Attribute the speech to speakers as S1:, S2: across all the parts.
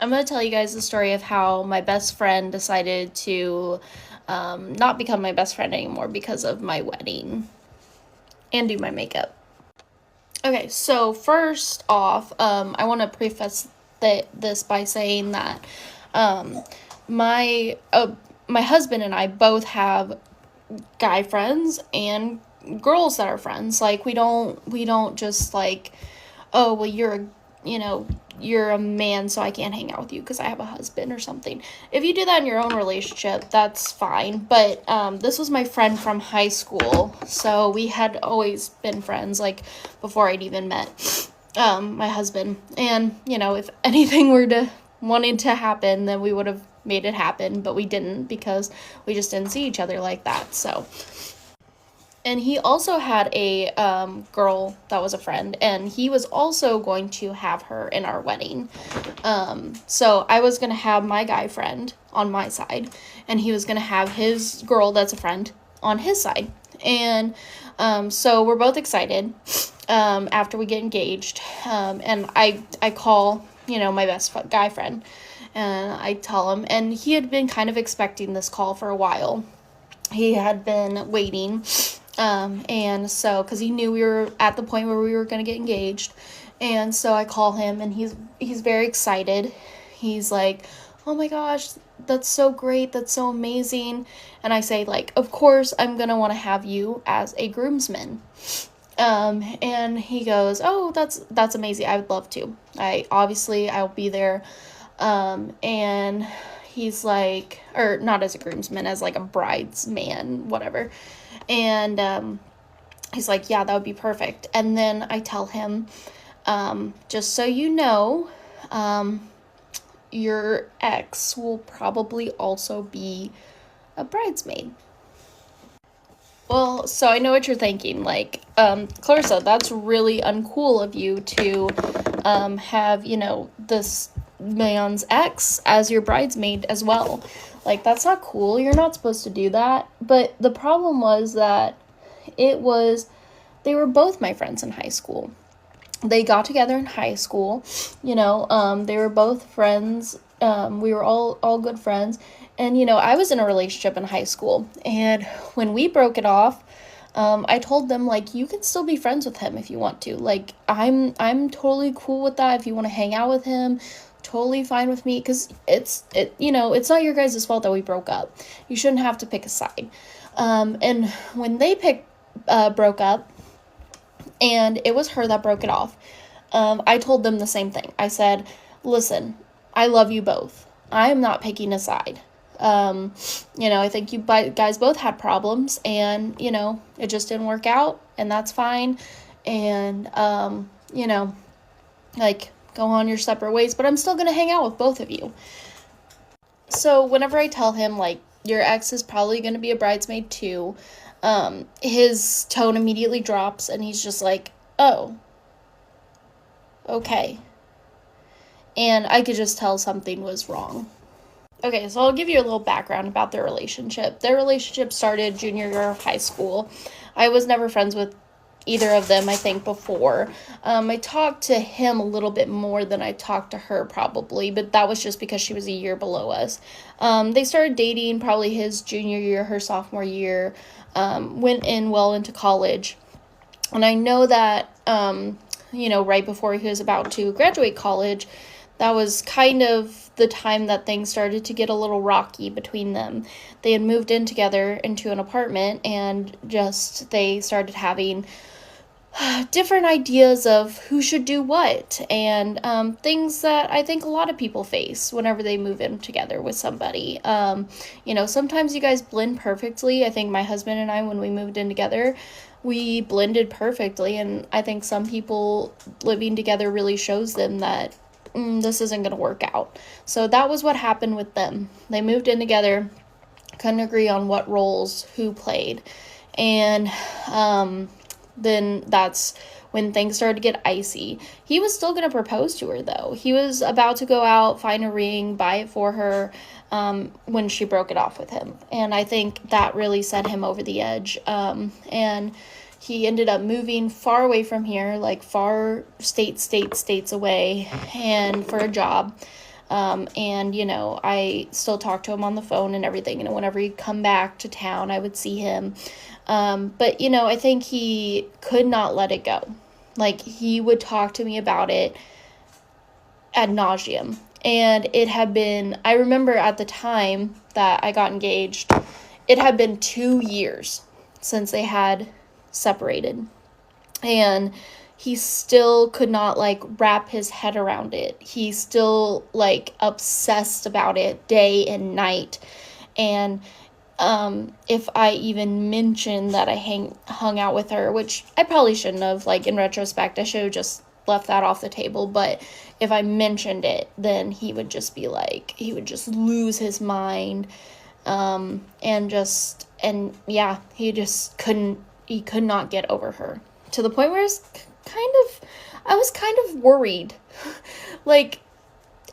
S1: I'm going to tell you guys the story of how my best friend decided to not become my best friend anymore because of my wedding and do my makeup. Okay, so first off, I want to preface this by saying that um, my my husband and I both have guy friends and girls that are friends. Like we don't just like, oh well, you're a man, so I can't hang out with you because I have a husband or something. If you do that in your own relationship, that's fine. But this was my friend from high school, so we had always been friends, like before I'd even met my husband. And if anything were to wanted to happen, then we would have made it happen, but we didn't because we just didn't see each other like that. So, and he also had a girl that was a friend, and he was also going to have her in our wedding. So I was going to have my guy friend on my side, and he was going to have his girl that's a friend on his side. And so we're both excited after we get engaged. And I call, my best guy friend, and I tell him, and he had been kind of expecting this call for a while. He had been waiting. And so, cause he knew we were at the point where we were going to get engaged. And so I call him, and he's very excited. He's like, oh my gosh, that's so great. That's so amazing. And I say, like, of course I'm going to want to have you as a groomsman. And he goes, oh, that's amazing. I would love to. I'll be there. And he's like, or not as a groomsman, as like a bridesman, whatever. And he's like, yeah, that would be perfect. And then I tell him, just so you know, your ex will probably also be a bridesmaid. Well, so I know what you're thinking. Like, Clarissa, that's really uncool of you to have, this man's ex as your bridesmaid as well. Like, that's not cool. You're not supposed to do that. But the problem was that they were both my friends in high school. They got together in high school, they were both friends. We were all good friends. And, I was in a relationship in high school. And when we broke it off, I told them, like, you can still be friends with him if you want to. Like, I'm totally cool with that. If you want to hang out with him, totally fine with me. Because it's not your guys' fault that we broke up. You shouldn't have to pick a side. And when they broke up, and it was her that broke it off, I told them the same thing. I said, listen, I love you both. I am not picking a side. I think you guys both had problems, and, it just didn't work out, and that's fine. And, like, go on your separate ways, but I'm still going to hang out with both of you. So whenever I tell him, like, your ex is probably going to be a bridesmaid too, his tone immediately drops, and he's just like, oh, okay. And I could just tell something was wrong. Okay, so I'll give you a little background about their relationship. Their relationship started junior year of high school. I was never friends with either of them, I think, before. I talked to him a little bit more than I talked to her, probably, but that was just because she was a year below us. They started dating probably his junior year, her sophomore year, went well into college. And I know that, right before he was about to graduate college, that was kind of the time that things started to get a little rocky between them. They had moved in together into an apartment, and they started having different ideas of who should do what, and things that I think a lot of people face whenever they move in together with somebody. Sometimes you guys blend perfectly. I think my husband and I, when we moved in together, we blended perfectly, and I think some people living together really shows them that this isn't going to work out. So that was what happened with them. They moved in together, couldn't agree on what roles who played, and then that's when things started to get icy. He was still going to propose to her, though. He was about to go out, find a ring, buy it for her, when she broke it off with him. And I think that really set him over the edge. And he ended up moving far away from here, like far states away, and for a job. And, you know, I still talk to him on the phone and everything. You know, whenever he'd come back to town, I would see him. But, you know, I think he could not let it go. Like, he would talk to me about it ad nauseum. And it had been, I remember at the time that I got engaged, it had been 2 years since they had separated. And he still could not, like, wrap his head around it. He still, like, obsessed about it day and night. And if I even mentioned that I hung out with her, which I probably shouldn't have, like, in retrospect, I should have just left that off the table. But if I mentioned it, then he would just be like, he would just lose his mind. And yeah, he could not get over her, to the point where I was kind of worried. Like,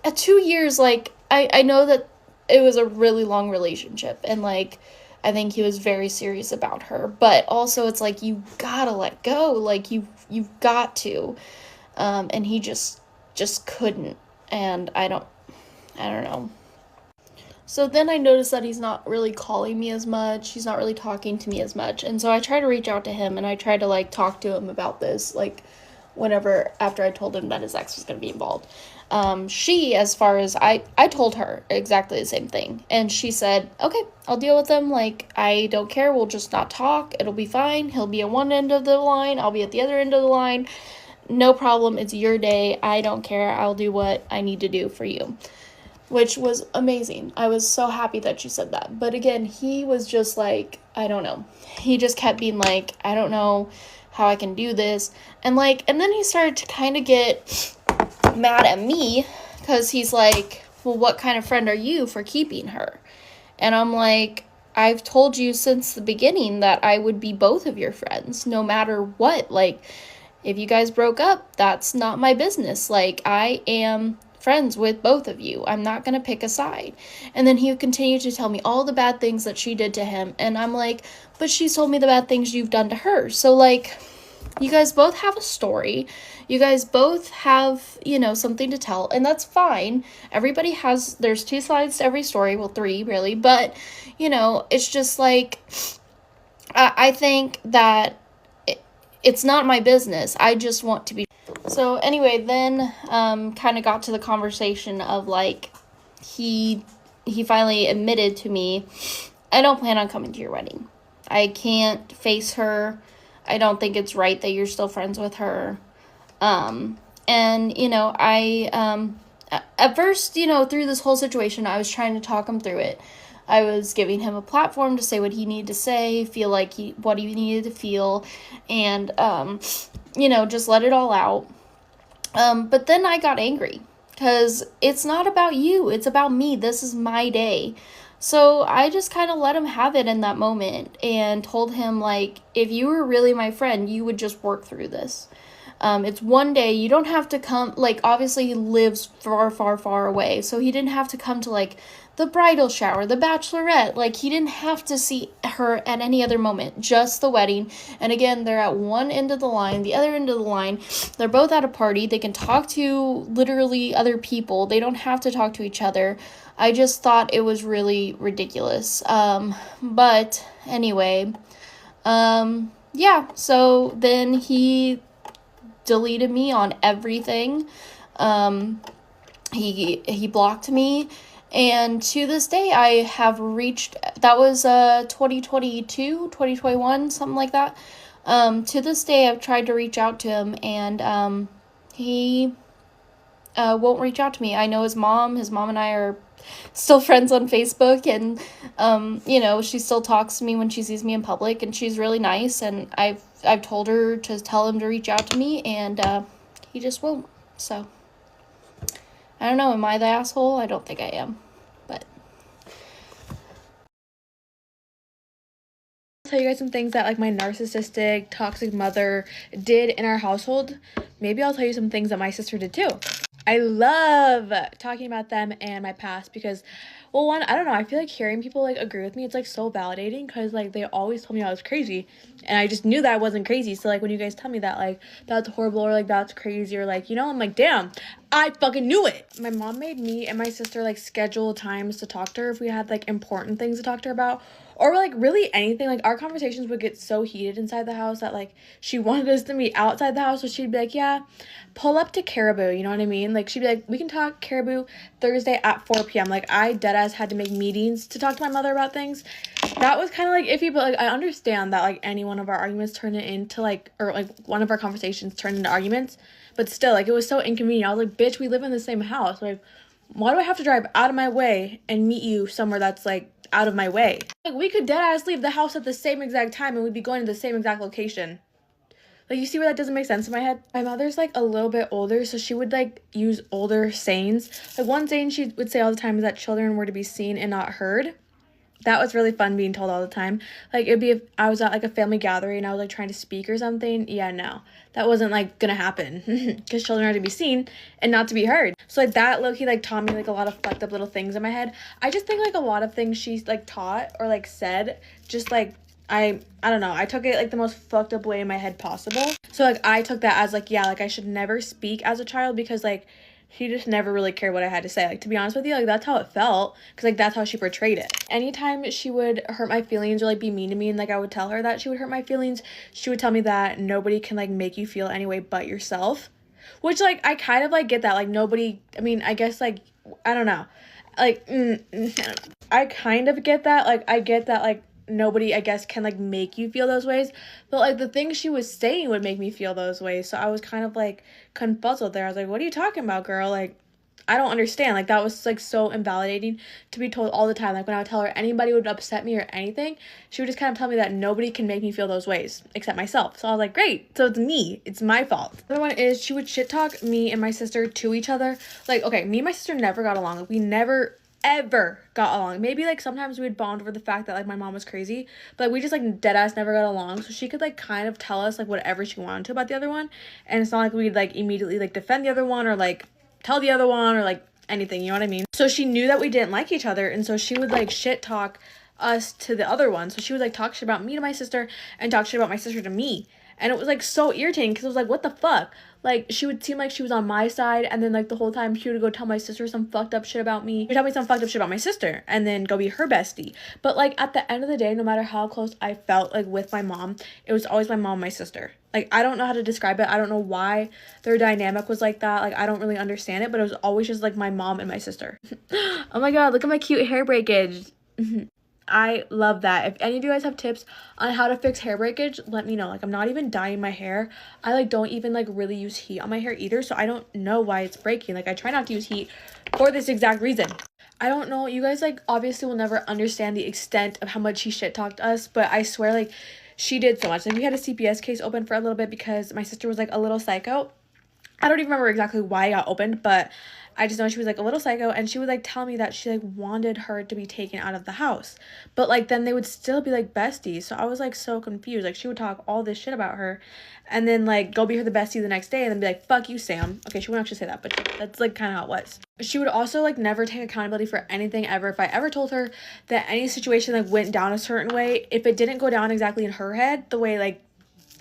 S1: at 2 years, like, I know that it was a really long relationship, and, like, I think he was very serious about her, but also it's like, you gotta let go, like, you've got to, and he just couldn't, and I don't know. So then I noticed that he's not really calling me as much. He's not really talking to me as much. And so I try to reach out to him, and I try to, like, talk to him about this, like, whenever, after I told him that his ex was going to be involved. As far as I told her exactly the same thing. And she said, okay, I'll deal with him. Like, I don't care. We'll just not talk. It'll be fine. He'll be at one end of the line. I'll be at the other end of the line. No problem. It's your day. I don't care. I'll do what I need to do for you. Which was amazing. I was so happy that she said that. But again, he was just like, I don't know. He just kept being like, I don't know how I can do this. And then he started to kind of get mad at me, because he's like, well, what kind of friend are you for keeping her? And I'm like, I've told you since the beginning that I would be both of your friends, no matter what. Like, if you guys broke up, that's not my business. Like, I am friends with both of you. I'm not going to pick a side. And then he would continue to tell me all the bad things that she did to him. And I'm like, but she's told me the bad things you've done to her. So, like, you guys both have a story. You guys both have, you know, something to tell. And that's fine. There's 2 sides to every story. Well, 3, really. But, you know, it's just like, I think that it's not my business. I just want to be. So anyway, then kind of got to the conversation of, like, he finally admitted to me, I don't plan on coming to your wedding. I can't face her. I don't think it's right that you're still friends with her. And, you know, at first, you know, through this whole situation, I was trying to talk him through it. I was giving him a platform to say what he needed to say, feel like what he needed to feel, and, you know, just let it all out. But then I got angry, because it's not about you. It's about me. This is my day. So I just kind of let him have it in that moment, and told him, like, if you were really my friend, you would just work through this. It's one day. You don't have to come, like, obviously he lives far, far, far away, so he didn't have to come to, like, the bridal shower, the bachelorette. Like, he didn't have to see her at any other moment, just the wedding. And again, they're at one end of the line, the other end of the line. They're both at a party. They can talk to literally other people. They don't have to talk to each other. I just thought it was really ridiculous. But anyway, yeah, so then he deleted me on everything. He blocked me. And to this day, I have reached, that was 2022, 2021, something like that. To this day, I've tried to reach out to him, and he won't reach out to me. I know his mom and I are still friends on Facebook, and you know, she still talks to me when she sees me in public, and she's really nice, and I've told her to tell him to reach out to me, and he just won't. So I don't know, am I the asshole? I don't think I am, but
S2: I'll tell you guys some things that, like, my narcissistic, toxic mother did in our household. Maybe I'll tell you some things that my sister did too. I love talking about them and my past because, well, one, I don't know, I feel like hearing people, like, agree with me, it's, like, so validating, because, like, they always told me I was crazy, and I just knew that I wasn't crazy. So, like, when you guys tell me that, like, that's horrible, or, like, that's crazy, or, like, you know, I'm like, damn, I fucking knew it. My mom made me and my sister like schedule times to talk to her if we had like important things to talk to her about, or like really anything. Like our conversations would get so heated inside the house that like she wanted us to meet outside the house. So she'd be like, yeah, pull up to Caribou, you know what I mean? Like she'd be like, we can talk Caribou Thursday at 4 p.m. Like I deadass had to make meetings to talk to my mother about things. That was kind of like iffy, but like I understand that like any one of our arguments turned it into like, or like one of our conversations turned into arguments, but still like it was so inconvenient. I was like, bitch, we live in the same house. Like, why do I have to drive out of my way and meet you somewhere that's like out of my way? Like we could dead ass leave the house at the same exact time and we'd be going to the same exact location. Like, you see where that doesn't make sense in my head? My mother's, like, a little bit older, so she would, like, use older sayings. Like, one saying she would say all the time is that children were to be seen and not heard. That was really fun being told all the time. Like, it'd be if I was at, like, a family gathering and I was, like, trying to speak or something. Yeah, no. That wasn't, like, gonna happen. Because children are to be seen and not to be heard. So, like, that low-key, like, taught me, like, a lot of fucked up little things in my head. I just think, like, a lot of things she, like, taught or, like, said just, like, I don't know, I took it like the most fucked up way in my head possible. So like I took that as like, yeah, like I should never speak as a child because like she just never really cared what I had to say. Like, to be honest with you, like that's how it felt because like that's how she portrayed it. Anytime she would hurt my feelings or like be mean to me and like I would tell her that she would hurt my feelings, she would tell me that nobody can like make you feel any way but yourself, which like I kind of like get that. Like nobody, I mean, I guess like I don't know, like I don't know. I kind of get that. Like I get that like nobody, I guess, can like make you feel those ways, but like the things she was saying would make me feel those ways. So I was kind of like confuzzled there. I was like, what are you talking about, girl? Like I don't understand. Like that was like so invalidating to be told all the time. Like when I would tell her anybody would upset me or anything, she would just kind of tell me that nobody can make me feel those ways except myself. So I was like, great, so it's me, it's my fault. The other one is she would shit talk me and my sister to each other. Like, okay, me and my sister never got along. Like we never ever got along. Maybe like sometimes we would bond over the fact that like my mom was crazy, but like, we just like dead ass never got along. So she could like kind of tell us like whatever she wanted to about the other one, and it's not like we'd like immediately like defend the other one or like tell the other one or like anything, you know what I mean? So she knew that we didn't like each other, and so she would like shit talk us to the other one. So she would like talk shit about me to my sister and talk shit about my sister to me, and it was like so irritating because it was like, what the fuck? Like she would seem like she was on my side, and then like the whole time she would go tell my sister some fucked up shit about me. She would tell me some fucked up shit about my sister and then go be her bestie. But like at the end of the day, no matter how close I felt like with my mom, it was always my mom and my sister. Like I don't know how to describe it. I don't know why their dynamic was like that. Like I don't really understand it, but it was always just like my mom and my sister. Oh my god, look at my cute hair breakage. I love that. If any of you guys have tips on how to fix hair breakage, let me know. Like I'm not even dyeing my hair. I like don't even like really use heat on my hair either, so I don't know why it's breaking. Like I try not to use heat for this exact reason. I don't know. You guys like obviously will never understand the extent of how much she shit talked us, but I swear like she did so much. Like we had a CPS case open for a little bit because my sister was like a little psycho. I don't even remember exactly why it got opened, but I just know she was like a little psycho, and she would like tell me that she like wanted her to be taken out of the house, but like then they would still be like besties. So I was like so confused. Like she would talk all this shit about her and then like go be her the bestie the next day and then be like, fuck you, Sam. Okay, she wouldn't actually say that, but that's like kind of how it was. She would also like never take accountability for anything ever. If I ever told her that any situation like went down a certain way, if it didn't go down exactly in her head the way like,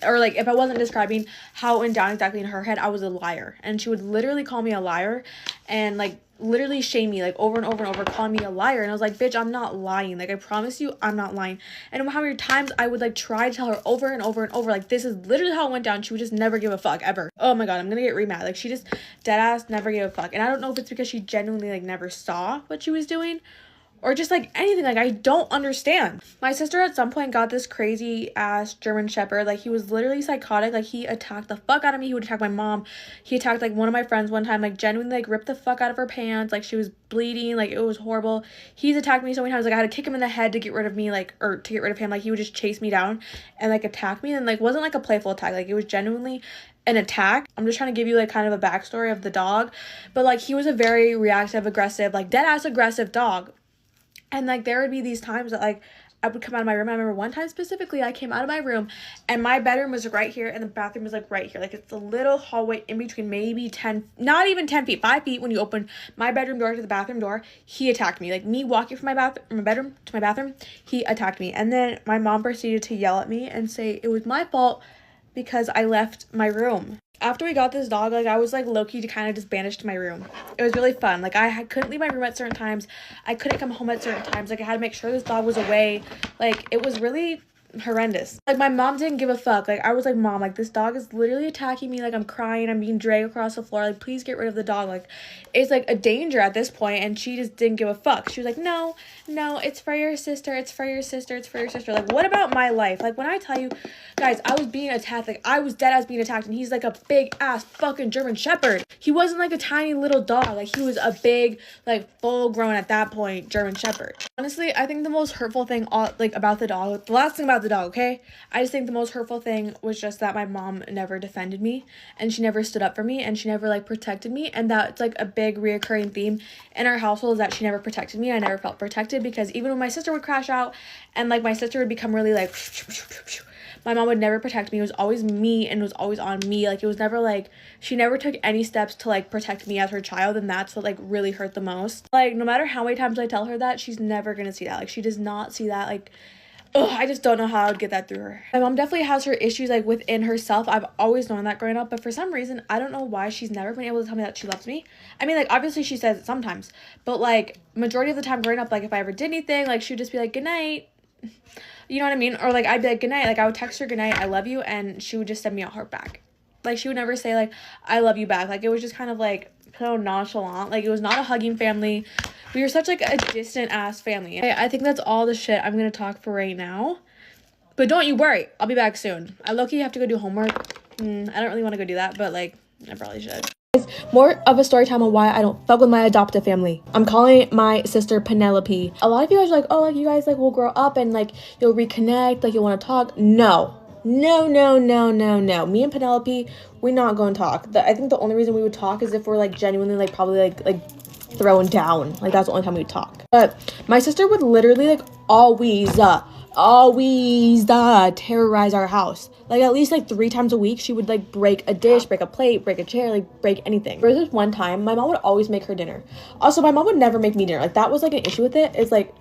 S2: or like if I wasn't describing how it went down exactly in her head, I was a liar. And she would literally call me a liar and like literally shame me like over and over and over, calling me a liar. And I was like, bitch, I'm not lying. Like I promise you I'm not lying. And no matter how many times I would like try to tell her over and over and over, like this is literally how it went down, she would just never give a fuck ever. Oh my god, I'm gonna get re-mad. Like she just dead ass never gave a fuck. And I don't know if it's because she genuinely like never saw what she was doing or just like anything. Like I don't understand. My sister at some point got this crazy ass German Shepherd. Like he was literally psychotic. Like he attacked the fuck out of me. He would attack my mom. He attacked like one of my friends one time, like genuinely like ripped the fuck out of her pants. Like she was bleeding. Like it was horrible. He's attacked me so many times. Like I had to kick him in the head to get rid of me, like, or to get rid of him. Like he would just chase me down and like attack me, and like wasn't like a playful attack. Like it was genuinely an attack. I'm just trying to give you like kind of a backstory of the dog, but like he was a very reactive, aggressive, like dead ass aggressive dog. And like there would be these times that like I would come out of my room. I remember one time specifically I came out of my room and my bedroom was right here and the bathroom was like right here. Like it's a little hallway in between, maybe 10, not even 10 feet, 5 feet when you open my bedroom door to the bathroom door. He attacked me. Like me walking from my bedroom to my bathroom, he attacked me. And then my mom proceeded to yell at me and say it was my fault because I left my room. After we got this dog, like, I was like low-key to kind of just banished to my room. It was really fun. Like, couldn't leave my room at certain times. I couldn't come home at certain times. Like, I had to make sure this dog was away. Like, it was really horrendous. Like, my mom didn't give a fuck. Like, I was like, Mom, like, this dog is literally attacking me. Like, I'm crying, I'm being dragged across the floor. Like, please get rid of the dog. Like, it's like a danger at this point. And she just didn't give a fuck. She was like, no, it's for your sister, it's for your sister, it's for your sister. Like, what about my life? Like, when I tell you, guys, I was being attacked. Like, I was dead ass being attacked, and he's like a big ass fucking German Shepherd. He wasn't like a tiny little dog. Like, he was a big, like, full grown at that point German Shepherd. Honestly, I think the most hurtful thing about the dog, the last thing about the dog, okay, I just think the most hurtful thing was just that my mom never defended me, and she never stood up for me, and she never like protected me. And that's like a big reoccurring theme in our household, is that she never protected me. I never felt protected, because even when my sister would crash out and like my sister would become really like, my mom would never protect me. It was always me, and it was always on me. Like, it was never like, she never took any steps to like protect me as her child, and that's what like really hurt the most. Like, no matter how many times I tell her that, she's never gonna see that. Like, she does not see that. Like, ugh, I just don't know how I would get that through her. My mom definitely has her issues like within herself. I've always known that growing up, but for some reason, I don't know why she's never been able to tell me that she loves me. I mean, like, obviously she says it sometimes, but like majority of the time growing up, like if I ever did anything, like she would just be like, good night. You know what I mean? Or like I'd be like, good night. Like, I would text her good night, I love you, and she would just send me a heart back. Like, she would never say like, I love you back. Like, it was just kind of like so nonchalant. Like, it was not a hugging family. We were such like a distant ass family. I think that's all the shit I'm gonna talk for right now. But don't you worry, I'll be back soon. I low-key have to go do homework. I don't really want to go do that, but like, I probably should. More of a story time on why I don't fuck with my adoptive family. I'm calling my sister Penelope. A lot of you guys are like, oh, like you guys like will grow up and like you'll reconnect, like you'll want to talk. No. Me and Penelope, we're not going to talk. I think the only reason we would talk is if we're like genuinely like probably like thrown down. Like, that's the only time we would talk. But my sister would literally like always terrorize our house. Like, at least like 3 times a week, she would like break a dish, break a plate, break a chair, like break anything. There was this one time my mom would always make her dinner. Also, my mom would never make me dinner. Like, that was like an issue with it. It's like,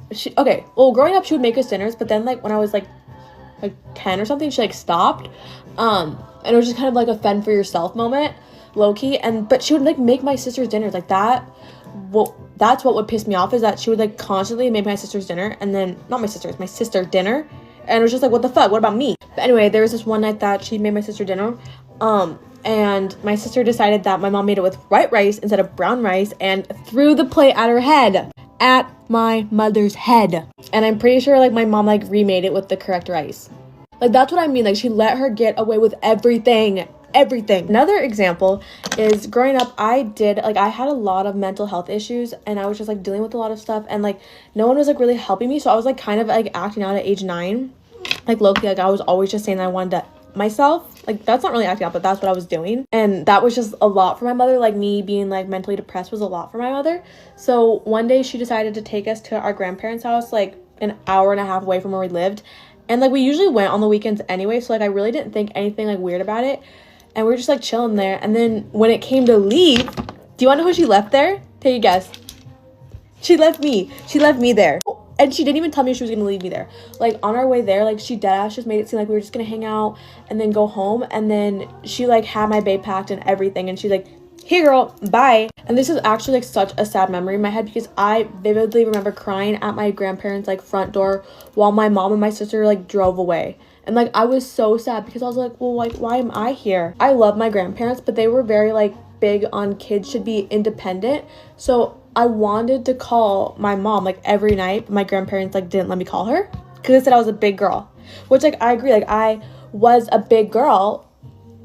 S2: growing up she would make us dinners, but then like when I was like 10 or something, she like stopped. And it was just kind of like a fend for yourself moment, low-key. But she would like make my sister's dinners like that. Well, that's what would piss me off, is that she would like constantly make my sister's dinner, and then my sister dinner, and it was just like, what the fuck, what about me? But anyway, there was this one night that she made my sister dinner, and my sister decided that my mom made it with white rice instead of brown rice, and threw the plate at her head, at my mother's head. And I'm pretty sure like my mom like remade it with the correct rice. Like, that's what I mean. Like, she let her get away with everything. Another example is growing up, I had a lot of mental health issues, and I was just like dealing with a lot of stuff, and like no one was like really helping me. So I was like kind of like acting out at age 9, like low-key. Like, I was always just saying that I wanted to myself. Like, that's not really acting out, but that's what I was doing, and that was just a lot for my mother. Like, me being like mentally depressed was a lot for my mother. So one day she decided to take us to our grandparents' house, like an hour and a half away from where we lived, and like we usually went on the weekends anyway, so like I really didn't think anything like weird about it. And we were just like chilling there. And then when it came to leave, do you want to know who she left there? Take a guess. She left me. She left me there. And she didn't even tell me she was going to leave me there. Like, on our way there, like, she deadass just made it seem like we were just going to hang out and then go home. And then she like had my babe packed and everything. And she's like, hey girl, bye. And this is actually like such a sad memory in my head, because I vividly remember crying at my grandparents' like front door while my mom and my sister like drove away. And like, I was so sad, because I was like, well, like, why am I here? I love my grandparents, but they were very like big on kids should be independent. So I wanted to call my mom like every night, but my grandparents like didn't let me call her, because they said I was a big girl, which like I agree, like I was a big girl,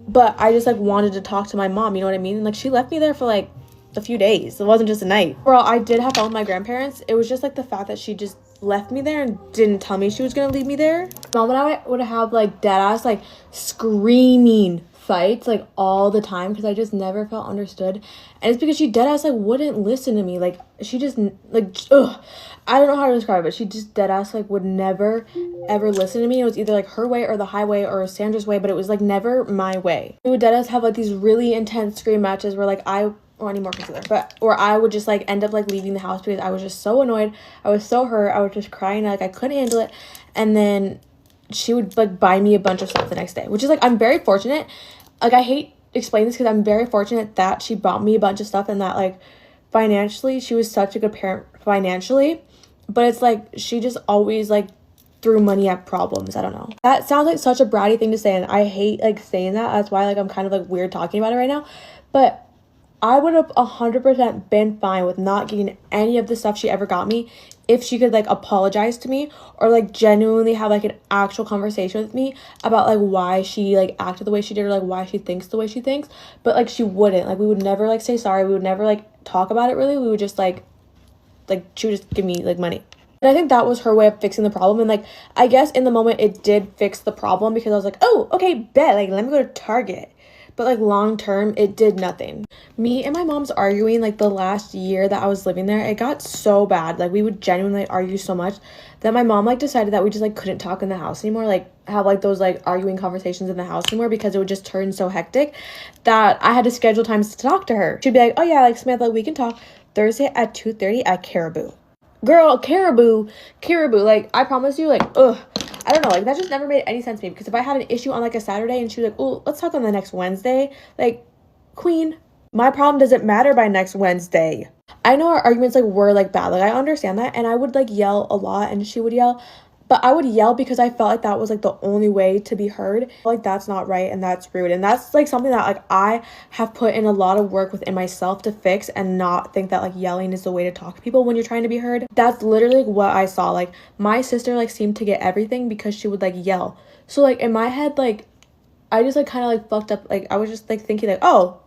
S2: but I just like wanted to talk to my mom, you know what I mean? And like, she left me there for like a few days. It wasn't just a night. Well, I did have fun with my grandparents. It was just like the fact that she just left me there and didn't tell me she was gonna leave me there. Mom and I would have like dead ass like screaming fights like all the time, because I just never felt understood. And it's because she dead ass like wouldn't listen to me. Like, she just like, I don't know how to describe it. She just dead ass like would never ever listen to me. It was either like her way or the highway or Sandra's way, but it was like never my way. We would dead ass have like these really intense scream matches where like I need more concealer, or I would just like end up like leaving the house, because I was just so annoyed. I was so hurt. I was just crying, like I couldn't handle it. And then she would like buy me a bunch of stuff the next day, which is like, I'm very fortunate. Like, I hate explain this because I'm very fortunate that she bought me a bunch of stuff and that like financially she was such a good parent financially, but it's like she just always like threw money at problems. I don't know. That sounds like such a bratty thing to say, and I hate like saying that. That's why like I'm kind of like weird talking about it right now. But I would have 100% been fine with not getting any of the stuff she ever got me if she could like apologize to me or like genuinely have like an actual conversation with me about like why she like acted the way she did or like why she thinks the way she thinks. But like she wouldn't. Like we would never like say sorry. We would never like talk about it really. We would just like she would just give me like money. And I think that was her way of fixing the problem. And like I guess in the moment it did fix the problem because I was like, oh, okay, bet, like let me go to Target. But like long term it did nothing. Me and my mom's arguing like the last year that I was living there, it got so bad. Like we would genuinely argue so much that my mom like decided that we just like couldn't talk in the house anymore, like have like those like arguing conversations in the house anymore, because it would just turn so hectic that I had to schedule times to talk to her. She'd be like, oh yeah, like Samantha, like, we can talk Thursday at 2:30 at Caribou. Girl, Caribou, like I promise you, like I don't know, like that just never made any sense to me, because if I had an issue on like a Saturday and she was like, oh, let's talk on the next Wednesday, like queen, my problem doesn't matter by next Wednesday. I know our arguments like were like bad, like I understand that, and I would like yell a lot and she would yell, but I would yell because I felt like that was like the only way to be heard. Like that's not right and that's rude, and that's like something that like I have put in a lot of work within myself to fix, and not think that like yelling is the way to talk to people when you're trying to be heard. That's literally like what I saw. Like my sister like seemed to get everything because she would like yell. So like in my head, like I just like kind of like fucked up. Like I was just like thinking like, oh,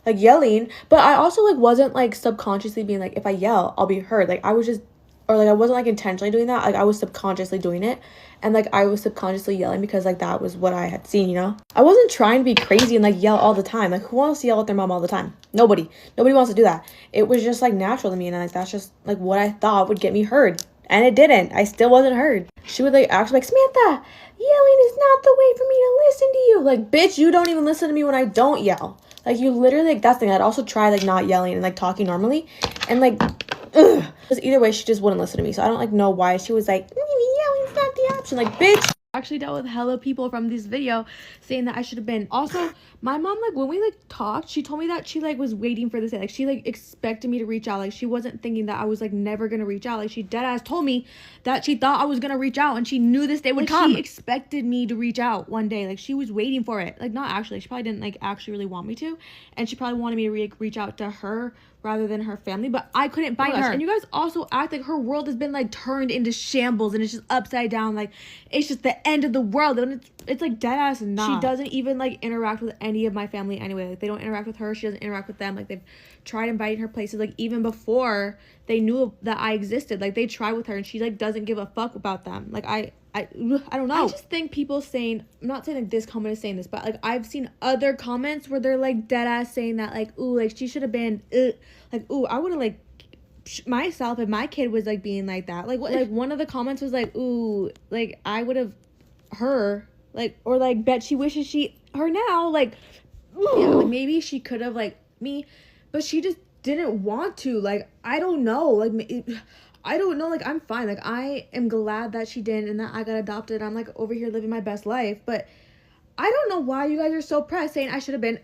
S2: like yelling, but I also like wasn't like subconsciously being like, if I yell I'll be heard. Like I was just, or like I wasn't like intentionally doing that, like I was subconsciously doing it, and like I was subconsciously yelling because like that was what I had seen, you know. I wasn't trying to be crazy and like yell all the time. Like who wants to yell at their mom all the time? Nobody wants to do that. It was just like natural to me, and like that's just like what I thought would get me heard, and it didn't. I still wasn't heard. She would like actually like, Samantha, yelling is not the way for me to listen to you. Like bitch, you don't even listen to me when I don't yell. Like you literally, like that's the thing. I'd also try like not yelling and like talking normally, and like ugh. Because either way she just wouldn't listen to me, so I don't like know why she was like, yelling's not the option. Like bitch, actually dealt with hella people from this video saying that I should have been. Also, my mom, like when we like talked, she told me that she like was waiting for this day. Like she like expected me to reach out. Like she wasn't thinking that I was like never gonna reach out. Like she dead ass told me that she thought I was gonna reach out and she knew this day would come. She expected me to reach out one day. Like she was waiting for it. Like not actually, she probably didn't like actually really want me to, and she probably wanted me to reach out to her rather than her family, but I couldn't find her. And you guys also act like her world has been like turned into shambles and it's just upside down, like it's just the end of the world. And it's like dead ass not. She doesn't even like interact with any of my family anyway. Like they don't interact with her, she doesn't interact with them. Like they've tried inviting her places, like even before they knew that I existed. Like they try with her and she like doesn't give a fuck about them. Like I don't know. I just think people saying, I'm not saying like this comment is saying this, but like I've seen other comments where they're like dead ass saying that like, ooh, like she should have been like, ooh, I would have like myself if my kid was like being like that. Like what, like one of the comments was like, ooh, like I would have her, like, or like bet she wishes her now, like ooh. Yeah, like maybe she could have like me, but she just didn't want to. Like I don't know, like I don't know, like I'm fine. Like I am glad that she didn't and that I got adopted. I'm like over here living my best life, but I don't know why you guys are so pressed saying I should have been.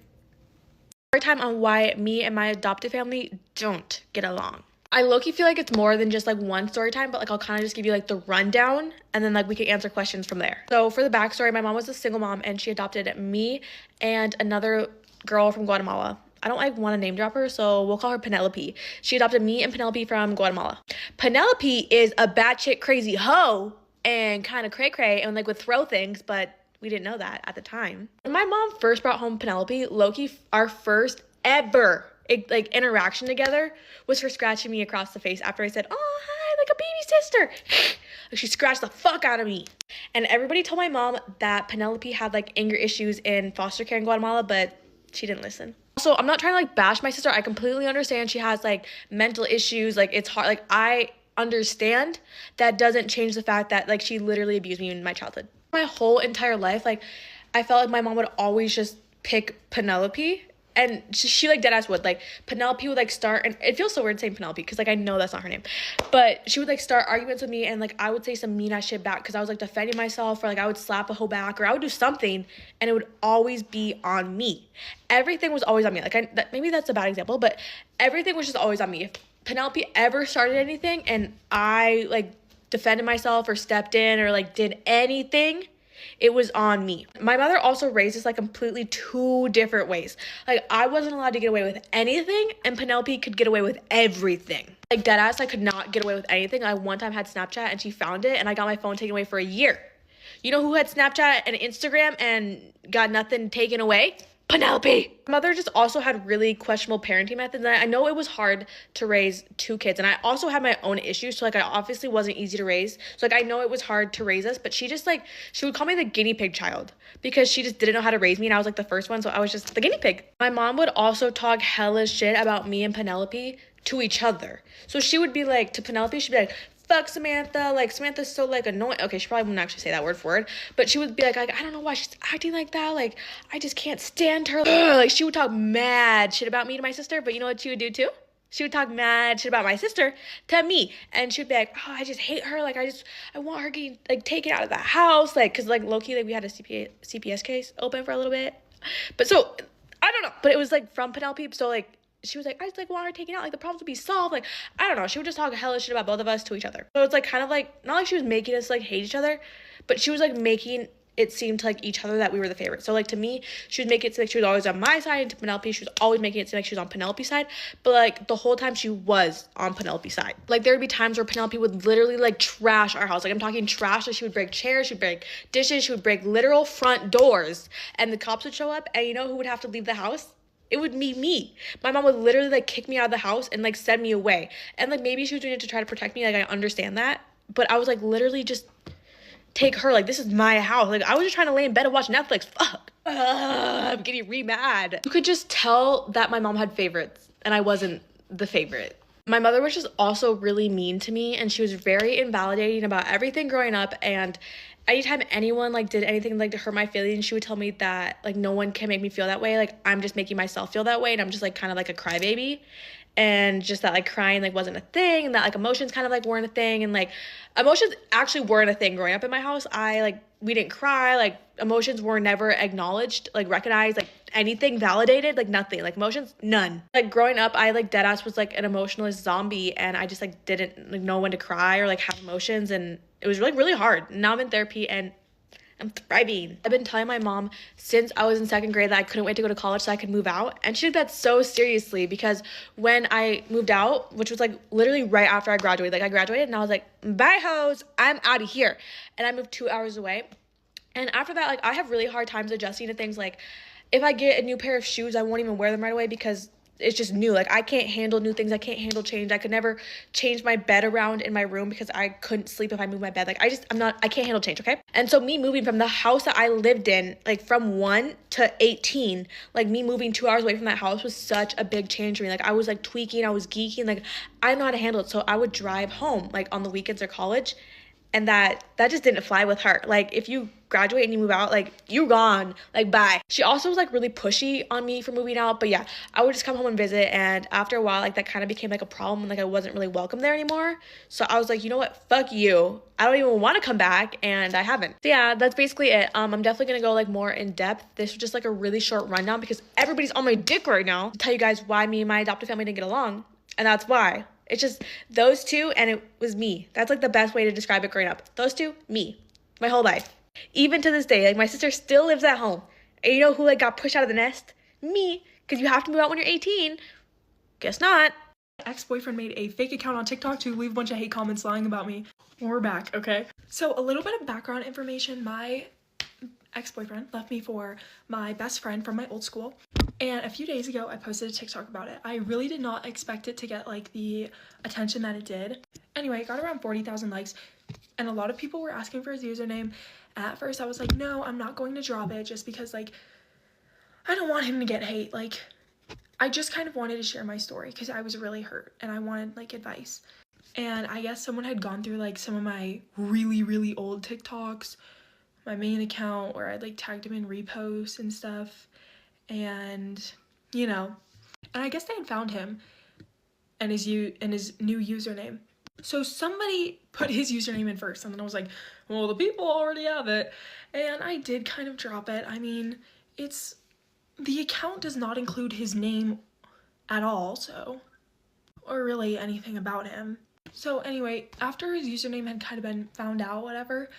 S2: Story time on why me and my adopted family don't get along. I low-key feel like it's more than just like one story time, but like I'll kind of just give you like the rundown and then like we can answer questions from there. So for the backstory, my mom was a single mom and she adopted me and another girl from Guatemala. I don't like want to name drop her, so we'll call her Penelope. She adopted me and Penelope from Guatemala. Penelope is a batshit crazy hoe and kind of cray-cray and like would throw things, but we didn't know that at the time. When my mom first brought home Penelope, low-key our first ever like interaction together was her scratching me across the face after I said, oh hi, like a baby sister. Like she scratched the fuck out of me. And everybody told my mom that Penelope had like anger issues in foster care in Guatemala, but she didn't listen. Also, I'm not trying to like bash my sister. I completely understand she has like mental issues. Like it's hard. Like I understand. That doesn't change the fact that like she literally abused me in my childhood. My whole entire life, like I felt like my mom would always just pick Penelope And she like deadass would, like, Penelope would like start, and it feels so weird saying Penelope because like I know that's not her name, but she would like start arguments with me, and like I would say some mean ass shit back because I was like defending myself, or like I would slap a hoe back, or I would do something, and it would always be on me. Everything was always on me. Like maybe that's a bad example, but everything was just always on me. If Penelope ever started anything and I like defended myself or stepped in or like did anything, it was on me. My mother also raised us like completely two different ways. Like I wasn't allowed to get away with anything, and Penelope could get away with everything. Like deadass, I could not get away with anything. I one time had Snapchat and she found it, and I got my phone taken away for a year. You know who had Snapchat and Instagram and got nothing taken away? Penelope. My mother just also had really questionable parenting methods, and I know it was hard to raise two kids, and I also had my own issues, so like I obviously wasn't easy to raise, so like I know it was hard to raise us, but she just like, she would call me the guinea pig child because she just didn't know how to raise me, and I was like the first one, so I was just the guinea pig. My mom would also talk hella shit about me and Penelope to each other. So she would be like, to Penelope, she'd be like, fuck Samantha, like Samantha's so like annoying. Okay, she probably wouldn't actually say that word for word, but she would be like, I don't know why she's acting like that, like I just can't stand her. Like she would talk mad shit about me to my sister, but you know what she would do too? She would talk mad shit about my sister to me, and she'd be like, oh, I just hate her, like I want her getting like taken out of the house, like because like low-key like we had a CPS case open for a little bit, but so I don't know, but it was like from Penelope, so like she was like, I just like want her taken out, like the problems would be solved, like I don't know, she would just talk hella shit about both of us to each other. So it's like kind of like, not like she was making us like hate each other, but she was like making it seem to like each other that we were the favorite. So like to me, she would make it seem like she was always on my side, and to Penelope, she was always making it seem like she was on Penelope's side, but like the whole time she was on Penelope's side. Like there would be times where Penelope would literally like trash our house, like I'm talking trash, like she would break chairs, she would break dishes, she would break literal front doors, and the cops would show up, and you know who would have to leave the house? It would be me. My mom would literally like kick me out of the house and like send me away. And like maybe she was doing it to try to protect me. Like I understand that. But I was like literally just take her. Like this is my house. Like I was just trying to lay in bed and watch Netflix. Fuck. I'm getting mad. You could just tell that my mom had favorites and I wasn't the favorite. My mother was just also really mean to me, and she was very invalidating about everything growing up, and anytime anyone like did anything like to hurt my feelings, she would tell me that like no one can make me feel that way, like I'm just making myself feel that way, and I'm just like kind of like a crybaby, and just that like crying like wasn't a thing, and that like emotions kind of like weren't a thing, and like emotions actually weren't a thing growing up in my house. We didn't cry, like emotions were never acknowledged, like recognized, like anything validated, like nothing, like emotions, none. Like growing up, I like deadass was like an emotionless zombie, and I just like didn't like know when to cry or like have emotions, and it was like really hard. Now I'm in therapy and I'm thriving. I've been telling my mom since I was in second grade that I couldn't wait to go to college so I could move out, and she took that so seriously because when I moved out, which was like literally right after I graduated, like I graduated and I was like, bye hoes, I'm out of here, and I moved 2 hours away. And after that, like I have really hard times adjusting to things. Like if I get a new pair of shoes, I won't even wear them right away because it's just new. Like I can't handle new things. I can't handle change. I could never change my bed around in my room because I couldn't sleep if I moved my bed. Like I can't handle change, okay? And so me moving from the house that I lived in, like from 1 to 18, like me moving 2 hours away from that house was such a big change for me. Like I was like tweaking, I was geeking, like I didn't know how to handle it. So I would drive home like on the weekends or college, and that just didn't fly with her. Like if you graduate and you move out, like you're gone, like bye. She also was like really pushy on me for moving out, but yeah, I would just come home and visit, and after a while like that kind of became like a problem, and like I wasn't really welcome there anymore. So I was like, you know what, fuck you, I don't even want to come back, and I haven't. So yeah, that's basically it. I'm definitely gonna go like more in depth. This was just like a really short rundown because everybody's on my dick right now to tell you guys why me and my adopted family didn't get along, and that's why. It's just those two, and it was me. That's like the best way to describe it growing up. Those two, me, my whole life. Even to this day, like my sister still lives at home. And you know who like got pushed out of the nest? Me, because you have to move out when you're 18. Guess not.
S3: My ex-boyfriend made a fake account on TikTok to leave a bunch of hate comments lying about me. We're back, okay? So a little bit of background information. My ex-boyfriend left me for my best friend from my old school. And a few days ago, I posted a TikTok about it. I really did not expect it to get like the attention that it did. Anyway, it got around 40,000 likes, and a lot of people were asking for his username. At first, I was like, no, I'm not going to drop it just because like, I don't want him to get hate. Like, I just kind of wanted to share my story because I was really hurt and I wanted like advice. And I guess someone had gone through like some of my really, really old TikToks, my main account where I'd like tagged him in reposts and stuff. And you know. And I guess they had found him and his new username. So somebody put his username in first, and then I was like, well, the people already have it. And I did kind of drop it. I mean, the account does not include his name at all, so, or really anything about him. So anyway, after his username had kind of been found out, whatever,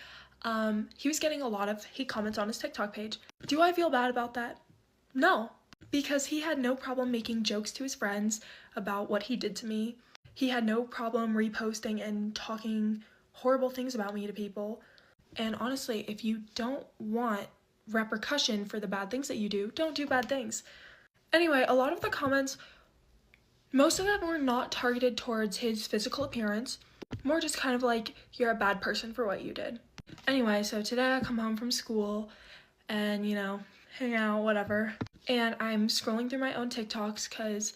S3: he was getting a lot of hate comments on his TikTok page. Do I feel bad about that? No, because he had no problem making jokes to his friends about what he did to me. He had no problem reposting and talking horrible things about me to people. And honestly, if you don't want repercussion for the bad things that you do, don't do bad things. Anyway, a lot of the comments, most of them were not targeted towards his physical appearance, more just kind of like, you're a bad person for what you did. Anyway, so today I come home from school and, you know, hang out, whatever. And I'm scrolling through my own TikToks because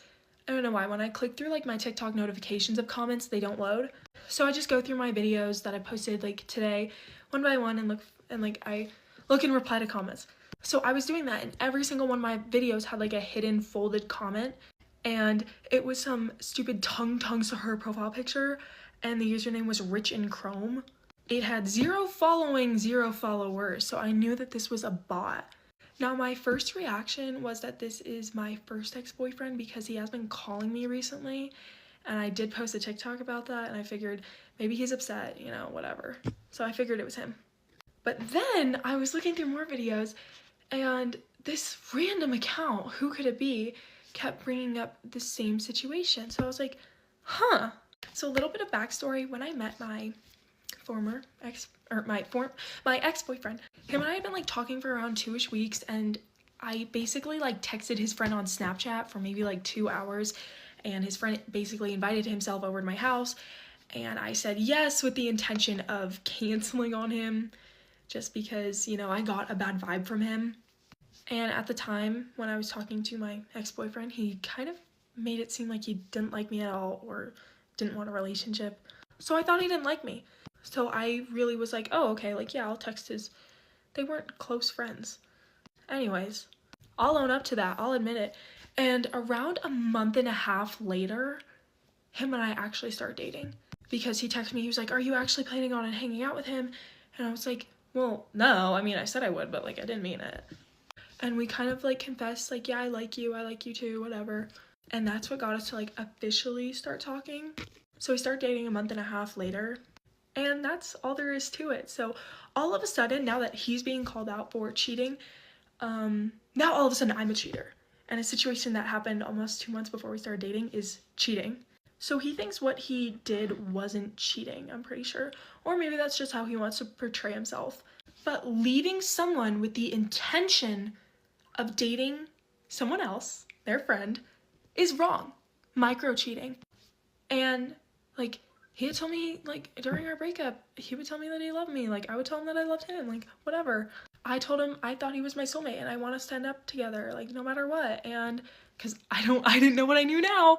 S3: I don't know why, when I click through like my TikTok notifications of comments, they don't load. So I just go through my videos that I posted like today, one by one, and I look and reply to comments. So I was doing that, and every single one of my videos had like a hidden folded comment, and it was some stupid tongue her profile picture, and the username was rich in Chrome. It had 0 following, 0 followers, so I knew that this was a bot. Now, my first reaction was that this is my first ex-boyfriend because he has been calling me recently, and I did post a TikTok about that, and I figured maybe he's upset, you know, whatever. So I figured it was him. But then I was looking through more videos, and this random account, who could it be, kept bringing up the same situation. So I was like, huh. So a little bit of backstory. When I met my my ex-boyfriend, him and I had been like talking for around 2-ish weeks, and I basically like texted his friend on Snapchat for maybe like 2 hours, and his friend basically invited himself over to my house, and I said yes with the intention of canceling on him just because, you know, I got a bad vibe from him. And at the time when I was talking to my ex-boyfriend, he kind of made it seem like he didn't like me at all or didn't want a relationship. So I thought he didn't like me. So I really was like, oh, okay, like, yeah, I'll text his... They weren't close friends. Anyways, I'll own up to that. I'll admit it. And around a month and a half later, him and I actually started dating. Because he texted me, he was like, are you actually planning on hanging out with him? And I was like, well, no. I mean, I said I would, but, like, I didn't mean it. And we kind of, like, confessed, like, yeah, I like you too, whatever. And that's what got us to, like, officially start talking. So we started dating a month and a half later. And that's all there is to it. So all of a sudden, now that he's being called out for cheating, now all of a sudden I'm a cheater. And a situation that happened almost 2 months before we started dating is cheating. So he thinks what he did wasn't cheating, I'm pretty sure. Or maybe that's just how he wants to portray himself. But leaving someone with the intention of dating someone else, their friend, is wrong. Micro cheating. And, like, he had told me, like, during our breakup, he would tell me that he loved me. Like, I would tell him that I loved him. Like, whatever. I told him I thought he was my soulmate and I want us to end up together, like, no matter what. And because I didn't know what I knew now.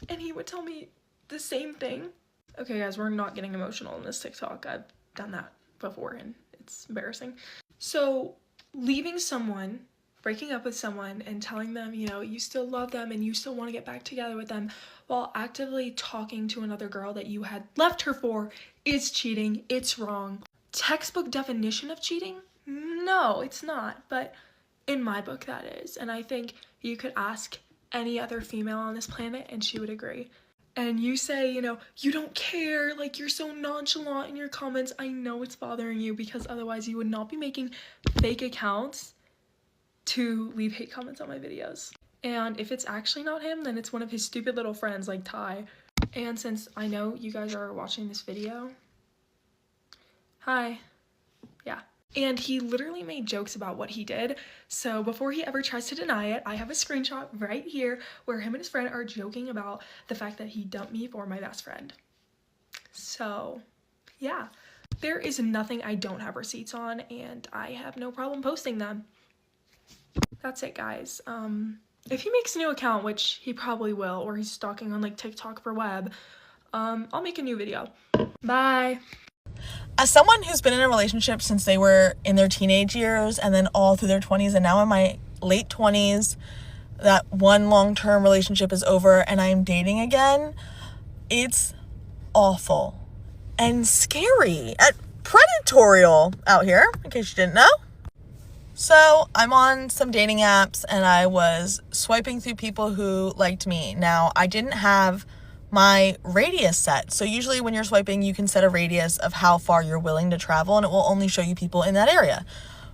S3: And he would tell me the same thing. Okay, guys, we're not getting emotional in this TikTok. I've done that before and it's embarrassing. So leaving someone, breaking up with someone and telling them, you know, you still love them and you still want to get back together with them while actively talking to another girl that you had left her for is cheating. It's wrong. Textbook definition of cheating? No, it's not. But in my book, that is. And I think you could ask any other female on this planet and she would agree. And you say, you know, you don't care, like, you're so nonchalant in your comments. I know it's bothering you because otherwise you would not be making fake accounts to leave hate comments on my videos. And if it's actually not him, then it's one of his stupid little friends like Ty. And since I know you guys are watching this video, hi, yeah. And he literally made jokes about what he did. So before he ever tries to deny it, I have a screenshot right here where him and his friend are joking about the fact that he dumped me for my best friend. So yeah, there is nothing I don't have receipts on and I have no problem posting them. That's it, guys. If he makes a new account, which he probably will, or he's stalking on like TikTok for web, I'll make a new video. Bye.
S4: As someone who's been in a relationship since they were in their teenage years and then all through their 20s and now in my late 20s, that one long-term relationship is over and I am dating again, it's awful and scary and predatorial out here, in case you didn't know. So I'm on some dating apps and I was swiping through people who liked me. Now, I didn't have my radius set. So usually when you're swiping, you can set a radius of how far you're willing to travel and it will only show you people in that area.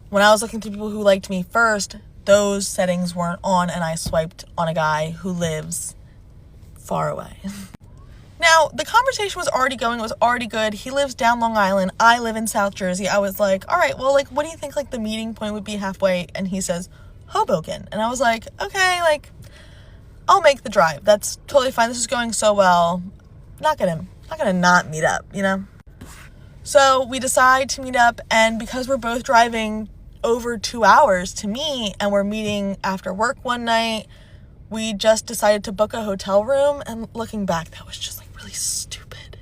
S4: When I was looking through people who liked me first, those settings weren't on and I swiped on a guy who lives far away. Now, the conversation was already going, it was already good. He lives down Long Island. I live in South Jersey. I was like, all right, well, like, what do you think, like, the meeting point would be halfway? And he says, Hoboken. And I was like, okay, like, I'll make the drive. That's totally fine. This is going so well. Not gonna not meet up, you know? So we decide to meet up, and because we're both driving over 2 hours to meet, and we're meeting after work one night, we just decided to book a hotel room, and looking back, that was just, like, really stupid.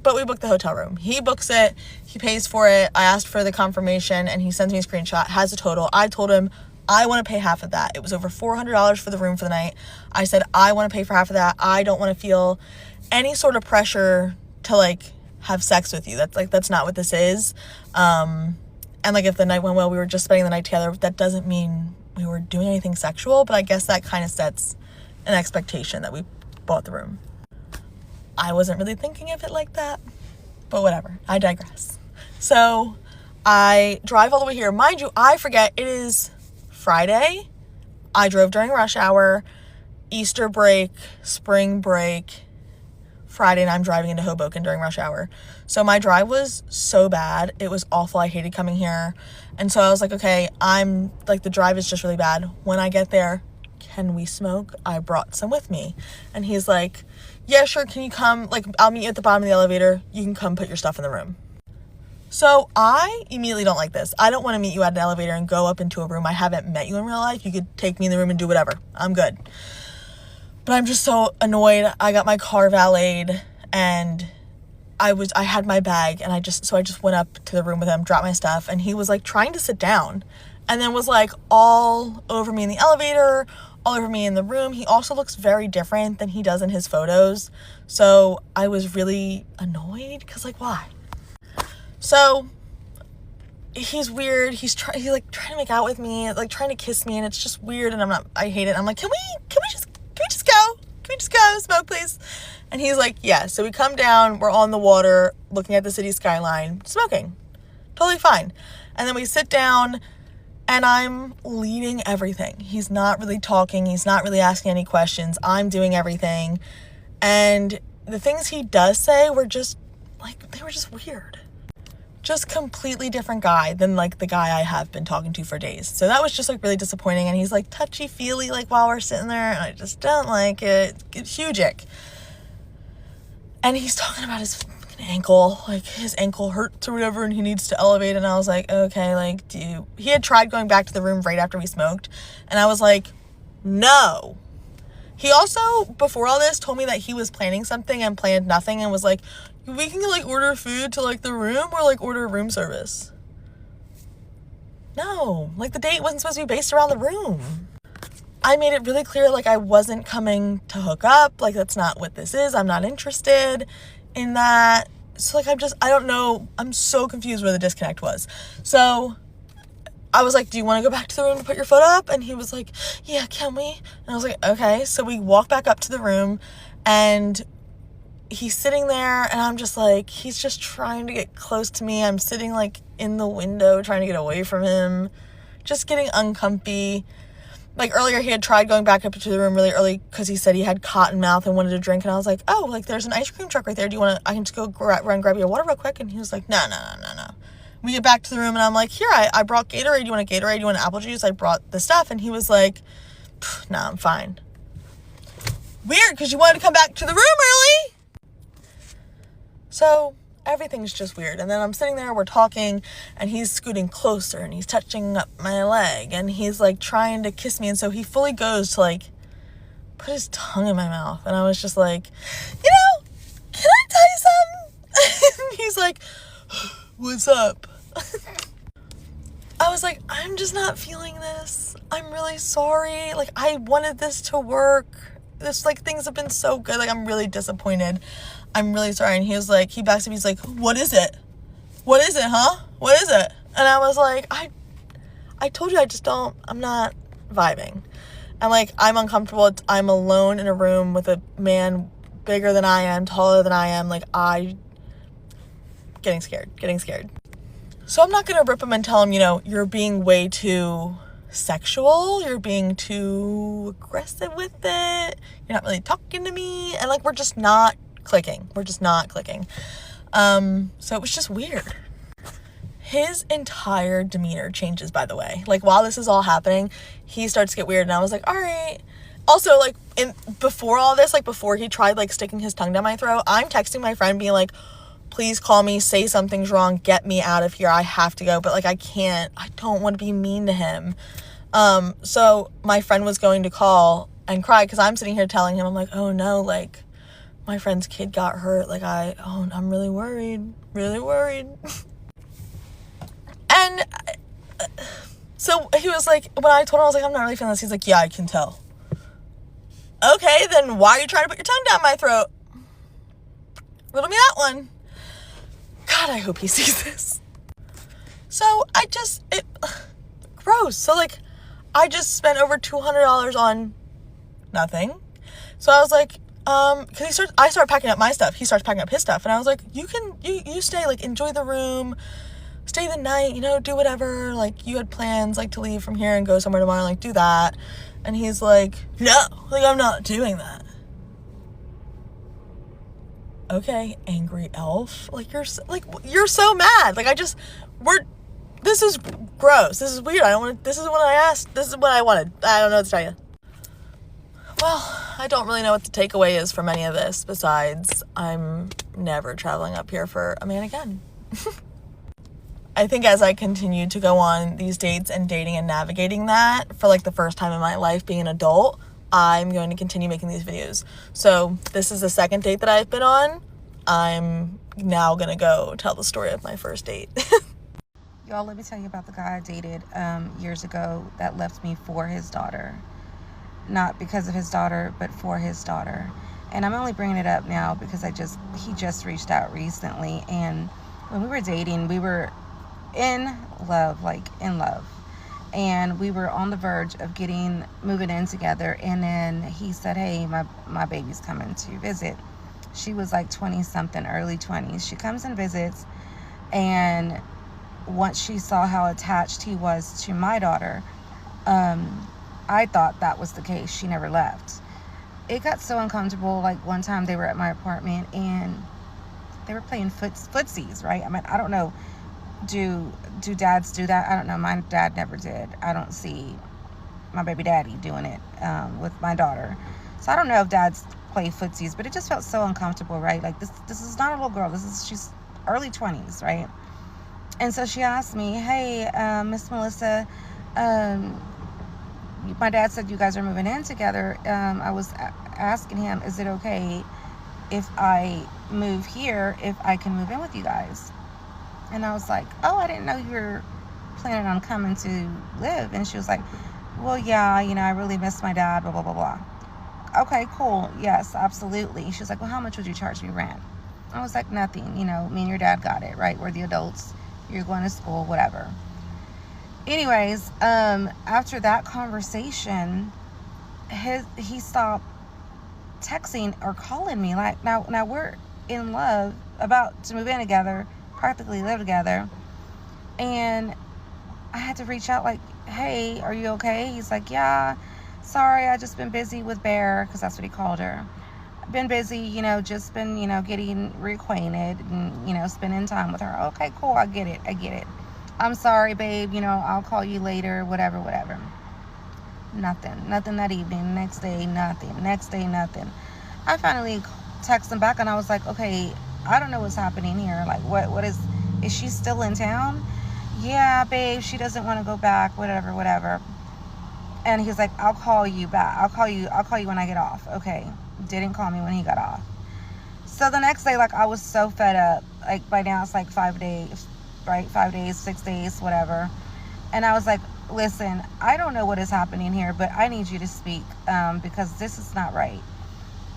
S4: But we booked the hotel room. He books it, he pays for it, I asked for the confirmation, and he sends me a screenshot, has a total. I told him I want to pay half of that. It was over $400 for the room for the night. I said, I want to pay for half of that. I don't want to feel any sort of pressure to, like, have sex with you. That's not what this is. And, like, if the night went well, we were just spending the night together, that doesn't mean we were doing anything sexual, but I guess that kind of sets an expectation that we bought the room. I wasn't really thinking of it like that, but whatever, I digress. So I drive all the way here. Mind you, I forget it is Friday. I drove during rush hour, Easter break, spring break, Friday, and I'm driving into Hoboken during rush hour. So my drive was so bad. It was awful. I hated coming here. And so I was like, okay, I'm like, the drive is just really bad. When I get there, can we smoke? I brought some with me. And he's like, yeah, sure. Can you come? Like, I'll meet you at the bottom of the elevator. You can come put your stuff in the room. So I immediately don't like this. I don't want to meet you at an elevator and go up into a room. I haven't met you in real life. You could take me in the room and do whatever. I'm good. But I'm just so annoyed. I got my car valeted and I had my bag and I just went up to the room with him, dropped my stuff, and he was like trying to sit down and then was like all over me in the elevator, all over me in the room. He also looks very different than he does in his photos. So I was really annoyed because, like, why? So he's weird. He's trying to make out with me, like trying to kiss me, and it's just weird. And I hate it. I'm like, can we just go? Can we just go smoke, please? And he's like, yeah. So we come down, we're on the water, looking at the city skyline, smoking. Totally fine. And then we sit down and I'm leading everything. He's not really talking. He's not really asking any questions. I'm doing everything. And the things he does say were just like, they were just weird. Just completely different guy than like the guy I have been talking to for days. So that was just like really disappointing. And he's like touchy-feely like while we're sitting there, and I just don't like it. It's huge ick. And he's talking about his ankle, like his ankle hurts or whatever, and he needs to elevate. And I was like, okay, like, he had tried going back to the room right after we smoked, and I was like, no. He also, before all this, told me that he was planning something and planned nothing, and was like, we can like order food to like the room or like order room service. No, like the date wasn't supposed to be based around the room. I made it really clear, like, I wasn't coming to hook up. Like, that's not what this is. I'm not interested in that. So, like, I don't know. I'm so confused where the disconnect was. So I was like, do you want to go back to the room to put your foot up? And he was like, yeah, can we? And I was like, okay. So we walk back up to the room and he's sitting there and I'm just like, he's just trying to get close to me. I'm sitting like in the window trying to get away from him, just getting uncomfy. Like earlier he had tried going back up to the room really early because he said he had cotton mouth and wanted a drink. And I was like, oh, like there's an ice cream truck right there. I can just go run grab your water real quick? And he was like, no. We get back to the room and I'm like, here, I brought Gatorade. You want a Gatorade? You want an apple juice? I brought the stuff. And he was like, no, I'm fine. Weird, because you wanted to come back to the room early. So everything's just weird. And then I'm sitting there, we're talking, and he's scooting closer, and he's touching up my leg, and he's, like, trying to kiss me. And so he fully goes to, like, put his tongue in my mouth. And I was just like, you know, can I tell you something? And he's like, what's up? I I was like, I'm just not feeling this. I'm really sorry. Like, I wanted this to work. This, like, things have been so good. Like, I'm really disappointed. I'm really sorry. And he was like, he backs up. He's like, what is it? What is it, huh? What is it? And I was like, I told you I'm not vibing. I'm like, I'm uncomfortable. I'm alone in a room with a man bigger than I am, taller than I am. Like, getting scared. So I'm not going to rip him and tell him, you're being way too sexual. You're being too aggressive with it. You're not really talking to me. And, like, we're just not clicking. So it was just weird. His entire demeanor changes, by the way. Like, while this is all happening, he starts to get weird. And I was like, all right. Also, like, before all this, like, before he tried, like, sticking his tongue down my throat, I'm texting my friend being like, please call me, say something's wrong, get me out of here, I have to go. But, like, I don't want to be mean to him. So my friend was going to call and cry because I'm sitting here telling him, I'm like, oh no, like, my friend's kid got hurt. Like, I'm really worried. And so he was like, when I told him, I was like, I'm not really feeling this. He's like, yeah, I can tell. Okay, then why are you trying to put your tongue down my throat? Riddle me that one. God, I hope he sees this. So gross. So, like, I just spent over $200 on nothing. So I was like, because I started packing up my stuff. He starts packing up his stuff. And I was like, you stay, like, enjoy the room, stay the night, do whatever. Like, you had plans, like, to leave from here and go somewhere tomorrow, like, do that. And he's like, no, like, I'm not doing that. Okay, angry elf. Like, you're so mad. Like, this is gross. This is weird. This is what I asked. This is what I wanted. I don't know what to tell you. Well, I don't really know what the takeaway is from any of this, besides I'm never traveling up here for a man again. I think as I continue to go on these dates and dating and navigating that for, like, the first time in my life being an adult, I'm going to continue making these videos. So this is the second date that I've been on. I'm now going to go tell the story of my first date.
S5: Y'all, let me tell you about the guy I dated years ago that left me for his daughter. Not because of his daughter, but for his daughter. And I'm only bringing it up now because he just reached out recently. And when we were dating, we were in love. And we were on the verge of moving in together. And then he said, hey, my baby's coming to visit. She was like 20 something, early 20s. She comes and visits. And once she saw how attached he was to my daughter, I thought that was the case. She never left. It got so uncomfortable. Like, one time they were at my apartment and they were playing footsies, right? I mean, I don't know. Do dads do that? I don't know. My dad never did. I don't see my baby daddy doing it with my daughter. So I don't know if dads play footsies, but it just felt so uncomfortable, right? Like, this is not a little girl. She's early 20s, right? And so she asked me, hey, Miss Melissa, my dad said you guys are moving in together. I was asking him, is it okay if I move here, if I can move in with you guys? And I was like, oh, I didn't know you were planning on coming to live. And she was like, well, yeah, I really miss my dad, blah, blah, blah, blah. Okay, cool. Yes, absolutely. She was like, well, how much would you charge me rent? I was like, nothing. Me and your dad got it, right? We're the adults. You're going to school, whatever. Anyways, after that conversation, he stopped texting or calling me. Like, now we're in love, about to move in together, practically live together, and I had to reach out like, hey, are you okay? He's like, yeah, sorry, I just been busy with Bear, because that's what he called her. Been busy, just been, getting reacquainted and, spending time with her. Okay, cool, I get it. I'm sorry, babe, I'll call you later, whatever. Nothing that evening. Next day, nothing. I finally texted him back and I was like, okay, I don't know what's happening here. Like, what is she still in town? Yeah, babe, she doesn't want to go back, whatever. And he's like, I'll call you back. I'll call you when I get off. Okay. Didn't call me when he got off. So the next day, like, I was so fed up. Like, by now it's like 5 days, right? 5 days, 6 days, whatever. And I was like, listen, I don't know what is happening here, but I need you to speak because this is not right.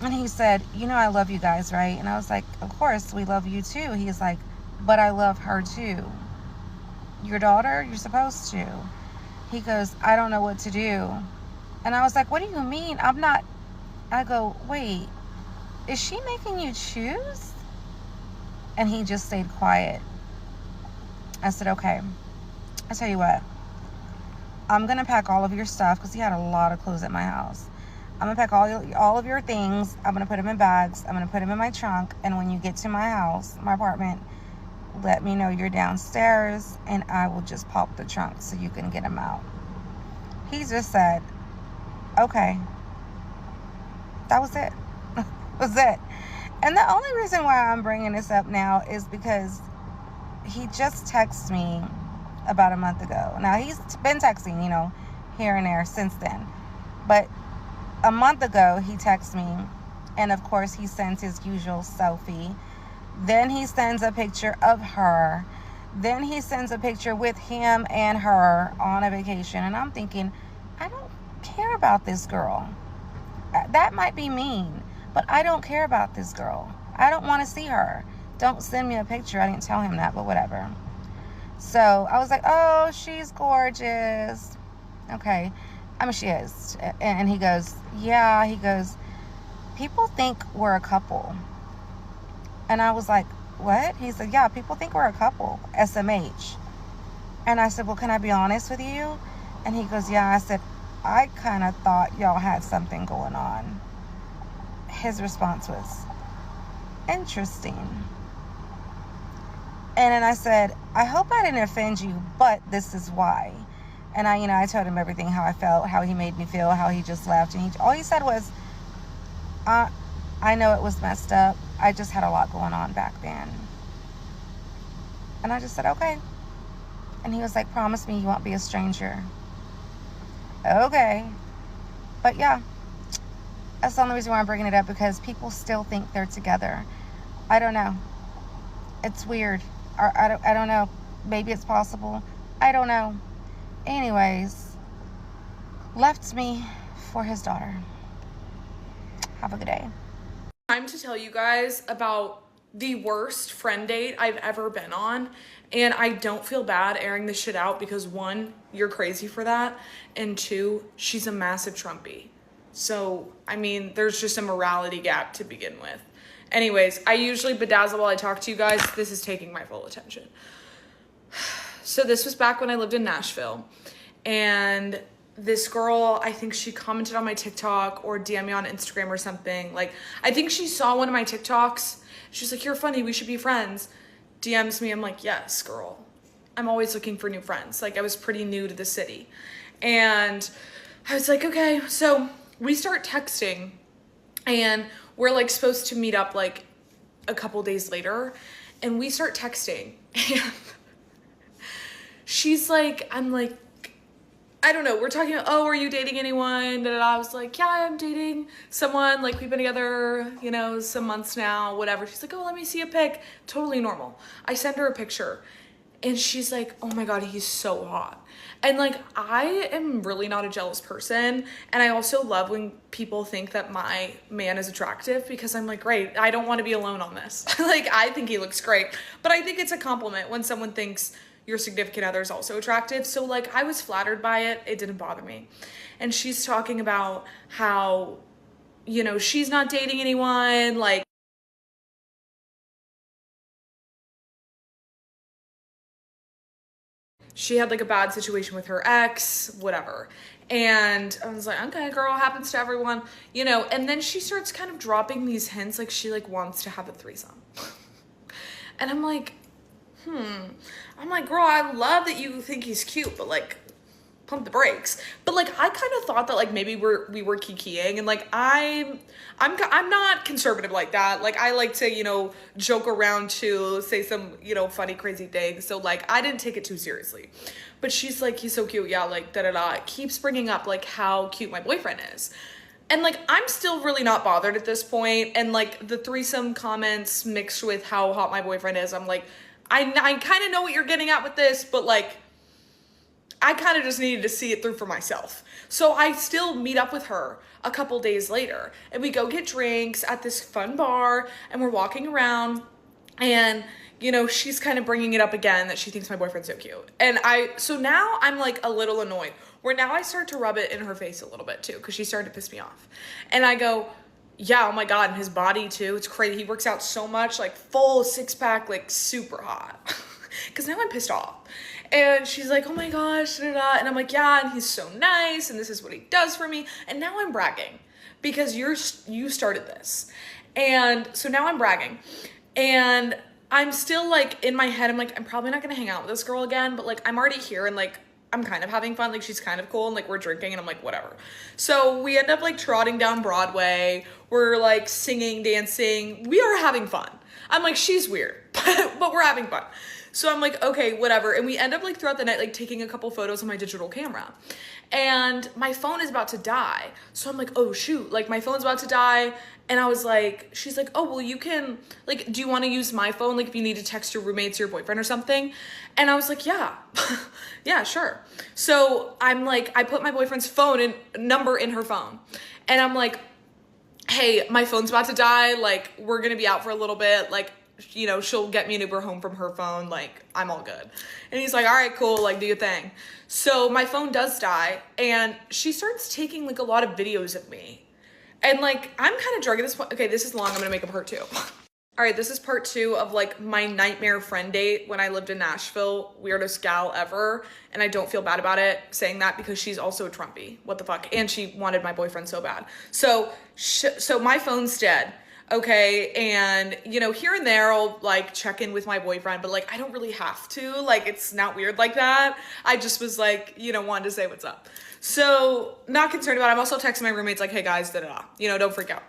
S5: And he said, you know, I love you guys, right? And I was like, of course, we love you too. He's like, but I love her too. Your daughter? You're supposed to. He goes, I don't know what to do. And I was like, what do you mean? I'm not. I go, wait, is she making you choose? And he just stayed quiet. I said, okay, I'll tell you what. I'm going to pack all of your stuff because he had a lot of clothes at my house. I'm going to pack all of your things. I'm going to put them in bags. I'm going to put them in my trunk. And when you get to my house, my apartment, let me know you're downstairs and I will just pop the trunk so you can get them out. He just said, okay. That was it. Was it. And the only reason why I'm bringing this up now is because he just texted me about a month ago. Now, he's been texting, you know, here and there since then. But a month ago, he texted me. And, of course, he sends his usual selfie. Then he sends a picture of her. Then he sends a picture with him and her on a vacation. And I'm thinking, I don't care about this girl. That might be mean, but I don't care about this girl. I don't want to see her. Don't send me a picture. I didn't tell him that, but whatever. So I was like, oh, she's gorgeous. Okay. I mean, she is. And he goes, yeah. He goes, people think we're a couple. And I was like, what? He said, yeah, people think we're a couple, SMH. And I said, well, can I be honest with you? And he goes, yeah. I said, I kind of thought y'all had something going on. His response was, interesting. And then I said, I hope I didn't offend you, but this is why. And I told him everything, how I felt, how he made me feel, how he just left. And all he said was, I know it was messed up. I just had a lot going on back then. And I just said, okay. And he was like, promise me you won't be a stranger. Okay. But yeah, that's the only reason why I'm bringing it up, because people still think they're together. I don't know. It's weird. I don't know. Maybe it's possible. I don't know. Anyways, left me for his daughter. Have a good day.
S3: Time to tell you guys about the worst friend date I've ever been on. And I don't feel bad airing this shit out because, one, you're crazy for that. And two, she's a massive Trumpy. So, I mean, there's just a morality gap to begin with. Anyways, I usually bedazzle while I talk to you guys. This is taking my full attention. So this was back when I lived in Nashville. And this girl, I think she commented on my TikTok or DM me on Instagram or something. Like, I think she saw one of my TikToks. She's like, you're funny, we should be friends. DMs me, I'm like, yes, girl. I'm always looking for new friends. Like, I was pretty new to the city. And I was like, okay. So we start texting and we're like supposed to meet up like a couple days later. And we start texting and she's like, I'm like, I don't know, we're talking about, oh, are you dating anyone? And I was like, yeah, I'm dating someone, like we've been together, you know, some months now, whatever. She's like, oh, let me see a pic. Totally normal. I send her a picture and she's like, oh my God, he's so hot. And like, I am really not a jealous person. And I also love when people think that my man is attractive because I'm like, great, I don't want to be alone on this. Like, I think he looks great, but I think it's a compliment when someone thinks your significant other is also attractive. So like, I was flattered by it. It didn't bother me. And she's talking about how, you know, she's not dating anyone. Like, she had like a bad situation with her ex, whatever. And I was like, okay, girl, happens to everyone, you know. And then she starts kind of dropping these hints, like she like wants to have a threesome. And I'm like, I'm like, girl, I love that you think he's cute, but like, pump the brakes. But like, I kind of thought that like maybe we were kikiing, and like I'm not conservative like that. Like, I like to, you know, joke around to say some, you know, funny, crazy things. So like, I didn't take it too seriously. But she's like, he's so cute, yeah, like da-da-da. Keeps bringing up like how cute my boyfriend is. And like, I'm still really not bothered at this point. And like, the threesome comments mixed with how hot my boyfriend is, I'm like, I kind of know what you're getting at with this, but like, I kind of just needed to see it through for myself. So I still meet up with her a couple days later, and we go get drinks at this fun bar, and we're walking around, and she's kind of bringing it up again that she thinks my boyfriend's so cute. And so now I'm like a little annoyed, where now I start to rub it in her face a little bit too, because she started to piss me off. And I go, yeah, oh my God, and his body too, it's crazy. He works out so much, like full 6-pack, like super hot. Because now I'm pissed off. And she's like, oh my gosh, da, da, da. And I'm like, yeah, and he's so nice, and this is what he does for me. And now I'm bragging, because you started this. And so now I'm bragging. And I'm still like, in my head, I'm like, I'm probably not gonna hang out with this girl again, but like, I'm already here, and like, I'm kind of having fun. Like, she's kind of cool, and like, we're drinking, and I'm like, whatever. So we end up like trotting down Broadway. We're like singing, dancing. We are having fun. I'm like, she's weird, but we're having fun. So I'm like, okay, whatever. And we end up like throughout the night, like taking a couple photos on my digital camera. And my phone is about to die. So I'm like, oh shoot, like my phone's about to die. And I was like, she's like, oh, well, you can, like, do you want to use my phone? Like, if you need to text your roommates or your boyfriend or something. And I was like, yeah, yeah, sure. So I'm like, I put my boyfriend's phone and number in her phone. And I'm like, hey, my phone's about to die. Like, we're going to be out for a little bit. Like, she'll get me an Uber home from her phone. Like, I'm all good. And he's like, all right, cool. Like, do your thing. So my phone does die, and she starts taking like a lot of videos of me. And like, I'm kind of drunk at this point. Okay, this is long. I'm going to make a part 2. All right, this is part 2 of like my nightmare friend date when I lived in Nashville. Weirdest gal ever. And I don't feel bad about it saying that, because she's also a Trumpy. What the fuck? And she wanted my boyfriend so bad. So my phone's dead. Okay, and here and there I'll like check in with my boyfriend, but like I don't really have to. Like, it's not weird like that. I just was like, wanted to say what's up. So not concerned about it. I'm also texting my roommates like, hey guys, don't freak out.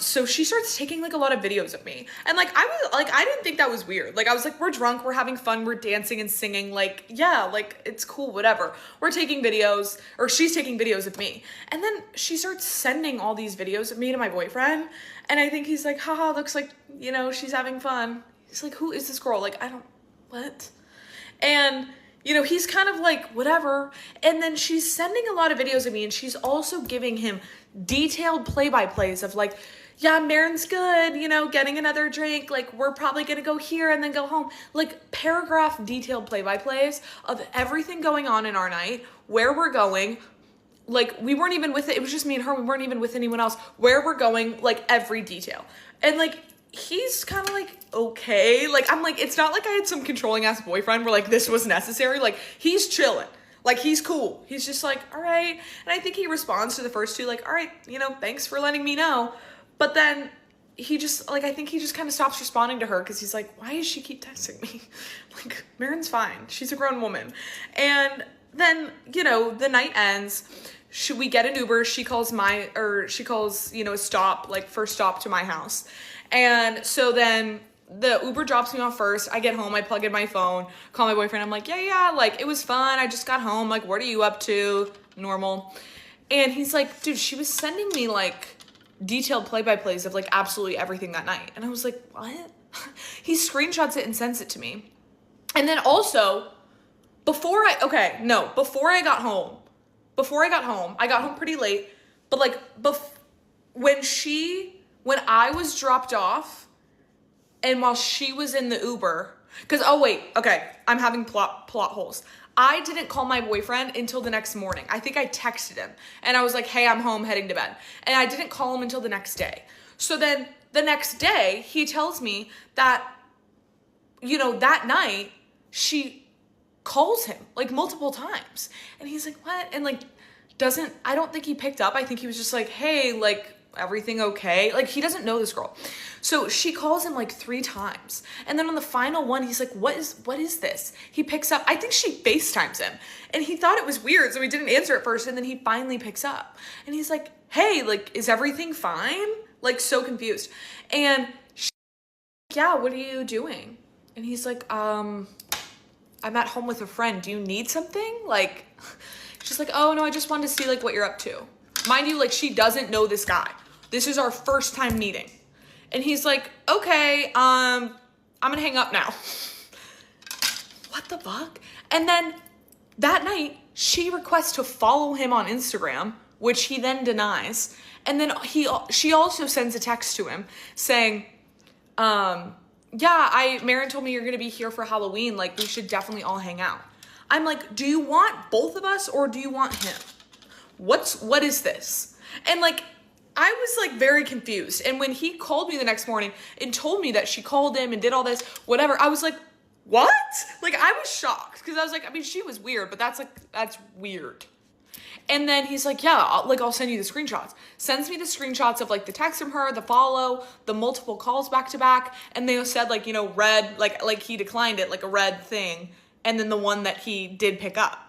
S3: So she starts taking like a lot of videos of me, and like I didn't think that was weird. Like, I was like, we're drunk, we're having fun, we're dancing and singing, like, yeah, like it's cool, whatever. We're taking videos, or she's taking videos of me. And then she starts sending all these videos of me to my boyfriend, and I think he's like, haha, looks like, she's having fun. He's like, who is this girl? Like, what? And he's kind of like, whatever. And then she's sending a lot of videos of me, and she's also giving him detailed play-by-plays of like, yeah, Marin's good, getting another drink, like, we're probably gonna go here and then go home. Like, paragraph detailed play-by-plays of everything going on in our night, where we're going. Like, we weren't even with it. It was just me and her. We weren't even with anyone else. Where we're going, like, every detail. And like, he's kind of like, okay. Like, I'm like, it's not like I had some controlling ass boyfriend where like this was necessary. Like, he's chilling. Like, he's cool. He's just like, all right. And I think he responds to the first 2 like, all right, thanks for letting me know. But then he just, like, I think he just kind of stops responding to her, because he's like, why does she keep texting me? Like, Marin's fine. She's a grown woman. And then, the night ends. We get an Uber. She calls a stop, like first stop to my house. And so then the Uber drops me off first. I get home, I plug in my phone, call my boyfriend. I'm like, yeah, like, it was fun. I just got home. Like, what are you up to? Normal. And he's like, dude, she was sending me like detailed play-by-plays of like absolutely everything that night. And I was like, what? He screenshots it and sends it to me. And then also, before I got home, I got home pretty late, but like, when I was dropped off, and while she was in the Uber, I'm having plot holes. I didn't call my boyfriend until the next morning. I think I texted him, and I was like, hey, I'm home, heading to bed. And I didn't call him until the next day. So then the next day, he tells me that, that night, she calls him like multiple times. And he's like, what? And like, I don't think he picked up. I think he was just like, hey, like, everything okay? Like, he doesn't know this girl. So she calls him like 3 times. And then on the final one, he's like, what is this? He picks up. I think she FaceTimes him. And he thought it was weird, so he didn't answer at first. And then he finally picks up. And he's like, hey, like, is everything fine? Like, so confused. And she's like, yeah, what are you doing? And he's like, I'm at home with a friend. Do you need something? Like, she's like, oh no, I just wanted to see like what you're up to. Mind you, like, she doesn't know this guy. This is our first time meeting. And he's like, okay, I'm gonna hang up now. What the fuck? And then that night, she requests to follow him on Instagram, which he then denies. And then she also sends a text to him saying, Marin told me you're going to be here for Halloween. Like, we should definitely all hang out. I'm like, do you want both of us or do you want him? What is this? And like, I was like very confused. And when he called me the next morning and told me that she called him and did all this, whatever, I was like, what? Like, I was shocked because I was like, I mean, she was weird, but that's weird. And then he's like, yeah, I'll send you the screenshots. Sends me the screenshots of like the text from her, the follow, the multiple calls back to back. And they said like, you know, red, like he declined it, like a red thing. And then the one that he did pick up.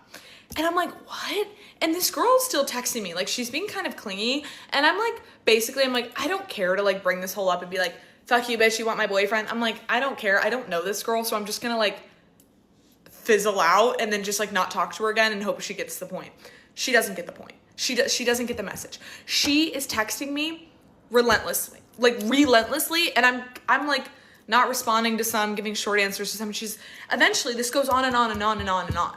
S3: And I'm like, what? And this girl's still texting me. Like, she's being kind of clingy. And I'm like, basically, I'm like, I don't care to like bring this whole up and be like, fuck you, bitch, you want my boyfriend? I'm like, I don't care. I don't know this girl. So I'm just gonna like fizzle out and then just like not talk to her again and hope she gets the point. She doesn't get the point. She doesn't get the message. She is texting me relentlessly. And I'm like not responding to some, giving short answers to some. She's eventually, this goes on and on and on and on and on.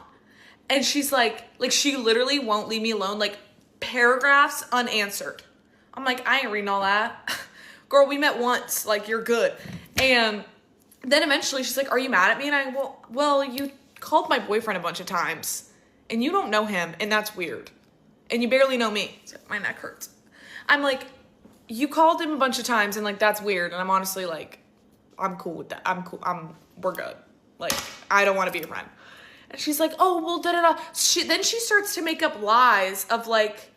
S3: And she's like she literally won't leave me alone. Like, paragraphs unanswered. I'm like, I ain't reading all that. Girl, we met once. Like, you're good. And then eventually she's like, are you mad at me? And well, you called my boyfriend a bunch of times and you don't know him. And that's weird. And you barely know me. My neck hurts. I'm like, you called him a bunch of times and like, that's weird. And I'm honestly like, I'm cool with that. I'm cool. We're good. Like, I don't want to be your friend. And she's like, oh, well, da-da-da. Then she starts to make up lies of like,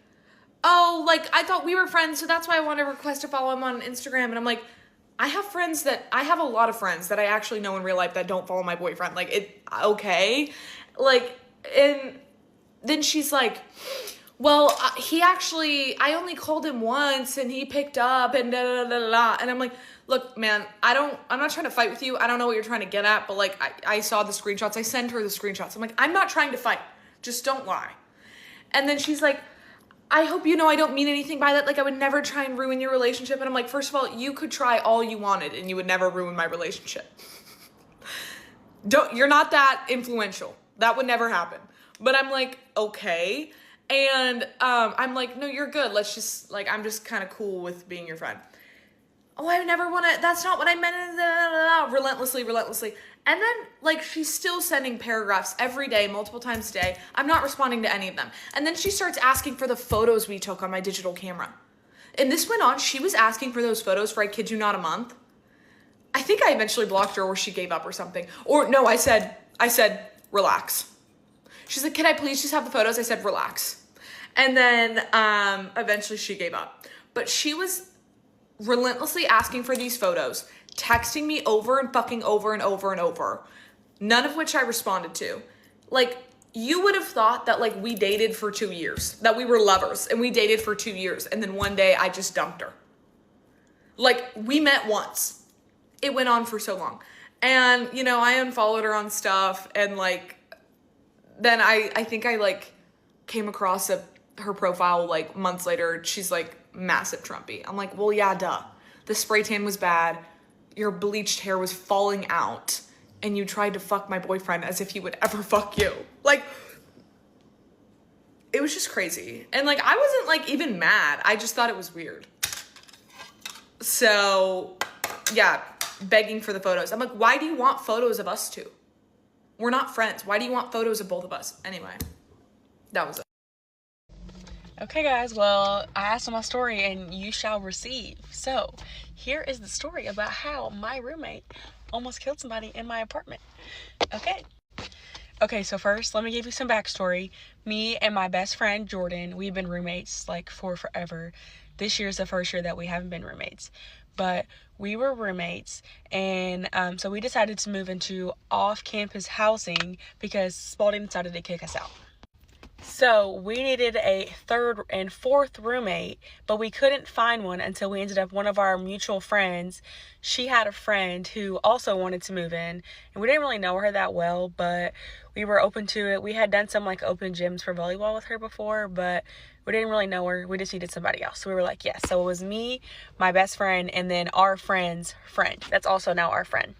S3: oh, like, I thought we were friends, so that's why I want to request to follow him on Instagram. And I'm like, I have a lot of friends that I actually know in real life that don't follow my boyfriend. Like, okay. Like, and then she's like, well, I only called him once and he picked up and da da da da. And I'm like, look, man, I'm not trying to fight with you. I don't know what you're trying to get at, but like, I saw the screenshots. I send her the screenshots. I'm like, I'm not trying to fight. Just don't lie. And then she's like, I hope you know I don't mean anything by that. Like, I would never try and ruin your relationship. And I'm like, first of all, you could try all you wanted and you would never ruin my relationship. You're not that influential. That would never happen. But I'm like, okay. And I'm like, no, you're good. Let's just, like, I'm just kind of cool with being your friend. Oh, I never want to, that's not what I meant. Relentlessly. And then, like, she's still sending paragraphs every day, multiple times a day. I'm not responding to any of them. And then she starts asking for the photos we took on my digital camera. And this went on. She was asking for those photos for, I kid you not, a month. I think I eventually blocked her or she gave up or something. Or no, I said, relax. She's like, can I please just have the photos? I said, relax. And then eventually she gave up. But she was relentlessly asking for these photos, texting me over and fucking over and over and over, none of which I responded to. Like, you would have thought that, like, we dated for 2 years, that we were lovers, and we dated for 2 years, and then one day I just dumped her. Like, we met once. It went on for so long. And, you know, I unfollowed her on stuff, and, like, then I think I, like, came across her profile, like, months later. She's, like, massive Trumpy. I'm like, well, yeah, duh. The spray tan was bad. Your bleached hair was falling out. And you tried to fuck my boyfriend as if he would ever fuck you. Like, it was just crazy. And, like, I wasn't, like, even mad. I just thought it was weird. So, yeah, begging for the photos. I'm like, why do you want photos of us two? We're not friends. Why do you want photos of both of us? Anyway, that was it.
S2: Okay, guys, well, I asked on my story and you shall receive. So, here is the story about how my roommate almost killed somebody in my apartment. Okay, so first, let me give you some backstory. Me and my best friend, Jordan, we've been roommates, like, for forever. This year's the first year that we haven't been roommates. But we were roommates, and so we decided to move into off-campus housing because Spalding decided to kick us out. So we needed a third and fourth roommate, but we couldn't find one until we ended up, one of our mutual friends, she had a friend who also wanted to move in, and we didn't really know her that well, but we were open to it. We had done some, like, open gyms for volleyball with her before, but we didn't really know her. We just needed somebody else. So we were like, yes. So it was me, my best friend, and then our friend's friend. That's also now our friend.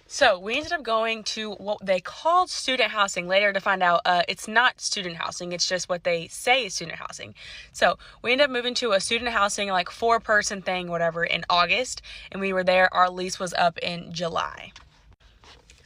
S6: So we ended up going to what they called student housing, later to find out it's not student housing, it's just what they say is student housing. So we ended up moving to a student housing, like 4-person thing, whatever, in August, and we were there. Our lease was up in July.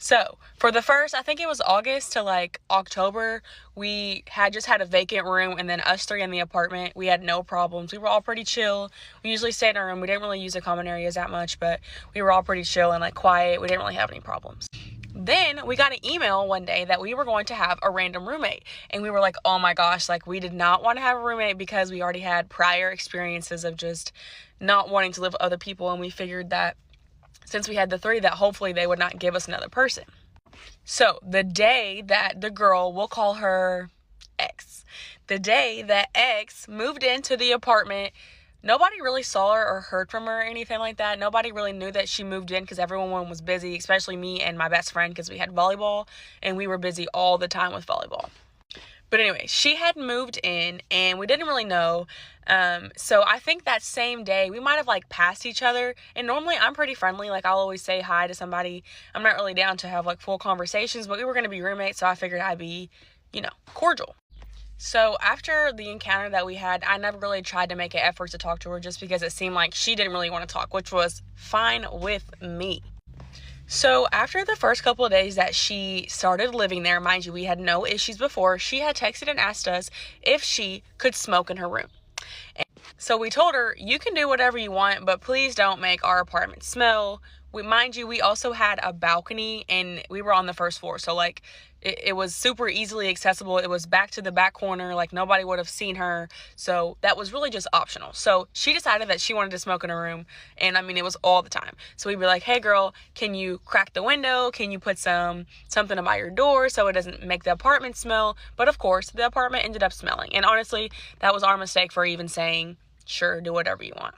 S6: So for the first, I think it was August to like October, we had just had a vacant room, and then us three in the apartment, we had no problems. We were all pretty chill. We usually stayed in our room. We didn't really use the common areas that much, but we were all pretty chill and like quiet. We didn't really have any problems. Then we got an email one day that we were going to have a random roommate, and we were like, oh my gosh, like we did not want to have a roommate because we already had prior experiences of just not wanting to live with other people, and we figured that since we had the three, that hopefully they would not give us another person. So the day that the girl, we'll call her X, the day that X moved into the apartment, nobody really saw her or heard from her or anything like that. Nobody really knew that she moved in because everyone was busy, especially me and my best friend, because we had volleyball and we were busy all the time with volleyball. But anyway, she had moved in and we didn't really know. So I think that same day we might have like passed each other. And normally I'm pretty friendly. Like I'll always say hi to somebody. I'm not really down to have like full conversations, but we were going to be roommates. So I figured I'd be, cordial. So after the encounter that we had, I never really tried to make an effort to talk to her just because it seemed like she didn't really want to talk, which was fine with me. So after the first couple of days that she started living there, mind you, we had no issues before, she had texted and asked us if she could smoke in her room. And so we told her, you can do whatever you want, but please don't make our apartment smell. Mind you, we also had a balcony and we were on the first floor. So like it was super easily accessible. It was back to the back corner. Like nobody would have seen her. So that was really just optional. So she decided that she wanted to smoke in her room. And I mean, it was all the time. So we'd be like, hey girl, can you crack the window? Can you put something by your door so it doesn't make the apartment smell? But of course the apartment ended up smelling. And honestly, that was our mistake for even saying, sure, do whatever you want.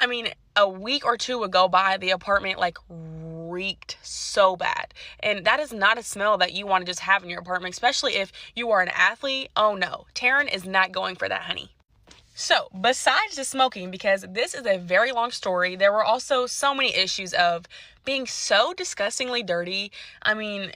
S6: I mean, a week or two would go by, the apartment like reeked so bad. And that is not a smell that you want to just have in your apartment, especially if you are an athlete. Oh no, Taryn is not going for that, honey. So besides the smoking, because this is a very long story, there were also so many issues of being so disgustingly dirty. I mean,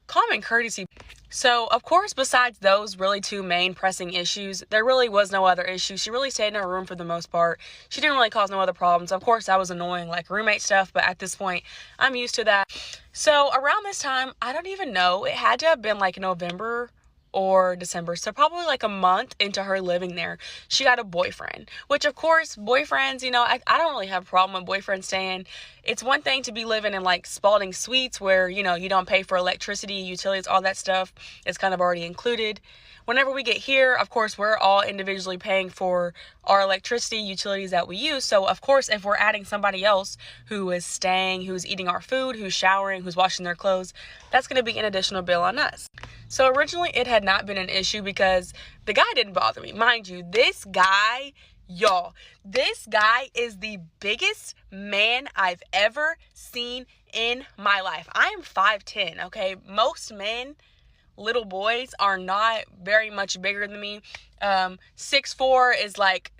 S6: common courtesy. So, of course, besides those really two main pressing issues, there really was no other issue. She really stayed in her room for the most part. She didn't really cause no other problems. Of course, that was annoying, like roommate stuff, but at this point, I'm used to that. So, around this time, I don't even know. It had to have been like November or December, so probably like a month into her living there, she got a boyfriend, which of course boyfriends, I don't really have a problem with boyfriends staying. It's one thing to be living in like Spalding Suites where, you don't pay for electricity, utilities, all that stuff. It's kind of already included. Whenever we get here, of course, we're all individually paying for our electricity, utilities that we use. So, of course, if we're adding somebody else who is staying, who's eating our food, who's showering, who's washing their clothes, that's going to be an additional bill on us. So, originally, it had not been an issue because the guy didn't bother me. Mind you, this guy, y'all, this guy is the biggest man I've ever seen in my life. I am 5'10", okay? Most men, little boys, are not very much bigger than me. 6'4" is like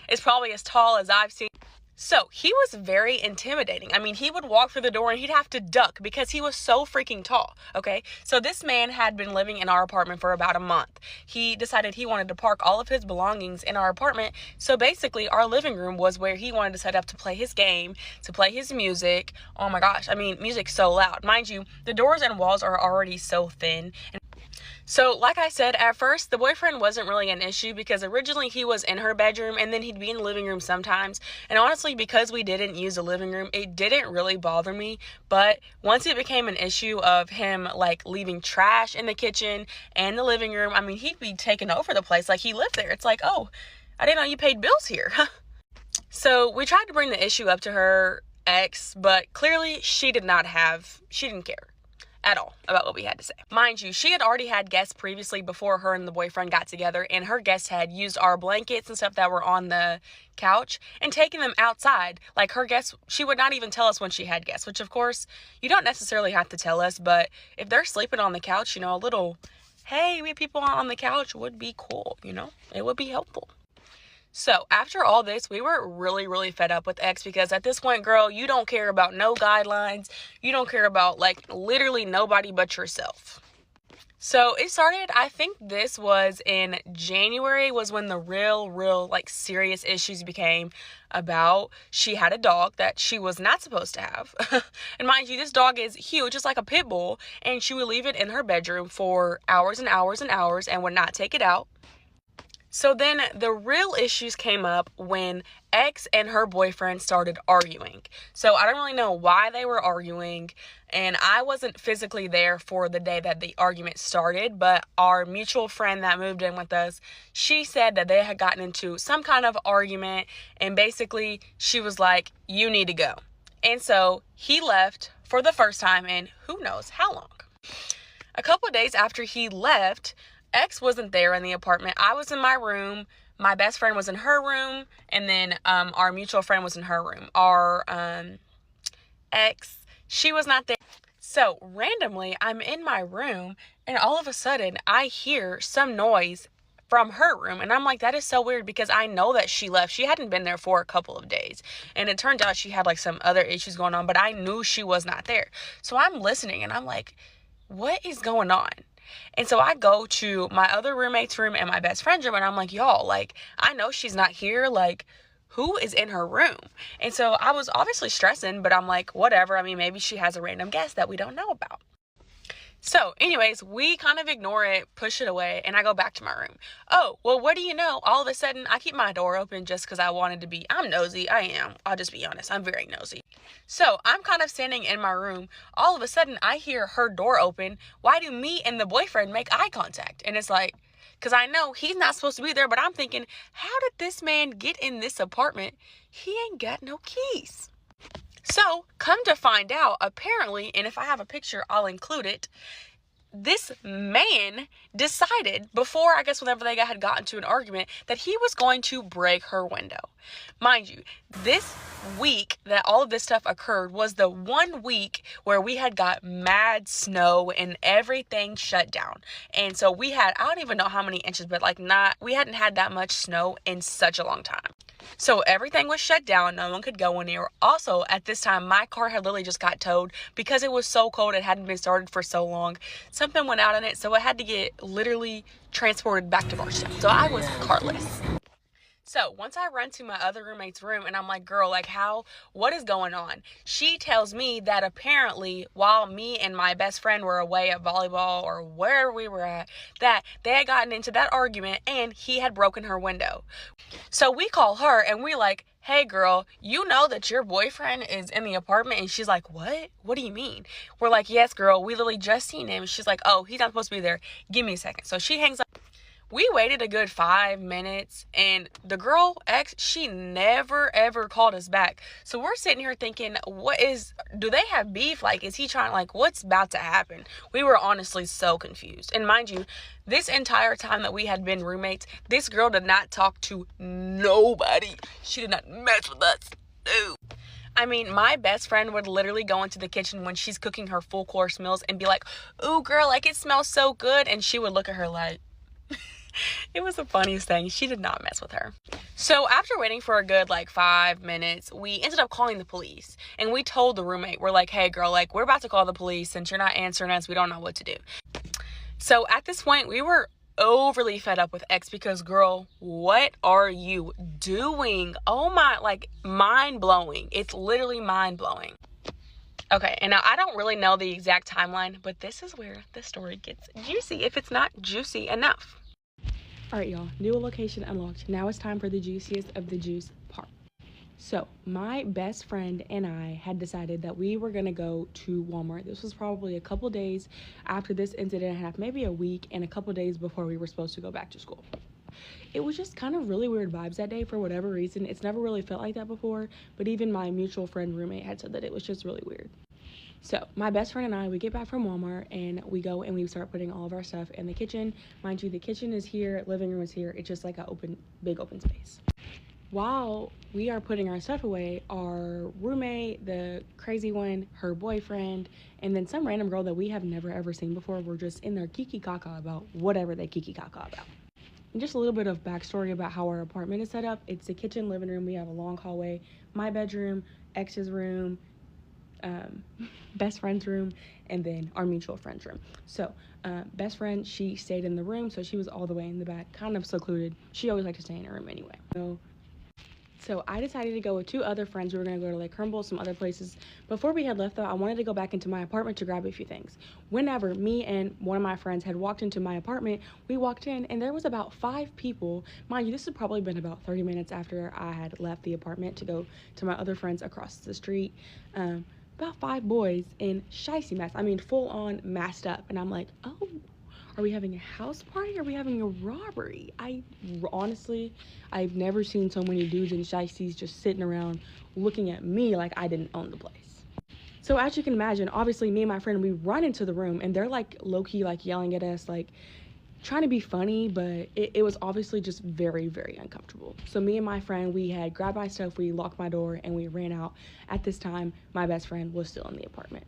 S6: it's probably as tall as I've seen. So he was very intimidating. I mean, he would walk through the door and he'd have to duck because he was so freaking tall, okay? So this man had been living in our apartment for about a month. He decided he wanted to park all of his belongings in our apartment. So basically, our living room was where he wanted to set up to play his game, to play his music. Oh my gosh, I mean, music's so loud. Mind you, the doors and walls are already so thin. So, like I said, at first, the boyfriend wasn't really an issue because originally he was in her bedroom and then he'd be in the living room sometimes. And honestly, because we didn't use the living room, it didn't really bother me. But once it became an issue of him, like, leaving trash in the kitchen and the living room, I mean, he'd be taking over the place like he lived there. It's like, oh, I didn't know you paid bills here. So, we tried to bring the issue up to her ex, but clearly she didn't care at all about what we had to say. Mind you, she had already had guests previously before her and the boyfriend got together, and her guests had used our blankets and stuff that were on the couch and taken them outside. Like her guests, she would not even tell us when she had guests, which of course, you don't necessarily have to tell us, but if they're sleeping on the couch, a little, hey, we have people on the couch would be cool, it would be helpful. So after all this, we were really, really fed up with X because at this point, girl, you don't care about no guidelines. You don't care about like literally nobody but yourself. So it started, I think this was in January was when the real like serious issues became about. She had a dog that she was not supposed to have. And mind you, this dog is huge, just like a pit bull, and she would leave it in her bedroom for hours and hours and hours and would not take it out. So then the real issues came up when X and her boyfriend started arguing. So I don't really know why they were arguing, and I wasn't physically there for the day that the argument started, but our mutual friend that moved in with us, she said that they had gotten into some kind of argument, and basically she was like, you need to go. And so he left for the first time in who knows how long. A couple of days after he left, X wasn't there in the apartment. I was in my room. My best friend was in her room. And then our mutual friend was in her room. Our X, she was not there. So randomly, I'm in my room. And all of a sudden, I hear some noise from her room. And I'm like, that is so weird because I know that she left. She hadn't been there for a couple of days. And it turned out she had like some other issues going on. But I knew she was not there. So I'm listening and I'm like, what is going on? And so I go to my other roommate's room and my best friend's room, and I'm like, y'all, like, I know she's not here. Like, who is in her room? And so I was obviously stressing, but I'm like, whatever. I mean, maybe she has a random guest that we don't know about. So anyways, we kind of ignore it, push it away, and I go back to my room. Oh, well, what do you know? All of a sudden, I keep my door open just because I wanted to be, I'm nosy. I am. I'll just be honest. I'm very nosy. So I'm kind of standing in my room. All of a sudden, I hear her door open. Why do me and the boyfriend make eye contact? And it's like, because I know he's not supposed to be there, but I'm thinking, how did this man get in this apartment? He ain't got no keys. So, come to find out, apparently, and if I have a picture, I'll include it, this man decided before, I guess, whenever they had gotten to an argument, that he was going to break her window. Mind you, this week that all of this stuff occurred was the 1 week where we had got mad snow and everything shut down. And so we had, I don't even know how many inches, but we hadn't had that much snow in such a long time. So everything was shut down. No one could go anywhere. Also, at this time, my car had literally just got towed because it was so cold. It hadn't been started for so long. Something went out on it, so it had to get literally transported back to Barstow. So I was carless. So once I run to my other roommate's room and I'm like, girl, like what is going on? She tells me that apparently while me and my best friend were away at volleyball or wherever we were at, that they had gotten into that argument and he had broken her window. So we call her and we're like, hey girl, you know that your boyfriend is in the apartment? And she's like, what? What do you mean? We're like, yes, girl, we literally just seen him. She's like, oh, he's not supposed to be there. Give me a second. So she hangs up. We waited a good 5 minutes and the girl X, she never ever called us back. So we're sitting here thinking, do they have beef? Like, is he trying, like, what's about to happen? We were honestly so confused. And mind you, this entire time that we had been roommates, this girl did not talk to nobody. She did not mess with us. No. I mean, my best friend would literally go into the kitchen when she's cooking her full course meals and be like, ooh, girl, like, it smells so good. And she would look at her like, it was the funniest thing. She did not mess with her. So after waiting for a good 5 minutes, we ended up calling the police. And we told the roommate, we're like, hey girl, like, we're about to call the police. Since you're not answering us, we don't know what to do. So at this point, we were overly fed up with X because, girl, what are you doing? Oh my, like, mind blowing. It's literally mind blowing. Okay, and now I don't really know the exact timeline, but this is where the story gets juicy if it's not juicy enough. All right, y'all, new location unlocked. Now it's time for the juiciest of the juice part. So my best friend and I had decided that we were gonna go to Walmart. This was probably a couple days after this incident happened, maybe a week and a couple days before we were supposed to go back to school. It was just kind of really weird vibes that day for whatever reason. It's never really felt like that before, but even my mutual friend roommate had said that it was just really weird. So my best friend and I, we get back from Walmart and we go and we start putting all of our stuff in the kitchen. Mind you, the kitchen is here, living room is here. It's just like a big open space. While we are putting our stuff away, our roommate, the crazy one, her boyfriend, and then some random girl that we have never ever seen before were just in there kiki kaka about whatever they kiki kaka about. And just a little bit of backstory about how our apartment is set up. It's a kitchen, living room. We have a long hallway, my bedroom, X's room, best friend's room, and then our mutual friend's room. So best friend, she stayed in the room, so she was all the way in the back, kind of secluded. She always liked to stay in her room anyway. So I decided to go with 2 other friends. We were going to go to Lake Hermbol, some other places. Before we had left, though, I wanted to go back into my apartment to grab a few things. Whenever me and one of my friends had walked into my apartment, we walked in, and there was about 5 people. Mind you, this had probably been about 30 minutes after I had left the apartment to go to my other friends across the street. About 5 boys in shicey mess. I mean, full on masked up. And I'm like, oh, are we having a house party? Are we having a robbery? Honestly, I've never seen so many dudes in shiesties just sitting around looking at me like I didn't own the place. So as you can imagine, obviously me and my friend, we run into the room and they're like low-key like yelling at us, like trying to be funny, but it was obviously just very, very uncomfortable. So me and my friend, we had grabbed my stuff, we locked my door, and we ran out. At this time, my best friend was still in the apartment.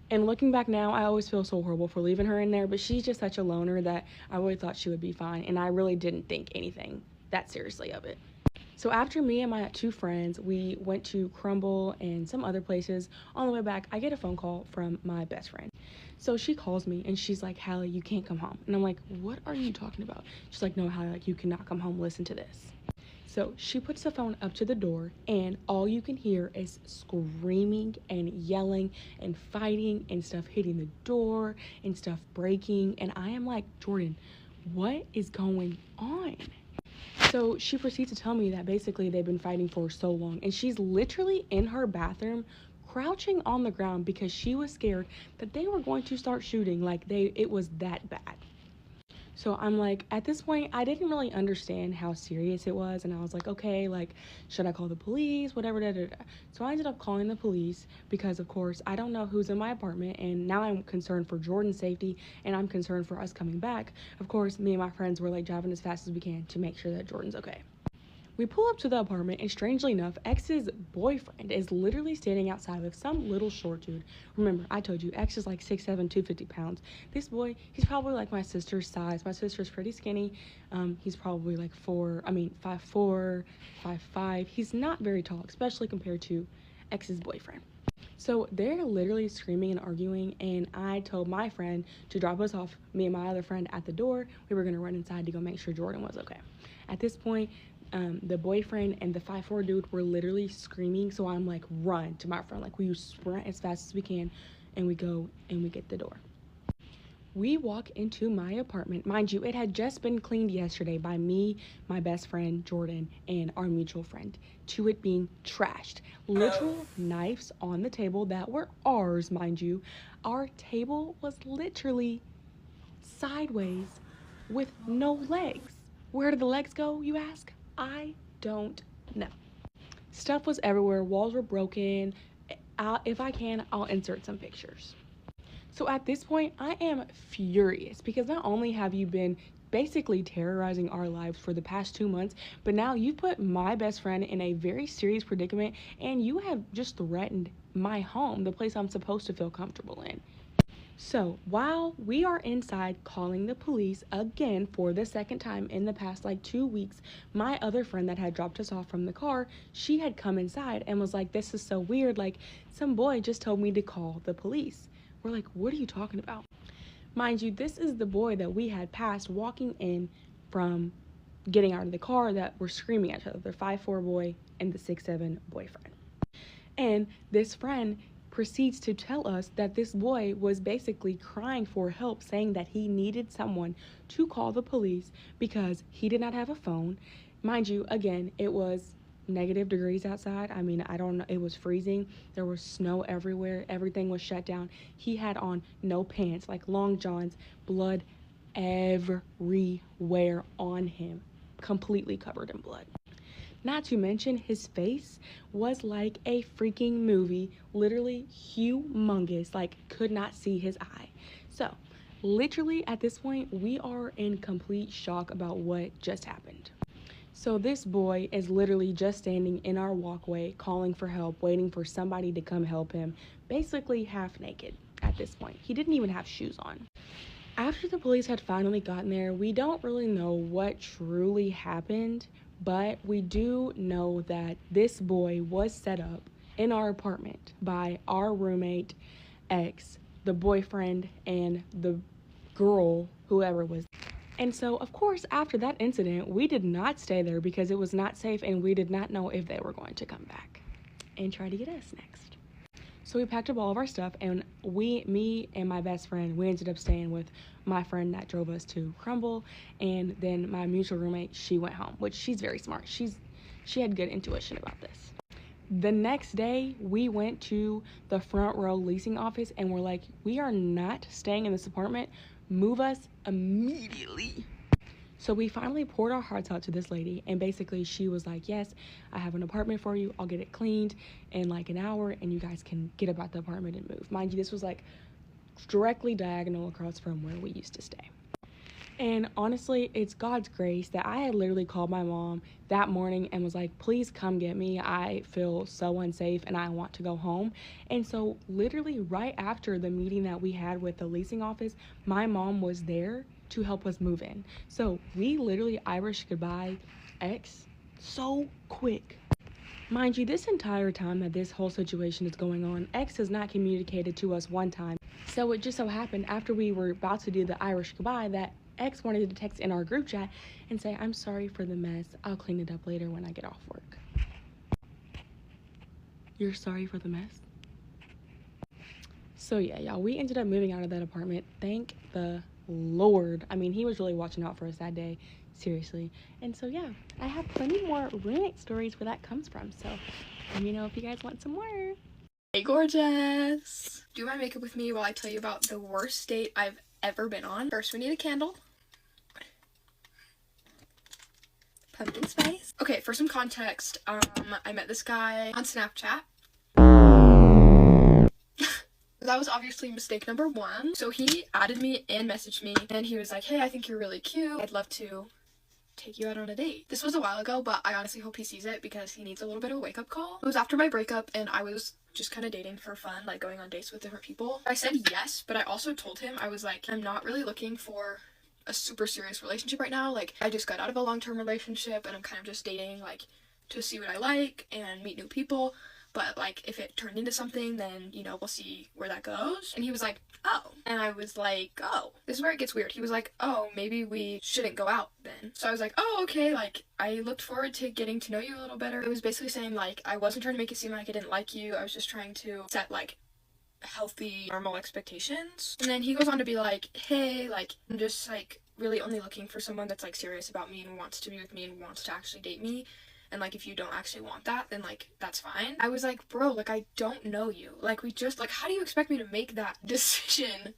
S6: And looking back now, I always feel so horrible for leaving her in there, but she's just such a loner that I really thought she would be fine, and I really didn't think anything that seriously of it. So after me and my 2 friends, we went to Crumble and some other places. On the way back, I get a phone call from my best friend. So she calls me and she's like, Hallie, you can't come home. And I'm like, what are you talking about? She's like, no, Hallie, like, you cannot come home. Listen to this. So she puts the phone up to the door and all you can hear is screaming and yelling and fighting and stuff hitting the door and stuff breaking. And I am like, Jordan, what is going on? So she proceeds to tell me that basically they've been fighting for so long, and she's literally in her bathroom crouching on the ground because she was scared that they were going to start shooting, like it was that bad. So I'm like, at this point, I didn't really understand how serious it was, and I was like, okay, like, should I call the police, whatever, da, da, da. So I ended up calling the police because, of course, I don't know who's in my apartment, and now I'm concerned for Jordan's safety, and I'm concerned for us coming back. Of course, me and my friends were, like, driving as fast as we can to make sure that Jordan's okay. We pull up to the apartment, and strangely enough, X's boyfriend is literally standing outside with some little short dude. Remember, I told you, X is like 6'7", 250 pounds. This boy, he's probably like my sister's size. My sister's pretty skinny. He's probably like 5'4", 5'5". He's not very tall, especially compared to X's boyfriend. So they're literally screaming and arguing, and I told my friend to drop us off, me and my other friend, at the door. We were going to run inside to go make sure Jordan was okay. At this point, the boyfriend and the 5'4" dude were literally screaming, so I'm like, run to my friend, like, we sprint as fast as we can, and we go and we get the door. We walk into my apartment. Mind you, it had just been cleaned yesterday by me, my best friend Jordan, and our mutual friend, to it being trashed. Literal knives on the table that were ours, mind you. Our table was literally sideways with no legs. Where did the legs go, you ask? I don't know. Stuff was everywhere. Walls were broken. If I can, I'll insert some pictures. So at this point, I am furious because not only have you been basically terrorizing our lives for the past 2 months, but now you've put my best friend in a very serious predicament, and you have just threatened my home, the place I'm supposed to feel comfortable in. So while we are inside calling the police again for the second time in the past like 2 weeks, my other friend that had dropped us off from the car, she had come inside and was like, this is so weird, like some boy just told me to call the police. We're like, what are you talking about? Mind you, this is the boy that we had passed walking in from getting out of the car that were screaming at each other, the 5'4" boy and the 6'7" boyfriend. And this friend proceeds to tell us that this boy was basically crying for help, saying that he needed someone to call the police because he did not have a phone. Mind you, again, it was negative degrees outside. I mean, I don't know, it was freezing. There was snow everywhere. Everything was shut down. He had on no pants, like long johns, blood everywhere on him, completely covered in blood. Not to mention, his face was like a freaking movie, literally humongous, like could not see his eye. So literally at this point, we are in complete shock about what just happened. So this boy is literally just standing in our walkway, calling for help, waiting for somebody to come help him, basically half naked at this point. He didn't even have shoes on. After the police had finally gotten there, we don't really know what truly happened, but we do know that this boy was set up in our apartment by our roommate, ex, the boyfriend, and the girl, whoever was. And so, of course, after that incident, we did not stay there because it was not safe and we did not know if they were going to come back and try to get us next. So we packed up all of our stuff, and me and my best friend, we ended up staying with my friend that drove us to Crumble, and then my mutual roommate, she went home, which she's very smart. She had good intuition about this. The next day, we went to the Front Row leasing office, and we're like, we are not staying in this apartment. Move us immediately. So we finally poured our hearts out to this lady, and basically she was like, yes, I have an apartment for you. I'll get it cleaned in like an hour, and you guys can get about the apartment and move. Mind you, this was like directly diagonal across from where we used to stay. And honestly, it's God's grace that I had literally called my mom that morning and was like, please come get me. I feel so unsafe and I want to go home. And so literally right after the meeting that we had with the leasing office, my mom was there to help us move in. So we literally Irish goodbye ex so quick. Mind you, this entire time that this whole situation is going on, X has not communicated to us one time. So it just so happened after we were about to do the Irish goodbye that X wanted to text in our group chat and say, I'm sorry for the mess. I'll clean it up later when I get off work. You're sorry for the mess? So yeah, y'all, we ended up moving out of that apartment. Thank the Lord. I mean, he was really watching out for us that day. Seriously. And so yeah, I have plenty more roommate stories where that comes from. So let me know if you guys want some more.
S3: Hey gorgeous! Do my makeup with me while I tell you about the worst date I've ever been on. First we need a candle. Pumpkin spice. Okay, for some context, I met this guy on Snapchat. That was obviously mistake number one. So he added me and messaged me, and he was like, hey, I think you're really cute. I'd love to take you out on a date. This was a while ago, but I honestly hope he sees it because he needs a little bit of a wake-up call. It was after my breakup, and I was just kind of dating for fun, like going on dates with different people. I said yes, but I also told him, I was like, I'm not really looking for a super serious relationship right now. Like, I just got out of a long-term relationship, and I'm kind of just dating, like, to see what I like and meet new people. But, like, if it turned into something, then, you know, we'll see where that goes. And he was like, oh. And I was like, oh. This is where it gets weird. He was like, oh, maybe we shouldn't go out then. So I was like, oh, okay. Like, I looked forward to getting to know you a little better. It was basically saying, like, I wasn't trying to make it seem like I didn't like you. I was just trying to set, like, healthy, normal expectations. And then he goes on to be like, hey, like, I'm just, like, really only looking for someone that's, like, serious about me and wants to be with me and wants to actually date me. And, like, if you don't actually want that, then, like, that's fine. I was like, bro, like, I don't know you. Like, we just, like, how do you expect me to make that decision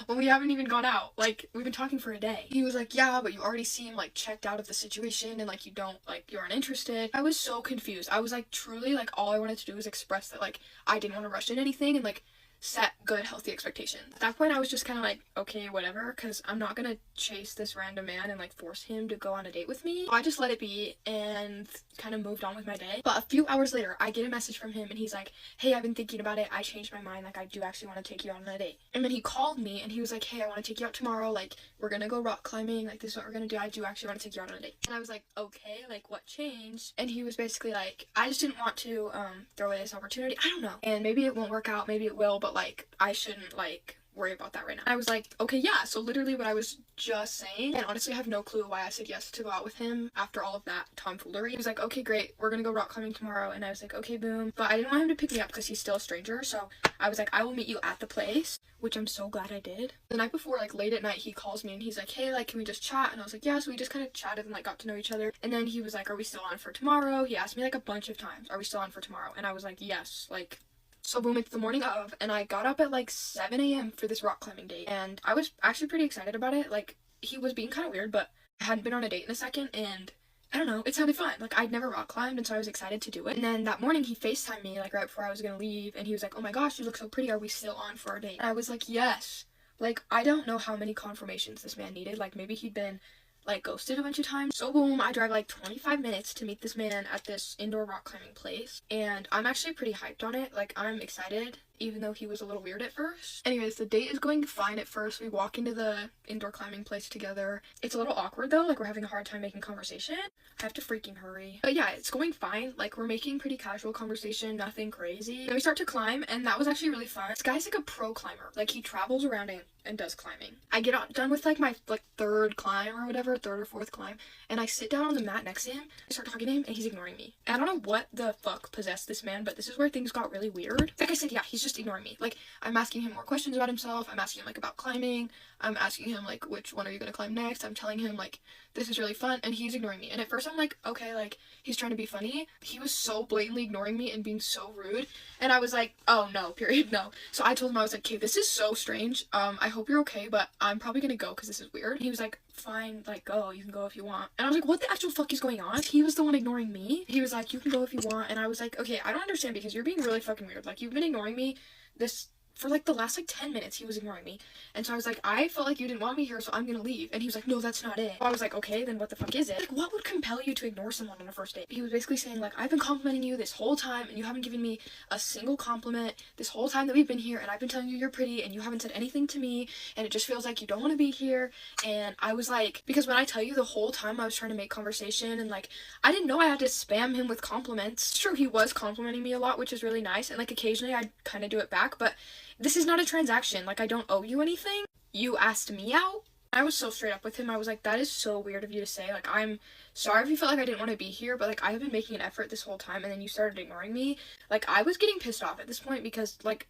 S3: when we haven't even gone out? Like, we've been talking for a day. He was like, yeah, but you already seem, like, checked out of the situation and, like, you don't, like, you aren't interested. I was so confused. I was, like, truly, like, all I wanted to do was express that, like, I didn't want to rush in anything and, like, set good, healthy expectations. At that point, I was just kind of like, okay, whatever, because I'm not gonna chase this random man and, like, force him to go on a date with me. So I just let it be and kind of moved on with my day. But a few hours later, I get a message from him, and he's like, hey, I've been thinking about it. I changed my mind. Like, I do actually want to take you out on a date. And then he called me, and he was like, hey, I want to take you out tomorrow. Like, we're gonna go rock climbing. Like, this is what we're gonna do. I do actually want to take you out on a date. And I was like, okay, like, what changed? And he was basically like, I just didn't want to throw away this opportunity. I don't know. And maybe it won't work out. Maybe it will, but, like, I shouldn't, like, worry about that right now. I was like, okay, yeah, so literally what I was just saying, and honestly I have no clue why I said yes to go out with him after all of that tomfoolery. He was like, okay, great, we're gonna go rock climbing tomorrow, and I was like, okay, boom. But I didn't want him to pick me up because he's still a stranger, so I was like, I will meet you at the place, which I'm so glad I did. The night before, like, late at night, he calls me and he's like, hey, like, can we just chat? And I was like, yeah. So we just kind of chatted and, like, got to know each other. And then he was like, are we still on for tomorrow? He asked me, like, a bunch of times, are we still on for tomorrow? And I was like, yes. Like, so boom, it's the morning of, and I got up at like 7 a.m. for this rock climbing date, and I was actually pretty excited about it. Like, he was being kind of weird, but I hadn't been on a date in a second, and I don't know, it sounded fun. Like, I'd never rock climbed, and so I was excited to do it. And then that morning, he FaceTimed me, like, right before I was gonna leave, and he was like, oh my gosh, you look so pretty, are we still on for our date? And I was like, yes. Like, I don't know how many confirmations this man needed. Like, maybe he'd been, like, ghosted a bunch of times. So boom, I drive like 25 minutes to meet this man at this indoor rock climbing place, and I'm actually pretty hyped on it. Like, I'm excited. even though he was a little weird at first. Anyways, the date is going fine at first. We walk into the indoor climbing place together. It's a little awkward though, like we're having a hard time making conversation. I have to freaking hurry. But yeah, it's going fine. Like we're making pretty casual conversation, nothing crazy. Then we start to climb, and that was actually really fun. This guy's like a pro climber. Like he travels around and does climbing. I get done with like my third climb or whatever, third or fourth climb, and I sit down on the mat next to him. I start talking to him, and he's ignoring me. And I don't know what the fuck possessed this man, but this is where things got really weird. Like I said, yeah, he's just ignoring me. Like I'm asking him more questions about himself. I'm asking him like about climbing. I'm asking him like which one are you gonna climb next. I'm telling him like this is really fun, and he's ignoring me. And at first I'm like, okay, like he's trying to be funny. He was so blatantly ignoring me and being so rude, and I was like, oh no, period, no. So I told him, I was like, okay, this is so strange. I hope you're okay, but I'm probably gonna go because this is weird. And he was like, fine, like go, you can go if you want. And I was like, what the actual fuck is going on? He was the one ignoring me. He was like, you can go if you want. And I was like, okay, I don't understand because you're being really fucking weird. Like you've been ignoring me this for like the last like 10 minutes. He was ignoring me, and so I was like, I felt like you didn't want me here, so I'm gonna leave. And he was like, no, that's not it. I was like, okay, then what the fuck is it? Like what would compel you to ignore someone on a first date? He was basically saying like, I've been complimenting you this whole time and you haven't given me a single compliment this whole time that we've been here, and I've been telling you you're pretty and you haven't said anything to me, and it just feels like you don't want to be here. And I was like, because when I tell you the whole time I was trying to make conversation, and like I didn't know I had to spam him with compliments. It's true, he was complimenting me a lot, which is really nice, and like occasionally I'd kind of do it back, but this is not a transaction. Like I don't owe you anything. You asked me out. I was so straight up with him. I was like, that is so weird of you to say. Like, I'm sorry if you felt like I didn't want to be here, but like I have been making an effort this whole time, and then you started ignoring me. Like I was getting pissed off at this point because like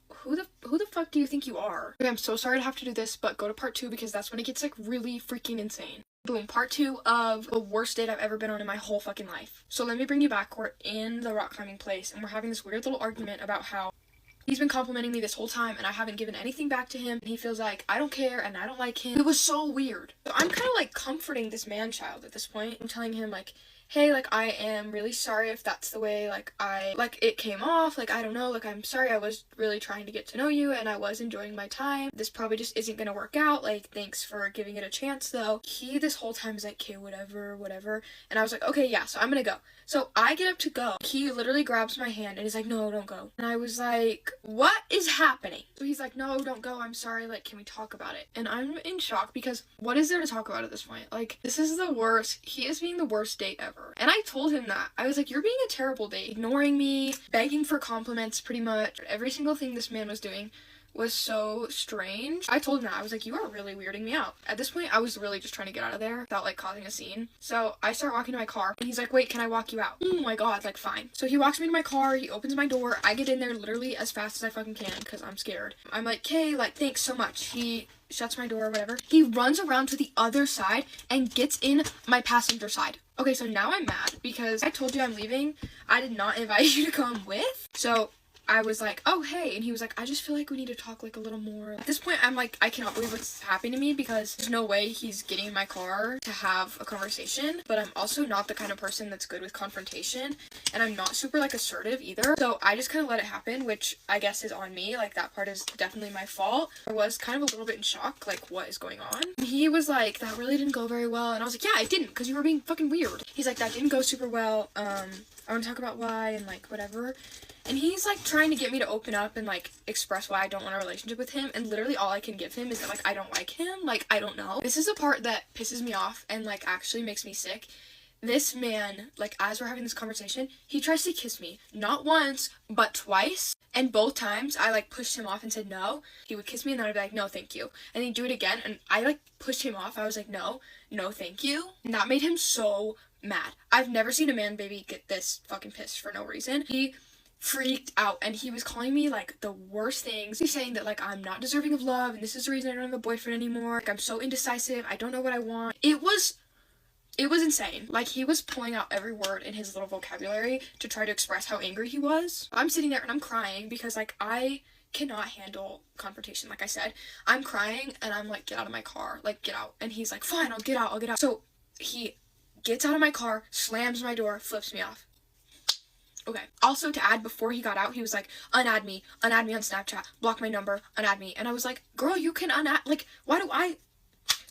S3: who the fuck do you think you are? Okay, I'm so sorry to have to do this, but go to part 2 because that's when it gets like really freaking insane. Boom, part 2 of the worst date I've ever been on in my whole fucking life. So let me bring you back. We're in the rock climbing place, and we're having this weird little argument about how he's been complimenting me this whole time and I haven't given anything back to him. He feels like I don't care and I don't like him. It was so weird. So I'm kind of like comforting this man-child at this point. I'm telling him like, hey, like I am really sorry if that's the way like it came off. Like I don't know, like I'm sorry, I was really trying to get to know you and I was enjoying my time. This probably just isn't gonna work out. Like thanks for giving it a chance though. He this whole time is like, okay, whatever. And I was like, okay, yeah, so I'm gonna go. So I get up to go. He literally grabs my hand and he's like, no, don't go. And I was like, what is happening? So he's like, no, don't go. I'm sorry. Like, can we talk about it? And I'm in shock because what is there to talk about at this point? Like, this is the worst. He is being the worst date ever. And I told him that. I was like, you're being a terrible date. Ignoring me, begging for compliments pretty much. Every single thing this man was doing was so strange. I told him that. I was like, you are really weirding me out. At this point, I was really just trying to get out of there without like causing a scene. So I start walking to my car and he's like, wait, can I walk you out? Oh my god, like fine. So he walks me to my car, he opens my door, I get in there literally as fast as I fucking can because I'm scared. I'm like, okay, like thanks so much. He shuts my door or whatever. He runs around to the other side and gets in my passenger side. Okay, so now I'm mad because I told you I'm leaving. I did not invite you to come with. So I was like, oh, hey. And he was like, I just feel like we need to talk like a little more. At this point, I'm like, I cannot believe what's happening to me because there's no way he's getting in my car to have a conversation. But I'm also not the kind of person that's good with confrontation. And I'm not super like assertive either. So I just kind of let it happen, which I guess is on me. Like that part is definitely my fault. I was kind of a little bit in shock, like what is going on? And he was like, that really didn't go very well. And I was like, yeah, it didn't because you were being fucking weird. He's like, that didn't go super well. I want to talk about why and like whatever. And he's like trying to get me to open up and like express why I don't want a relationship with him, and literally all I can give him is that like I don't like him. Like I don't know. This is the part that pisses me off and like actually makes me sick. This man, like as we're having this conversation, he tries to kiss me. Not once, but twice. And both times I like pushed him off and said no. He would kiss me and then I'd be like, no, thank you. And he'd do it again and I like pushed him off. I was like, no, thank you. And that made him so mad. I've never seen a man baby get this fucking pissed for no reason. He freaked out and he was calling me like the worst things. He's saying that like I'm not deserving of love and this is the reason I don't have a boyfriend anymore. Like I'm so indecisive. I don't know what I want. It was insane. Like he was pulling out every word in his little vocabulary to try to express how angry he was. I'm sitting there and I'm crying because like I cannot handle confrontation. Like I said, I'm crying and I'm like, get out of my car, like get out. And he's like, fine, I'll get out. So he gets out of my car, slams my door, flips me off. Okay. Also, to add, before he got out, he was like, unadd me on Snapchat, block my number, unadd me. And I was like, girl, you can unadd, like, why do I?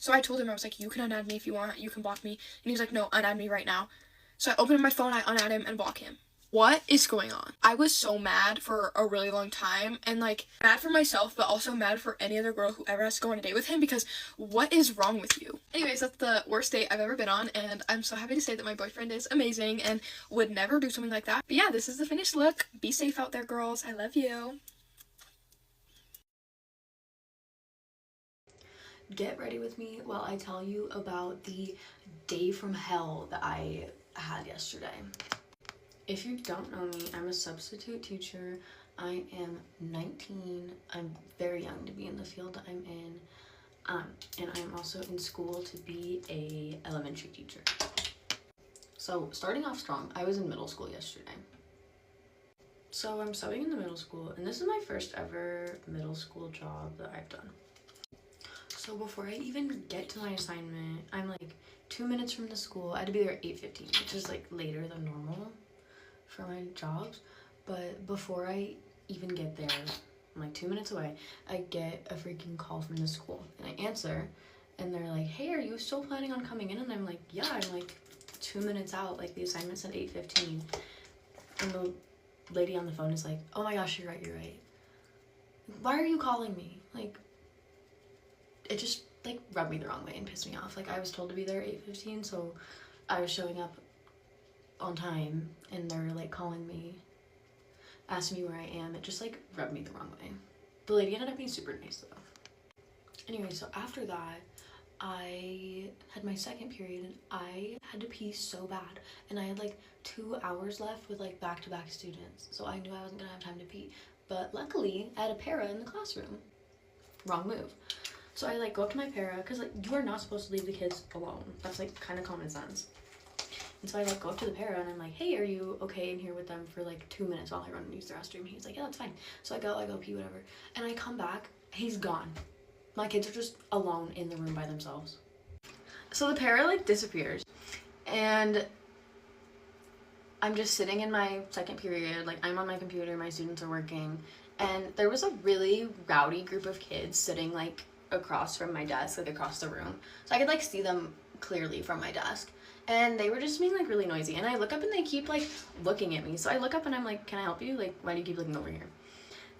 S3: So I told him, I was like, you can unadd me if you want, you can block me. And he was like, no, unadd me right now. So I opened up my phone, I unadd him and block him. What is going on? I was so mad for a really long time, and like mad for myself, but also mad for any other girl who ever has to go on a date with him, because what is wrong with you? Anyways, that's the worst date I've ever been on, and I'm so happy to say that my boyfriend is amazing and would never do something like that. But yeah, this is the finished look. Be safe out there, girls. I love you.
S7: Get ready with me while I tell you about the day from hell that I had yesterday. If you don't know me, I'm a substitute teacher. I am 19. I'm very young to be in the field that I'm in. And I'm also in school to be a elementary teacher. So starting off strong, I was in middle school yesterday. So I'm subbing in the middle school, and this is my first ever middle school job that I've done. So before I even get to my assignment, I'm like 2 minutes from the school. I had to be there at 8:15, which is like later than normal for my jobs. But before I even get there, I'm like 2 minutes away, I get a freaking call from the school, and I answer, and they're like, hey, are you still planning on coming in? And I'm like, yeah, I'm like 2 minutes out, like the assignment's at 8:15. And the lady on the phone is like, oh my gosh, you're right. Why are you calling me? Like, it just like rubbed me the wrong way and pissed me off. Like, I was told to be there at 8:15, so I was showing up on time, and they're like calling me, asking me where I am. It just like rubbed me the wrong way. The lady ended up being super nice though. Anyway, so after that, I had my second period, and I had to pee so bad, and I had like 2 hours left with like back-to-back students, so I knew I wasn't gonna have time to pee. But luckily, I had a para in the classroom. Wrong move. So I like go up to my para, because like you are not supposed to leave the kids alone. That's like kind of common sense. And so I like go up to the para, and I'm like, hey, are you okay in here with them for like 2 minutes while I run and use the restroom? And he's like, yeah, that's fine. So I go pee, whatever, and I come back, he's gone. My kids are just alone in the room by themselves. So the para like disappears, and I'm just sitting in my second period, like I'm on my computer, my students are working, and there was a really rowdy group of kids sitting like across from my desk, like across the room, so I could like see them clearly from my desk, and they were just being like really noisy, and I look up and they keep like looking at me. So I look up and I'm like, can I help you? Like, why do you keep looking over here?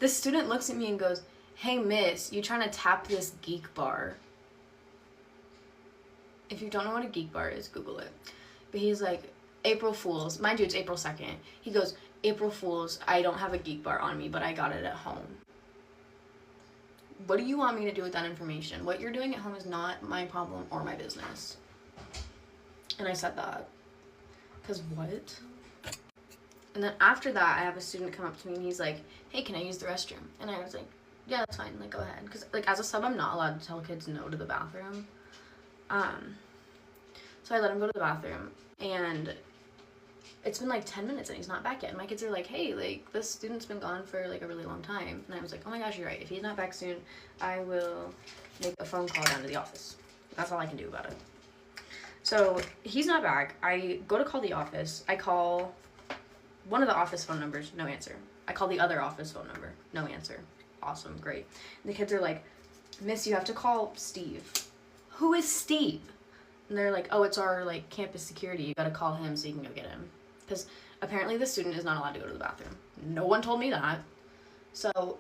S7: This student looks at me and goes, hey miss, you trying to tap this geek bar? If you don't know what a geek bar is, Google it. But he's like, April Fools, mind you, it's April 2nd. He goes, April Fools, I don't have a geek bar on me, but I got it at home. What do you want me to do with that information? What you're doing at home is not my problem or my business. And I said that. Because what? And then after that, I have a student come up to me and he's like, hey, can I use the restroom? And I was like, yeah, that's fine, like go ahead. Because like as a sub, I'm not allowed to tell kids no to the bathroom. So I let him go to the bathroom, and it's been like 10 minutes and he's not back yet. And my kids are like, hey, like this student's been gone for like a really long time. And I was like, oh my gosh, you're right. If he's not back soon, I will make a phone call down to the office. That's all I can do about it. So he's not back. I go to call the office. I call one of the office phone numbers, no answer. I call the other office phone number, no answer. Awesome, great. And the kids are like, miss, you have to call Steve. Who is Steve? And they're like, oh, it's our like campus security. You gotta call him so you can go get him. Because apparently the student is not allowed to go to the bathroom. No one told me that. So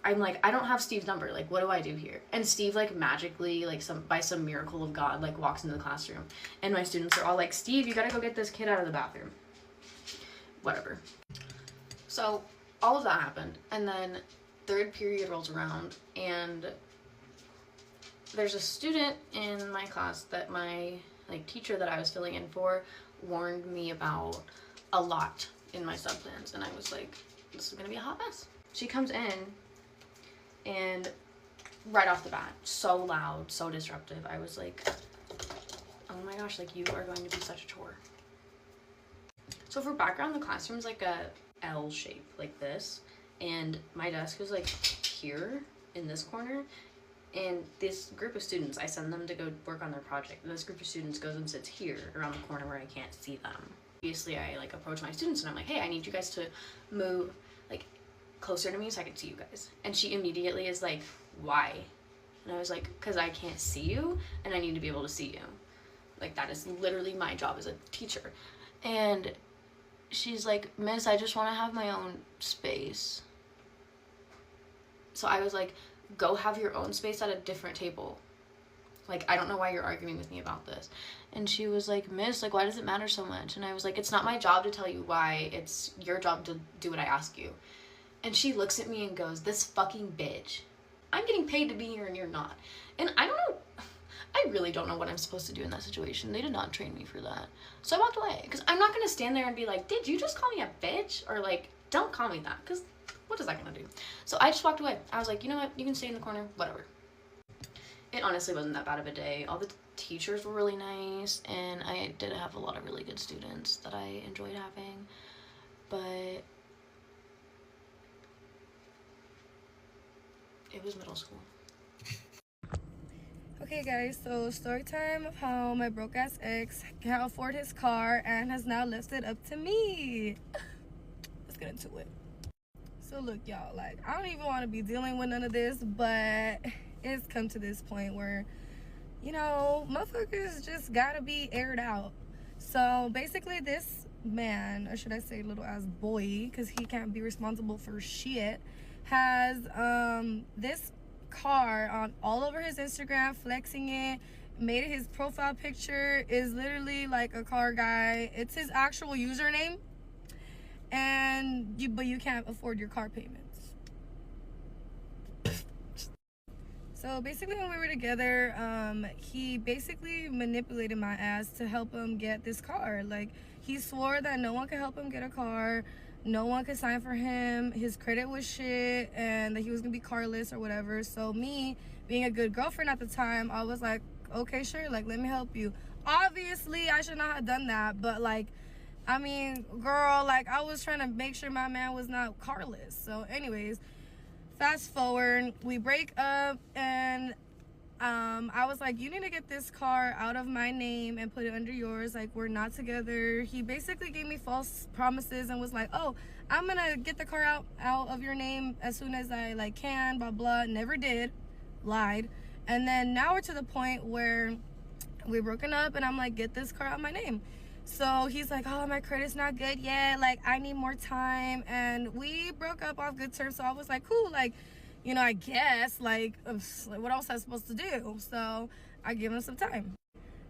S7: I'm like, I don't have Steve's number. Like, what do I do here? And Steve like magically, like by some miracle of God, like walks into the classroom. And my students are all like, Steve, you gotta go get this kid out of the bathroom. Whatever. So all of that happened. And then third period rolls around, and there's a student in my class that my like teacher that I was filling in for warned me about a lot in my sub plans, and I was like, this is gonna be a hot mess. She comes in, and right off the bat, so loud, so disruptive. I was like, oh my gosh, like you are going to be such a chore. So for background, the classroom's like a L shape, like this, and my desk was like here in this corner. And this group of students, I send them to go work on their project. And this group of students goes and sits here around the corner where I can't see them. Obviously, I like approach my students and I'm like, hey, I need you guys to move like closer to me so I can see you guys. And she immediately is like, why? And I was like, because I can't see you and I need to be able to see you. Like, that is literally my job as a teacher. And she's like, Miss, I just want to have my own space. So I was like, go have your own space at a different table. Like, I don't know why you're arguing with me about this. And she was like, Miss, like, why does it matter so much? And I was like, it's not my job to tell you why. It's your job to do what I ask you. And she looks at me and goes, this fucking bitch. I'm getting paid to be here and you're not. And I don't know. I really don't know what I'm supposed to do in that situation. They did not train me for that. So I walked away. Because I'm not going to stand there and be like, did you just call me a bitch? Or like, don't call me that. Because what is that going to do? So I just walked away. I was like, you know what? You can stay in the corner. Whatever. It honestly wasn't that bad of a day. All the teachers were really nice. And I did have a lot of really good students that I enjoyed having. But it was middle school.
S8: Okay guys, so story time of how my broke ass ex can't afford his car and has now left it up to me. Let's get into it. So look y'all, like I don't even want to be dealing with none of this, but it's come to this point where, you know, motherfuckers just gotta be aired out. So basically this man, or should I say little ass boy, because he can't be responsible for shit, has this car on all over his Instagram, flexing it, made it his profile picture, is literally like a car guy. It's his actual username, and but you can't afford your car payments. So basically when we were together, he basically manipulated my ass to help him get this car. Like, he swore that no one could help him get a car, no one could sign for him, his credit was shit, and that he was gonna be carless or whatever. So me, being a good girlfriend at the time, I was like, okay, sure, like, let me help you. Obviously, I should not have done that, but like, I mean, girl, like, I was trying to make sure my man was not carless. So anyways, fast forward, we break up, and I was like, you need to get this car out of my name and put it under yours. Like, we're not together. He basically gave me false promises and was like, oh, I'm gonna get the car out of your name as soon as I like can, blah blah. Never did. Lied. And then now we're to the point where we're broken up, and I'm like, get this car out of my name. So he's like, oh, my credit's not good yet, like I need more time. And we broke up off good terms. So I was like, cool, like, you know, I guess, like, what else am I supposed to do? So I give him some time.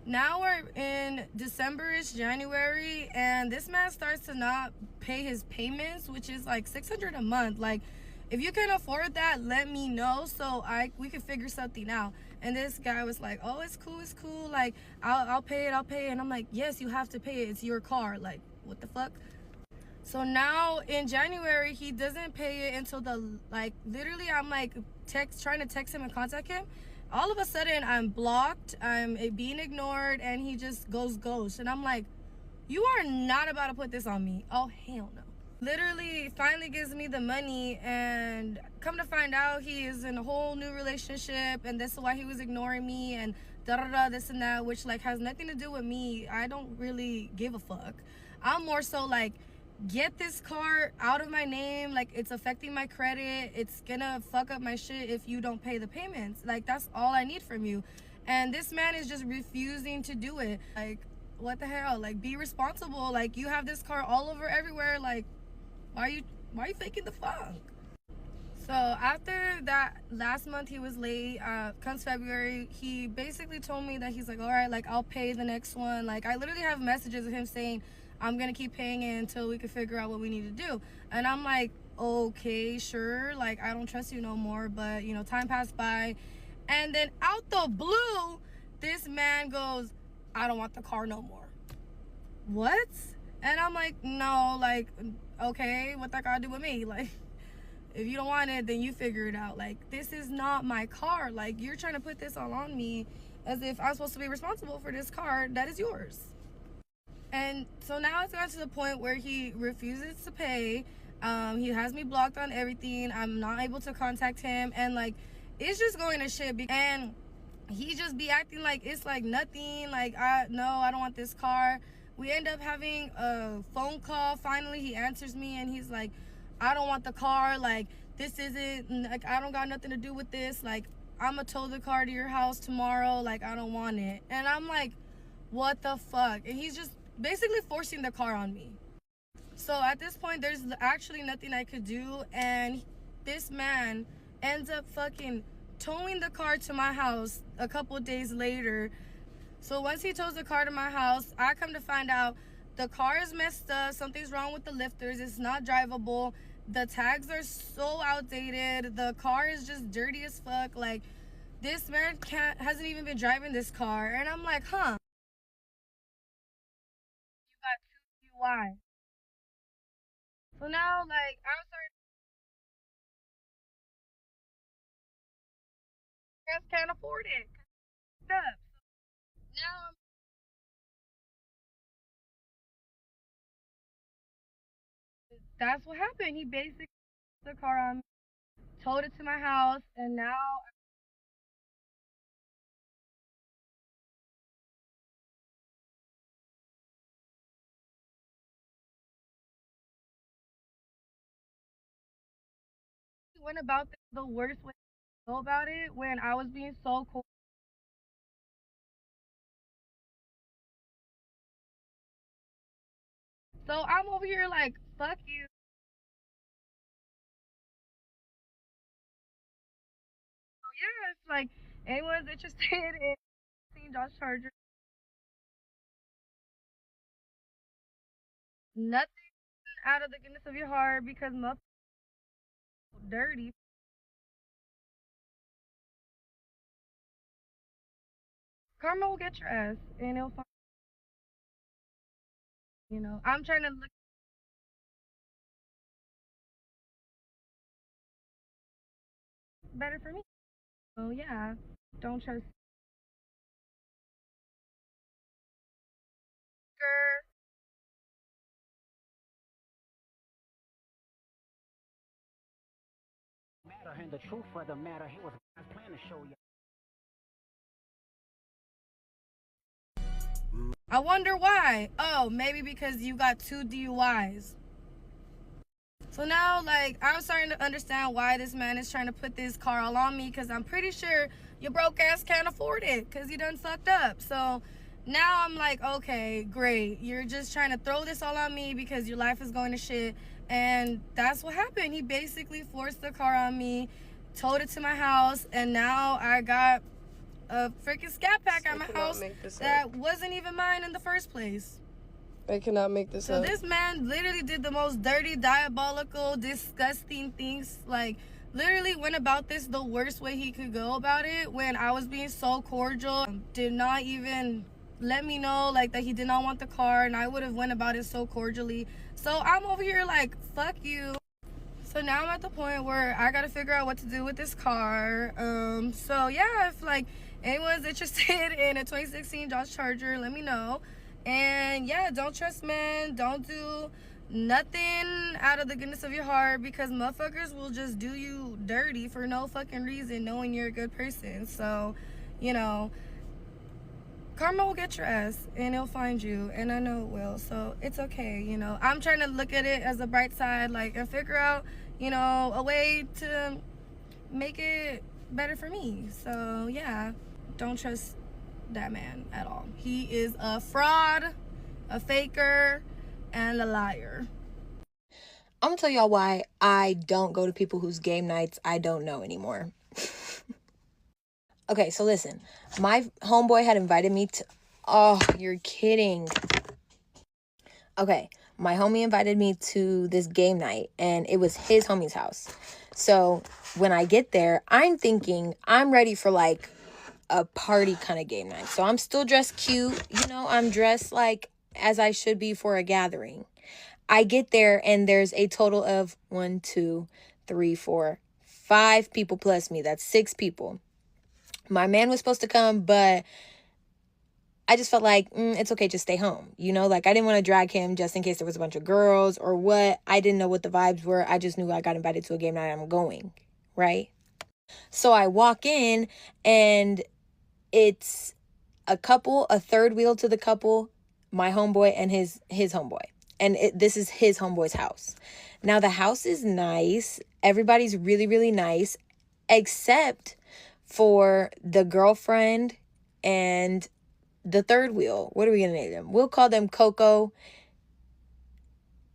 S8: Now we're in December-ish, January, and this man starts to not pay his payments, which is like $600 a month. Like, if you can afford that, let me know so we can figure something out. And this guy was like, oh, it's cool, like, I'll pay it. And I'm like, yes, you have to pay it, it's your car. Like, what the fuck? So now in January, he doesn't pay it until literally I'm like trying to text him and contact him. All of a sudden I'm blocked, I'm being ignored, and he just goes ghost. And I'm like, you are not about to put this on me. Oh, hell no. Literally finally gives me the money, and come to find out he is in a whole new relationship, and this is why he was ignoring me, and this and that, which like has nothing to do with me. I don't really give a fuck. I'm more so like, get this car out of my name, like it's affecting my credit, it's gonna fuck up my shit if you don't pay the payments. Like, that's all I need from you. And this man is just refusing to do it. Like, what the hell? Like, be responsible. Like, you have this car all over everywhere. Like, why are you faking the funk? So after that last month he was late, comes February, he basically told me that he's like, all right, like, I'll pay the next one. Like, I literally have messages of him saying, I'm gonna keep paying it until we can figure out what we need to do. And I'm like, okay, sure, like, I don't trust you no more. But, you know, time passed by, and then out the blue, this man goes, I don't want the car no more. What? And I'm like, no, like, okay, what that gotta do with me? Like, if you don't want it, then you figure it out. Like, this is not my car. Like, you're trying to put this all on me as if I'm supposed to be responsible for this car that is yours. And so now it's gotten to the point where he refuses to pay. He has me blocked on everything. I'm not able to contact him, and like, it's just going to shit. And he just be acting like it's like nothing. Like, I don't want this car. We end up having a phone call. Finally, he answers me, and he's like, I don't want the car. Like, this isn't, like, I don't got nothing to do with this. Like, I'm gonna tow the car to your house tomorrow. Like, I don't want it. And I'm like, what the fuck? And he's just basically forcing the car on me. So at this point, there's actually nothing I could do. And this man ends up fucking towing the car to my house a couple days later. So once he tows the car to my house, I come to find out the car is messed up. Something's wrong with the lifters. It's not drivable. The tags are so outdated. The car is just dirty as fuck. Like, this man hasn't even been driving this car. And I'm like, huh. You got 2 DUI. So now, like, I'm starting to can't afford it. Up. Now that's what happened. He basically took the car on, towed it to my house, and now, he went about this the worst way to go about it when I was being so cool. So I'm over here like, fuck you. So yeah, it's like, anyone's interested in seeing Josh Charger, nothing out of the goodness of your heart because motherfuckers dirty. Karma will get your ass, and it'll find. I'm trying to look better for me. So yeah, don't trust her.
S9: And the truth of the matter, he was planning to show you.
S8: I wonder why. Oh, maybe because you got 2 DUIs. So now, like, I'm starting to understand why this man is trying to put this car all on me, because I'm pretty sure your broke ass can't afford it because you done fucked up. So now I'm like, okay, great. You're just trying to throw this all on me because your life is going to shit. And that's what happened. He basically forced the car on me, towed it to my house, and now I got a freaking scat pack at my house that wasn't even mine in the first place.
S10: I cannot make this up.
S8: So this man literally did the most dirty, diabolical, disgusting things. Like, literally went about this the worst way he could go about it when I was being so cordial. Did not even let me know, like, that he did not want the car, and I would have went about it so cordially. So I'm over here like, fuck you. So now I'm at the point where I gotta figure out what to do with this car. So yeah, if like anyone's interested in a 2016 Dodge Charger, let me know. And yeah, don't trust men. Don't do nothing out of the goodness of your heart, because motherfuckers will just do you dirty for no fucking reason, knowing you're a good person. So, karma will get your ass and it'll find you, and I know it will. So it's okay. I'm trying to look at it as a bright side, like, and figure out, a way to make it better for me. So yeah, don't trust that man at all. He is a fraud, a faker, and a liar.
S11: I'm gonna tell y'all why I don't go to people whose game nights I don't know anymore. Okay, so listen, my homeboy had invited me to, oh, you're kidding. Okay, my homie invited me to this game night, and it was his homie's house. So when I get there, I'm thinking I'm ready for like a party kind of game night. So I'm still dressed cute, I'm dressed like as I should be for a gathering. I get there and there's a total of 1, 2, 3, 4, 5 people plus me. That's 6 people. My man was supposed to come, but I just felt like, it's okay, just stay home. Like I didn't want to drag him just in case there was a bunch of girls or what. I didn't know what the vibes were. I just knew I got invited to a game night. I'm going, right? So I walk in and it's a couple, a third wheel to the couple, my homeboy and his homeboy. And this is his homeboy's house. Now the house is nice. Everybody's really, really nice, except for the girlfriend and the third wheel. What are we going to name them? We'll call them Coco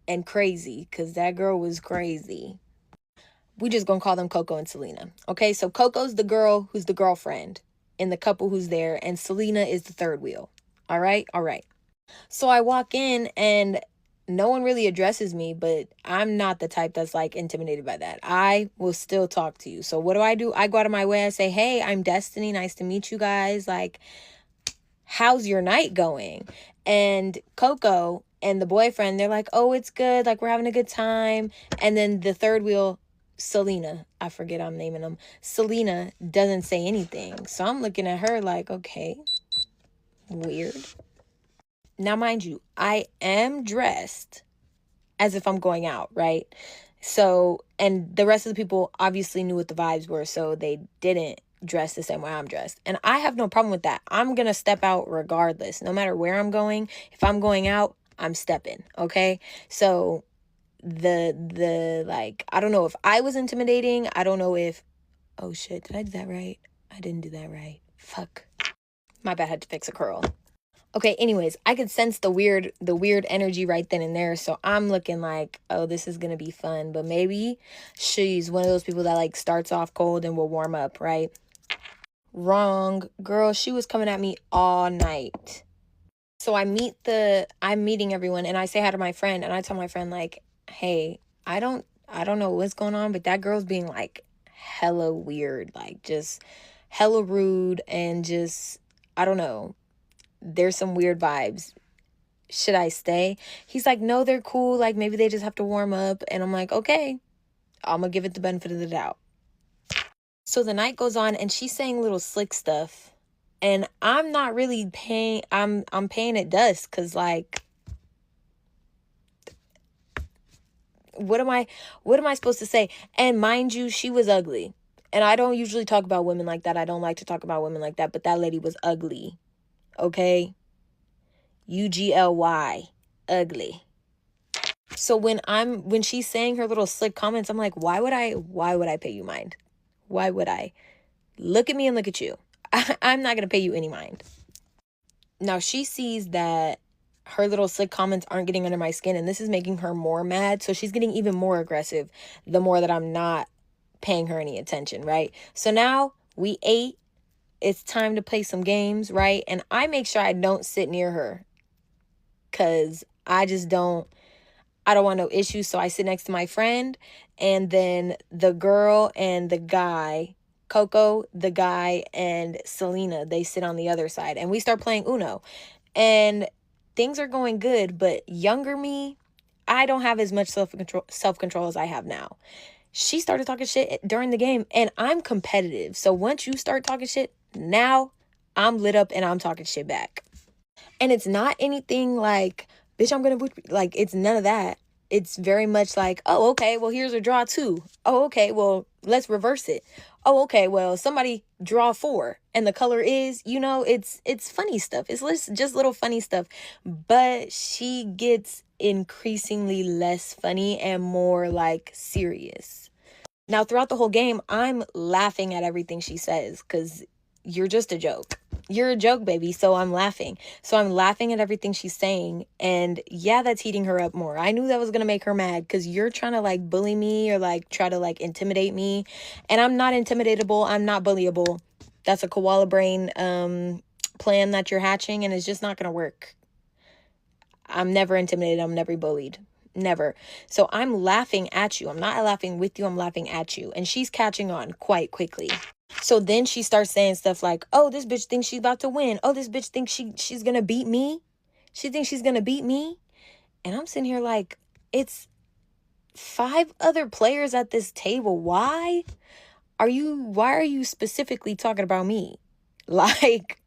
S11: and crazy, because that girl was crazy. We just gonna call them Coco and Selena. Okay, so Coco's the girl who's the girlfriend in the couple who's there, and Selena is the third wheel. All right. So I walk in and no one really addresses me, but I'm not the type that's like intimidated by that. I will still talk to you. So what do? I go out of my way. I say, hey, I'm Destiny. Nice to meet you guys. Like, how's your night going? And Coco and the boyfriend, they're like, oh, it's good. Like, we're having a good time. And then the third wheel, Selena, I forget I'm naming them. Selena doesn't say anything. So I'm looking at her like, okay, weird. Now, mind you, I am dressed as if I'm going out, right? So, and the rest of the people obviously knew what the vibes were, so they didn't dress the same way I'm dressed. And I have no problem with that. I'm going to step out regardless, no matter where I'm going. If I'm going out, I'm stepping, okay? So, like, I don't know if I was intimidating. I don't know if, oh shit, did I do that right? I didn't do that right. Fuck. My bad, I had to fix a curl. Okay, anyways, I could sense the weird energy right then and there. So I'm looking like, oh, this is going to be fun. But maybe she's one of those people that like starts off cold and will warm up, right? Wrong. Girl, she was coming at me all night. So I'm meeting everyone and I say hi to my friend and I tell my friend like, hey, I don't know what's going on, but that girl's being like hella weird, like just hella rude and just, I don't know. There's some weird vibes. Should I stay? He's like, no, they're cool. Like, maybe they just have to warm up. And I'm like, okay, I'm going to give it the benefit of the doubt. So the night goes on and she's saying little slick stuff. And I'm not really paying, I'm paying it dust. Cause like, what am I supposed to say? And mind you, she was ugly. And I don't usually talk about women like that. I don't like to talk about women like that. But that lady was ugly. Okay? UGLY, ugly. So when she's saying her little slick comments, I'm like, why would I pay you mind? Why would I? Look at me and look at you. I'm not going to pay you any mind. Now she sees that her little slick comments aren't getting under my skin and this is making her more mad. So she's getting even more aggressive the more that I'm not paying her any attention, right? So now we ate. It's time to play some games, right? And I make sure I don't sit near her. Because I don't want no issues. So I sit next to my friend and then the girl and the guy, Coco, the guy and Selena, they sit on the other side and we start playing Uno and things are going good. But younger me, I don't have as much self-control as I have now. She started talking shit during the game and I'm competitive. So once you start talking shit, now I'm lit up and I'm talking shit back. And it's not anything like, bitch, I'm going to, like, it's none of that. It's very much like, oh, okay, well, here's a draw 2. Oh, okay, well, let's reverse it. Oh, okay, well, somebody draw 4. And the color is, it's funny stuff. It's just little funny stuff. But she gets increasingly less funny and more, like, serious. Now, throughout the whole game, I'm laughing at everything she says because you're just a joke. You're a joke, baby. So I'm laughing. So I'm laughing at everything she's saying. And yeah, that's heating her up more. I knew that was going to make her mad because you're trying to like bully me or like try to like intimidate me. And I'm not intimidatable. I'm not bullyable. That's a koala brain plan that you're hatching and it's just not going to work. I'm never intimidated. I'm never bullied. Never. So I'm laughing at you. I'm not laughing with you. I'm laughing at you. And she's catching on quite quickly. So then she starts saying stuff like, oh, this bitch thinks she's about to win. Oh, this bitch thinks she's going to beat me. She thinks she's going to beat me. And I'm sitting here like, it's 5 other players at this table. Why are you specifically talking about me? Like,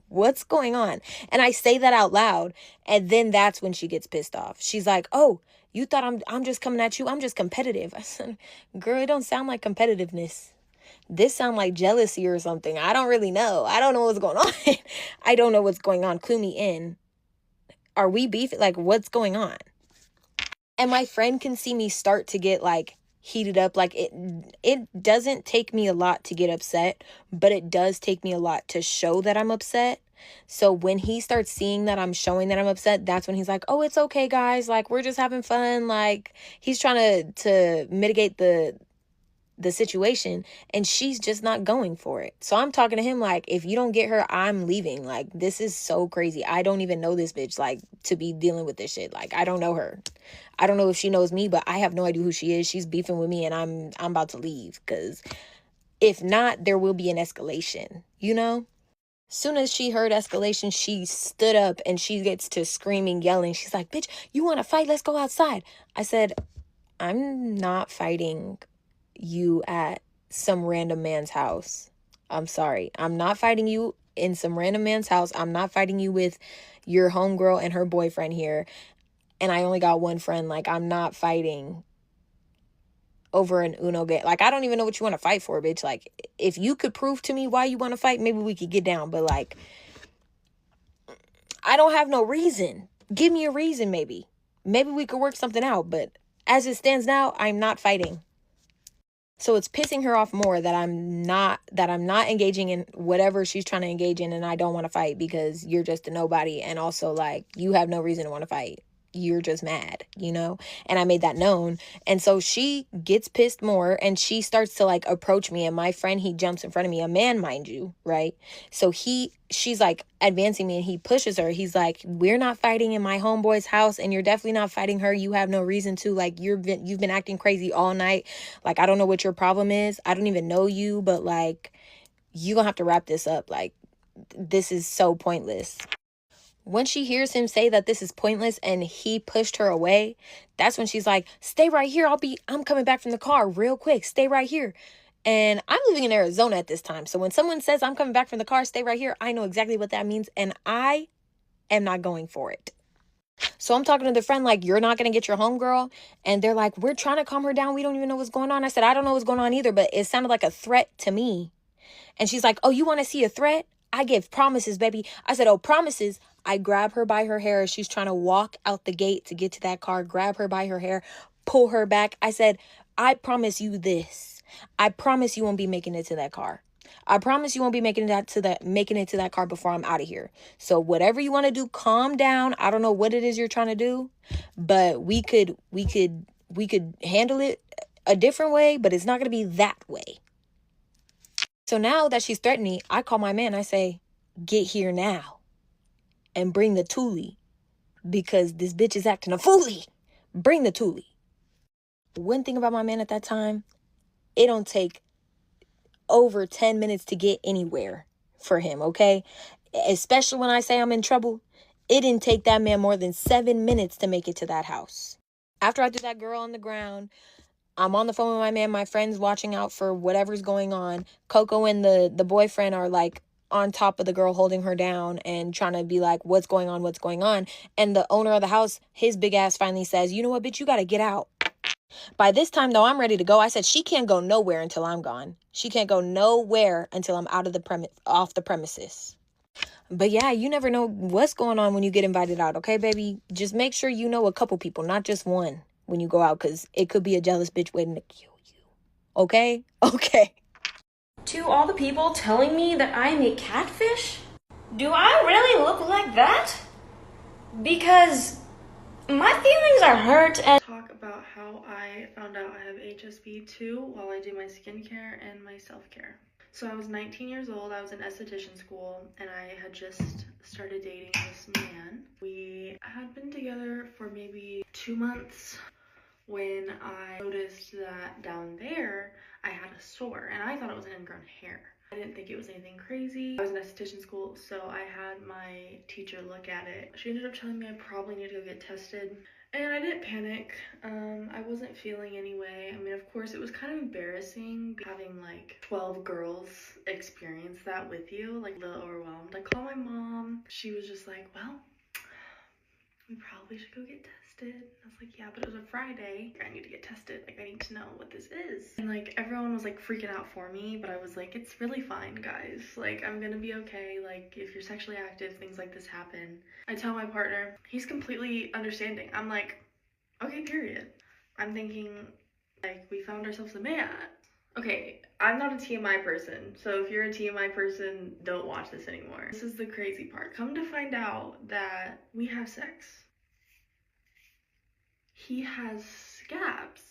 S11: what's going on? And I say that out loud. And then that's when she gets pissed off. She's like, oh, you thought I'm just coming at you. I'm just competitive. I said, girl, it don't sound like competitiveness. This sound like jealousy or something. I don't really know. I don't know what's going on. I don't know what's going on. Clue me in. Are we beefing? Like, what's going on? And my friend can see me start to get like heated up. Like it doesn't take me a lot to get upset, but it does take me a lot to show that I'm upset. So when he starts seeing that I'm showing that I'm upset, that's when he's like, oh, it's okay, guys. Like, we're just having fun. Like, he's trying to mitigate the situation, and she's just not going for it. So I'm talking to him like, if you don't get her, I'm leaving. Like, this is so crazy. I don't even know this bitch, like, to be dealing with this shit. Like, I don't know her. I don't know if she knows me, but I have no idea who she is. She's beefing with me, and I'm about to leave, because if not, there will be an escalation, you know? Soon as she heard escalation, she stood up and she gets to screaming, yelling. She's like, bitch, you want to fight? Let's go outside. I said, I'm not fighting you at some random man's house. I'm sorry. I'm not fighting you in some random man's house. I'm not fighting you with your homegirl and her boyfriend here. And I only got one friend. Like, I'm not fighting over an Uno game. Like, I don't even know what you want to fight for, bitch. Like, if you could prove to me why you want to fight, maybe we could get down. But, like, I don't have no reason. Give me a reason, maybe. Maybe we could work something out. But as it stands now, I'm not fighting. So it's pissing her off more that I'm not engaging in whatever she's trying to engage in, and I don't want to fight because you're just a nobody, and also, like, you have no reason to want to fight. You're just mad, you know? And I made that known. And so she gets pissed more, and she starts to, like, approach me, and my friend, he jumps in front of me, a man, mind you, right? So she's like advancing me, and he pushes her. He's like, we're not fighting in my homeboy's house, and you're definitely not fighting her. You have no reason to. Like, you've been acting crazy all night. Like, I don't know what your problem is. I don't even know you, but, like, you gonna have to wrap this up. Like, this is so pointless. When she hears him say that this is pointless and he pushed her away, that's when she's like, stay right here. I'm coming back from the car real quick. Stay right here. And I'm living in Arizona at this time. So when someone says I'm coming back from the car, stay right here, I know exactly what that means. And I am not going for it. So I'm talking to the friend like, you're not going to get your homegirl. And they're like, we're trying to calm her down. We don't even know what's going on. I said, I don't know what's going on either, but it sounded like a threat to me. And she's like, oh, you want to see a threat? I give promises, baby. I said, oh, promises. I grab her by her hair as she's trying to walk out the gate to get to that car, grab her by her hair, pull her back. I said, I promise you this. I promise you won't be making it to that car. I promise you won't be making it to that car before I'm out of here. So whatever you want to do, calm down. I don't know what it is you're trying to do, but we could handle it a different way, but it's not going to be that way. So now that she's threatening me, I call my man. I say, get here now and bring the toolie because this bitch is acting a foolie. Bring the toolie. One thing about my man at that time, it don't take over 10 minutes to get anywhere for him, okay? Especially when I say I'm in trouble, it didn't take that man more than 7 minutes to make it to that house. After I threw that girl on the ground, I'm on the phone with my man. My friend's watching out for whatever's going on. Coco and the boyfriend are like on top of the girl, holding her down and trying to be like, what's going on? What's going on? And the owner of the house, his big ass finally says, you know what, bitch, you got to get out. By this time, though, I'm ready to go. I said, she can't go nowhere until I'm gone. She can't go nowhere until I'm out of off the premises. But yeah, you never know what's going on when you get invited out. Okay, baby, just make sure you know a couple people, not just one, when you go out, because it could be a jealous bitch waiting to kill you. Okay? Okay.
S12: To all the people telling me that I'm a catfish, do I really look like that? Because my feelings are hurt and
S3: talk about how I found out I have HSV2 while I do my skincare and my self-care. So I was 19 years old, I was in esthetician school, and I had just started dating this man. We had been together for maybe 2 months when I noticed that down there I had a sore, and I thought it was an ingrown hair. I didn't think it was anything crazy. I was in esthetician school, so I had my teacher look at it. She ended up telling me I probably need to go get tested. And I didn't panic. I wasn't feeling anyway. I mean, of course, it was kind of embarrassing having like 12 girls experience that with you, like a little overwhelmed. I called my mom. She was just like, well, we probably should go get tested. I was like, yeah, but it was a Friday. I need to get tested. Like, I need to know what this is. And like, everyone was like freaking out for me, but I was like, it's really fine, guys. Like, I'm gonna be okay. Like, if you're sexually active, things like this happen. I tell my partner, he's completely understanding. I'm like, okay, period. I'm thinking, like, we found ourselves a man. Okay, I'm not a TMI person, so if you're a TMI person, don't watch this anymore. This is the crazy part. Come to find out that we have sex. He has scabs.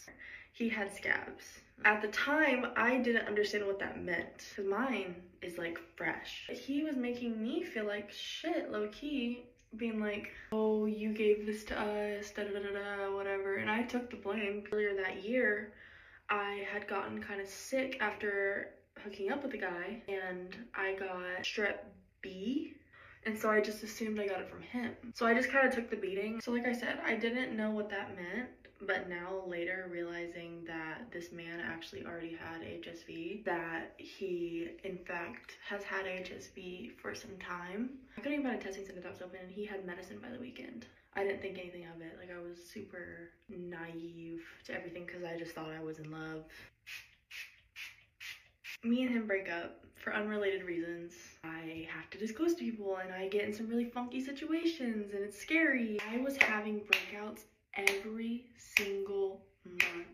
S3: He had scabs. At the time, I didn't understand what that meant, because mine is like fresh. He was making me feel like shit, low key, being like, oh, you gave this to us, da da da da, whatever, and I took the blame. Earlier that year, I had gotten kind of sick after hooking up with a guy, and I got strep B, and so I just assumed I got it from him. So I just kind of took the beating. So like I said, I didn't know what that meant, but now later realizing that this man actually already had HSV, that he in fact has had HSV for some time. I couldn't even find a testing center that was open, and he had medicine by the weekend. I didn't think anything of it. Like, I was super naive to everything because I just thought I was in love. Me and him break up for unrelated reasons. I have to disclose to people, and I get in some really funky situations, and it's scary. I was having breakouts every single month.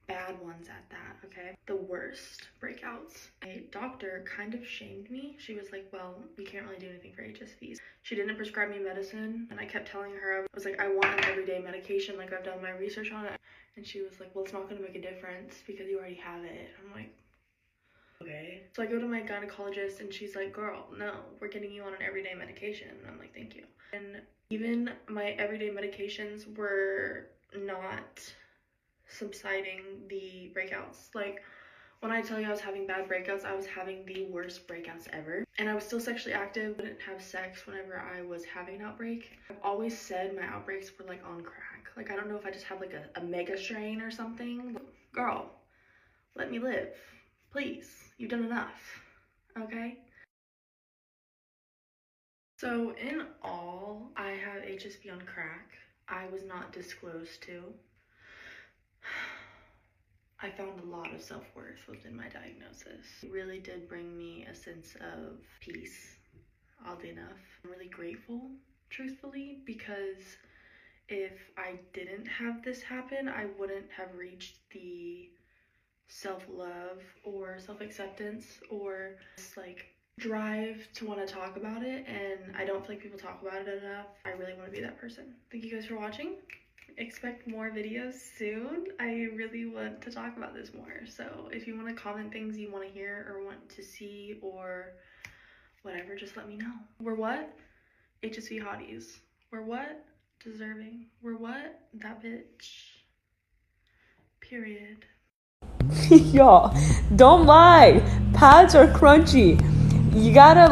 S3: Bad ones at that, okay? The worst breakouts. A doctor kind of shamed me. She was like, well, we can't really do anything for HSVs. She didn't prescribe me medicine, and I kept telling her, I was like, I want an everyday medication, like I've done my research on it. And she was like, well, it's not gonna make a difference because you already have it. I'm like, okay. So I go to my gynecologist, and she's like, girl, no, we're getting you on an everyday medication. And I'm like, thank you. And even my everyday medications were not subsiding the breakouts. Like, when I tell you I was having bad breakouts, I was having the worst breakouts ever. And I was still sexually active, but didn't have sex whenever I was having an outbreak. I've always said my outbreaks were like on crack. Like, I don't know if I just have like a mega strain or something. Girl, let me live. Please, you've done enough, okay? So in all, I have HSV on crack. I was not disclosed to. I found a lot of self-worth within my diagnosis. It really did bring me a sense of peace, oddly enough. I'm really grateful, truthfully, because if I didn't have this happen, I wouldn't have reached the self-love or self-acceptance or this like drive to want to talk about it, and I don't feel like people talk about it enough. I really want to be that person. Thank you guys for watching. Expect more videos soon. I really want to talk about this more, so if you want to comment things you want to hear or want to see or whatever, just let me know. We're what? HSV hotties. We're what? Deserving. We're what? That bitch. Period.
S6: Y'all, don't lie. Pads are crunchy. You gotta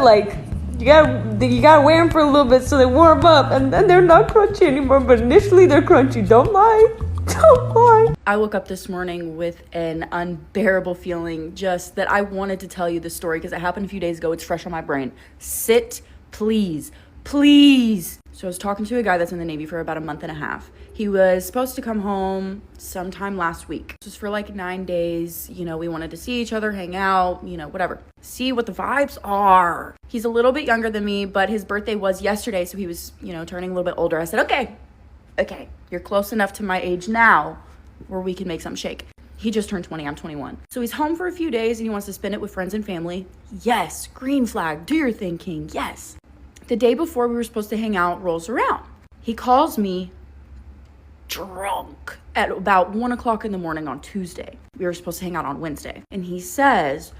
S6: wear them for a little bit so they warm up, and then they're not crunchy anymore, but initially they're crunchy. Don't lie. Don't lie. I woke up this morning with an unbearable feeling, just that I wanted to tell you the story because it happened a few days ago. It's fresh on my brain. Sit, please. Please. So I was talking to a guy that's in the Navy for about a month and a half. He was supposed to come home sometime last week. This was for like 9 days. You know, we wanted to see each other, hang out, you know, whatever. See what the vibes are. He's a little bit younger than me, but his birthday was yesterday, so he was, you know, turning a little bit older. I said, okay, you're close enough to my age now where we can make something shake. He just turned 20, I'm 21. So he's home for a few days and he wants to spend it with friends and family. Yes, green flag, do your thing, king, yes. The day before we were supposed to hang out rolls around. He calls me drunk at about 1 o'clock in the morning on Tuesday. We were supposed to hang out on Wednesday. And he says,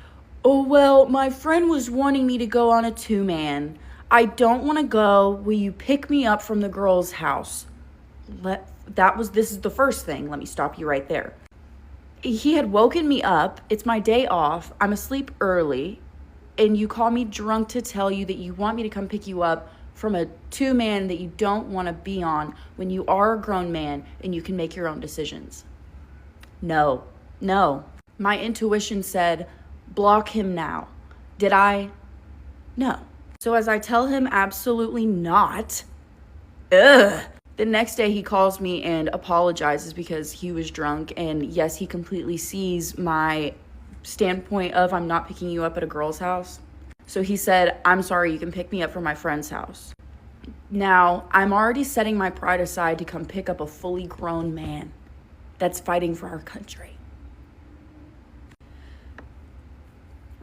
S6: oh, well, my friend was wanting me to go on a 2-man. I don't want to go. Will you pick me up from the girl's house? This is the first thing. Let me stop you right there. He had woken me up. It's my day off. I'm asleep early. And you call me drunk to tell you that you want me to come pick you up from a 2-man that you don't want to be on when you are a grown man and you can make your own decisions. No. My intuition said, block him now. Did I? No. So as I tell him absolutely not, the next day he calls me and apologizes because he was drunk. And yes, he completely sees my standpoint of I'm not picking you up at a girl's house. So he said, I'm sorry, you can pick me up from my friend's house. Now, I'm already setting my pride aside to come pick up a fully grown man that's fighting for our country.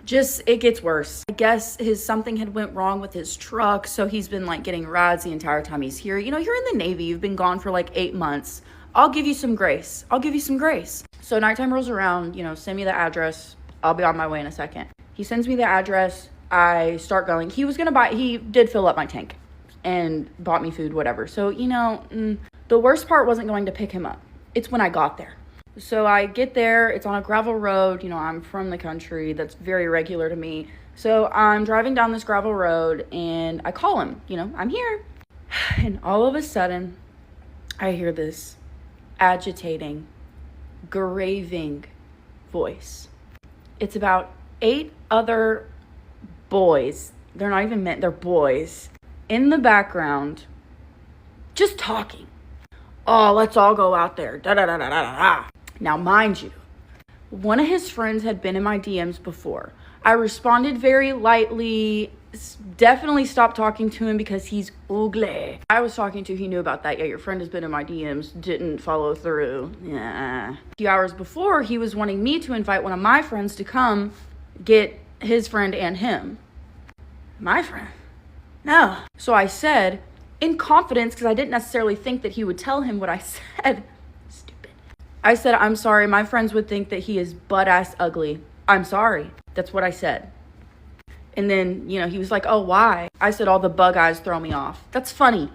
S13: it gets worse. I guess something had went wrong with his truck, so he's been like getting rides the entire time he's here. You know, you're in the Navy, you've been gone for like 8 months. I'll give you some grace. So nighttime rolls around, you know, send me the address. I'll be on my way in a second. He sends me the address. I start going. He did fill up my tank and bought me food, whatever. So, you know, the worst part wasn't going to pick him up. It's when I got there. So I get there, it's on a gravel road. You know, I'm from the country. That's very regular to me. So I'm driving down this gravel road and I call him, you know, I'm here. And all of a sudden, I hear this agitating, graving voice. It's about 8 other boys. They're not even men, they're boys. In the background, just talking. Oh, let's all go out there. Da da da da da da. Now, mind you, one of his friends had been in my DMs before. I responded very lightly, definitely stopped talking to him because he's ugly. I was talking to, he knew about that. Yeah, your friend has been in my DMs, didn't follow through. Yeah. A few hours before, he was wanting me to invite one of my friends to come get his friend and him. My friend? No. So I said, in confidence, because I didn't necessarily think that he would tell him what I said. Stupid. I said, I'm sorry, my friends would think that he is butt-ass ugly. I'm sorry. That's what I said. And then, you know, he was like, oh, why? I said, all the bug eyes throw me off. That's funny.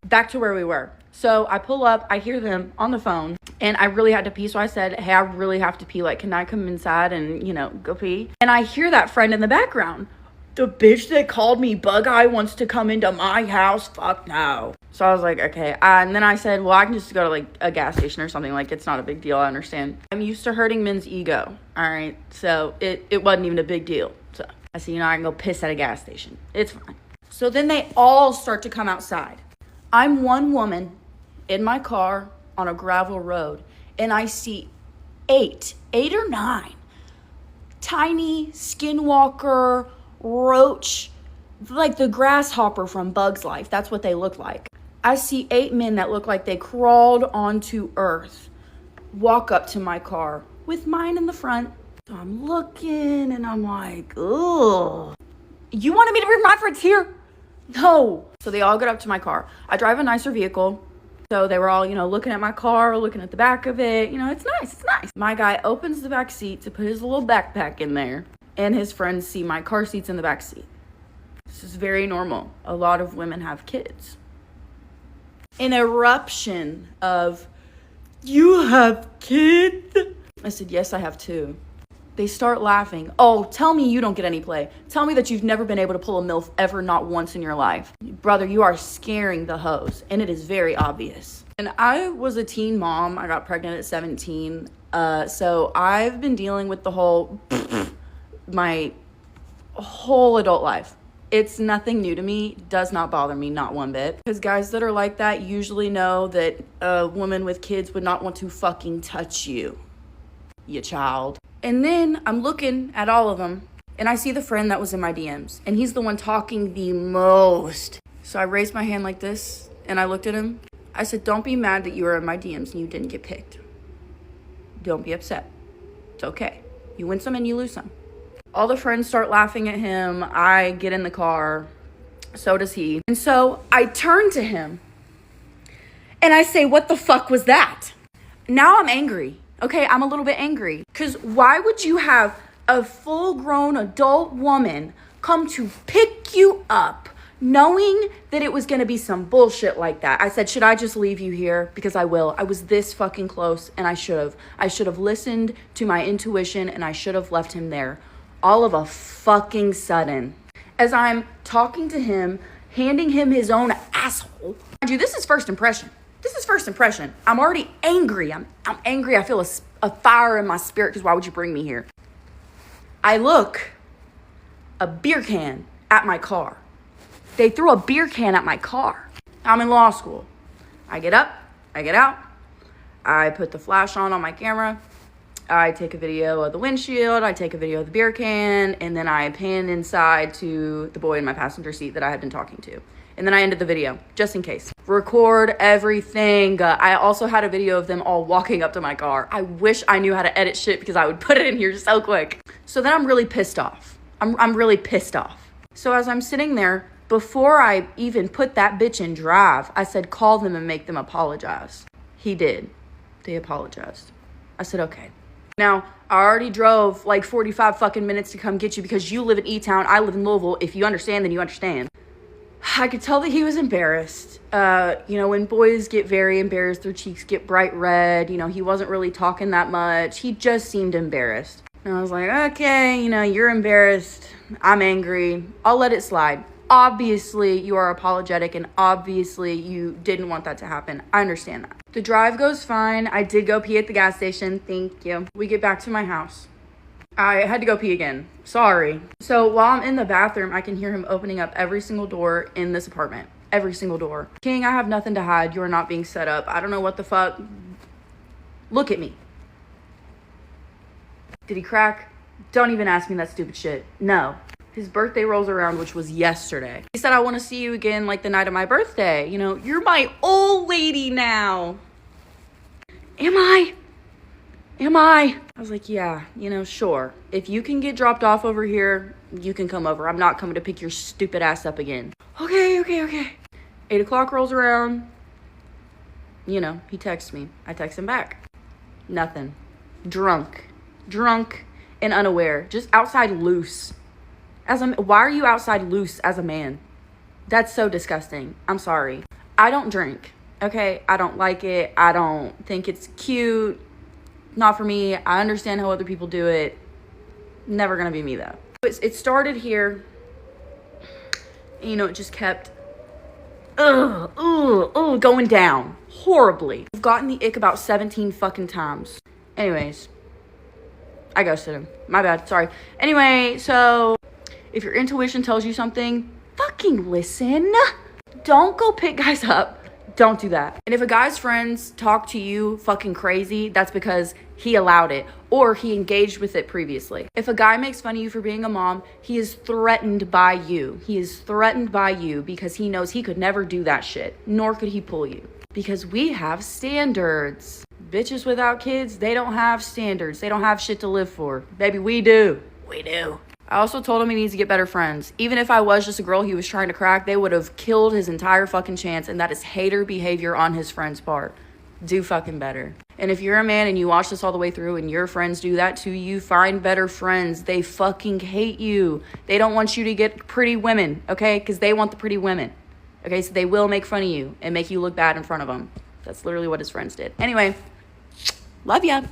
S13: Back to where we were. So I pull up, I hear them on the phone, and I really had to pee. So I said, hey, I really have to pee. Like, can I come inside and, you know, go pee? And I hear that friend in the background. The bitch that called me bug eye wants to come into my house. Fuck no. So I was like, okay. And then I said, well, I can just go to like a gas station or something. Like, it's not a big deal. I understand. I'm used to hurting men's ego. All right. So it wasn't even a big deal. So I said, you know, I can go piss at a gas station. It's fine. So then they all start to come outside. I'm one woman in my car on a gravel road, and I see 8 or 9 tiny skinwalker roach, like the grasshopper from Bug's Life. That's what they look like. I see 8 men that look like they crawled onto earth walk up to my car with mine in the front. So I'm looking and I'm like, ugh. You wanted me to bring my friends here? No. So they all get up to my car. I drive a nicer vehicle. So they were all, you know, looking at my car, looking at the back of it. You know, it's nice. My guy opens the back seat to put his little backpack in there. And his friends see my car seats in the back seat. This is very normal. A lot of women have kids. An eruption of, you have kids? I said, yes, I have 2. They start laughing. Oh, tell me you don't get any play. Tell me that you've never been able to pull a MILF ever, not once in your life. Brother, you are scaring the hoes, and it is very obvious. And I was a teen mom. I got pregnant at 17. So I've been dealing with the whole... my whole adult life. It's nothing new to me. Does not bother me, not one bit. Because guys that are like that usually know that a woman with kids would not want to fucking touch you, you child. And then I'm looking at all of them, and I see the friend that was in my DMs, and he's the one talking the most. So I raised my hand like this, and I looked at him. I said, don't be mad that you were in my DMs and you didn't get picked. Don't be upset. It's okay. You win some and you lose some. All the friends start laughing at him. I get in the car. So does he. And so I turn to him and I say, what the fuck was that? Now I'm angry. Okay, I'm a little bit angry. Because why would you have a full-grown adult woman come to pick you up knowing that it was going to be some bullshit like that? I said, should I just leave you here? Because I will. I was this fucking close, and I should have. I should have listened to my intuition, and I should have left him there. All of a fucking sudden, as I'm talking to him, handing him his own asshole. Mind you, this is first impression. I'm already angry. I'm angry. I feel a fire in my spirit, because why would you bring me here? I look, a beer can at my car. They threw a beer can at my car. I'm in law school. I get up, I get out, I put the flash on my camera, I take a video of the windshield, I take a video of the beer can, and then I pan inside to the boy in my passenger seat that I had been talking to. And then I ended the video, just in case. record everything. I also had a video of them all walking up to my car. I wish I knew how to edit shit because I would put it in here so quick. So then I'm really pissed off. I'm really pissed off. So as I'm sitting there, before I even put that bitch in drive, I said, call them and make them apologize. He did. They apologized. I said, okay. Now, I already drove like 45 fucking minutes to come get you because you live in E-Town, I live in Louisville. If you understand, then you understand. I could tell that he was embarrassed. When boys get very embarrassed, their cheeks get bright red. He wasn't really talking that much. He just seemed embarrassed. And I was like, okay, you're embarrassed. I'm angry. I'll let it slide. Obviously, you are apologetic, and obviously, you didn't want that to happen. I understand that. The drive goes fine. I did go pee at the gas station. Thank you. We get back to my house. I had to go pee again. Sorry. So while I'm in the bathroom, I can hear him opening up every single door in this apartment. Every single door. King, I have nothing to hide. You are not being set up. I don't know what the fuck. Look at me. Did he crack? Don't even ask me that stupid shit. No. His birthday rolls around, which was yesterday. He said, I want to see you again like the night of my birthday. You're my old lady now. Am I? I was like, yeah, sure. If you can get dropped off over here, you can come over. I'm not coming to pick your stupid ass up again. Okay. 8 o'clock rolls around. He texts me. I text him back. Nothing. Drunk and unaware. Just outside loose. Why are you outside loose as a man? That's so disgusting. I'm sorry. I don't drink. Okay? I don't like it. I don't think it's cute. Not for me. I understand how other people do it. Never gonna be me though. It started here. It just kept going down horribly. I've gotten the ick about 17 fucking times. Anyways, I ghosted him. My bad. Sorry. Anyway, so if your intuition tells you something, fucking listen. Don't go pick guys up. Don't do that. And if a guy's friends talk to you fucking crazy, that's because he allowed it or he engaged with it previously. If a guy makes fun of you for being a mom, he is threatened by you. He is threatened by you because he knows he could never do that shit, nor could he pull you. Because we have standards. Bitches without kids, they don't have standards. They don't have shit to live for. Baby, we do. We do. I also told him he needs to get better friends. Even if I was just a girl he was trying to crack, they would have killed his entire fucking chance, and that is hater behavior on his friend's part. Do fucking better. And if you're a man and you watch this all the way through and your friends do that to you, find better friends. They fucking hate you. They don't want you to get pretty women, okay? Because they want the pretty women. Okay, so they will make fun of you and make you look bad in front of them. That's literally what his friends did. Anyway, love ya.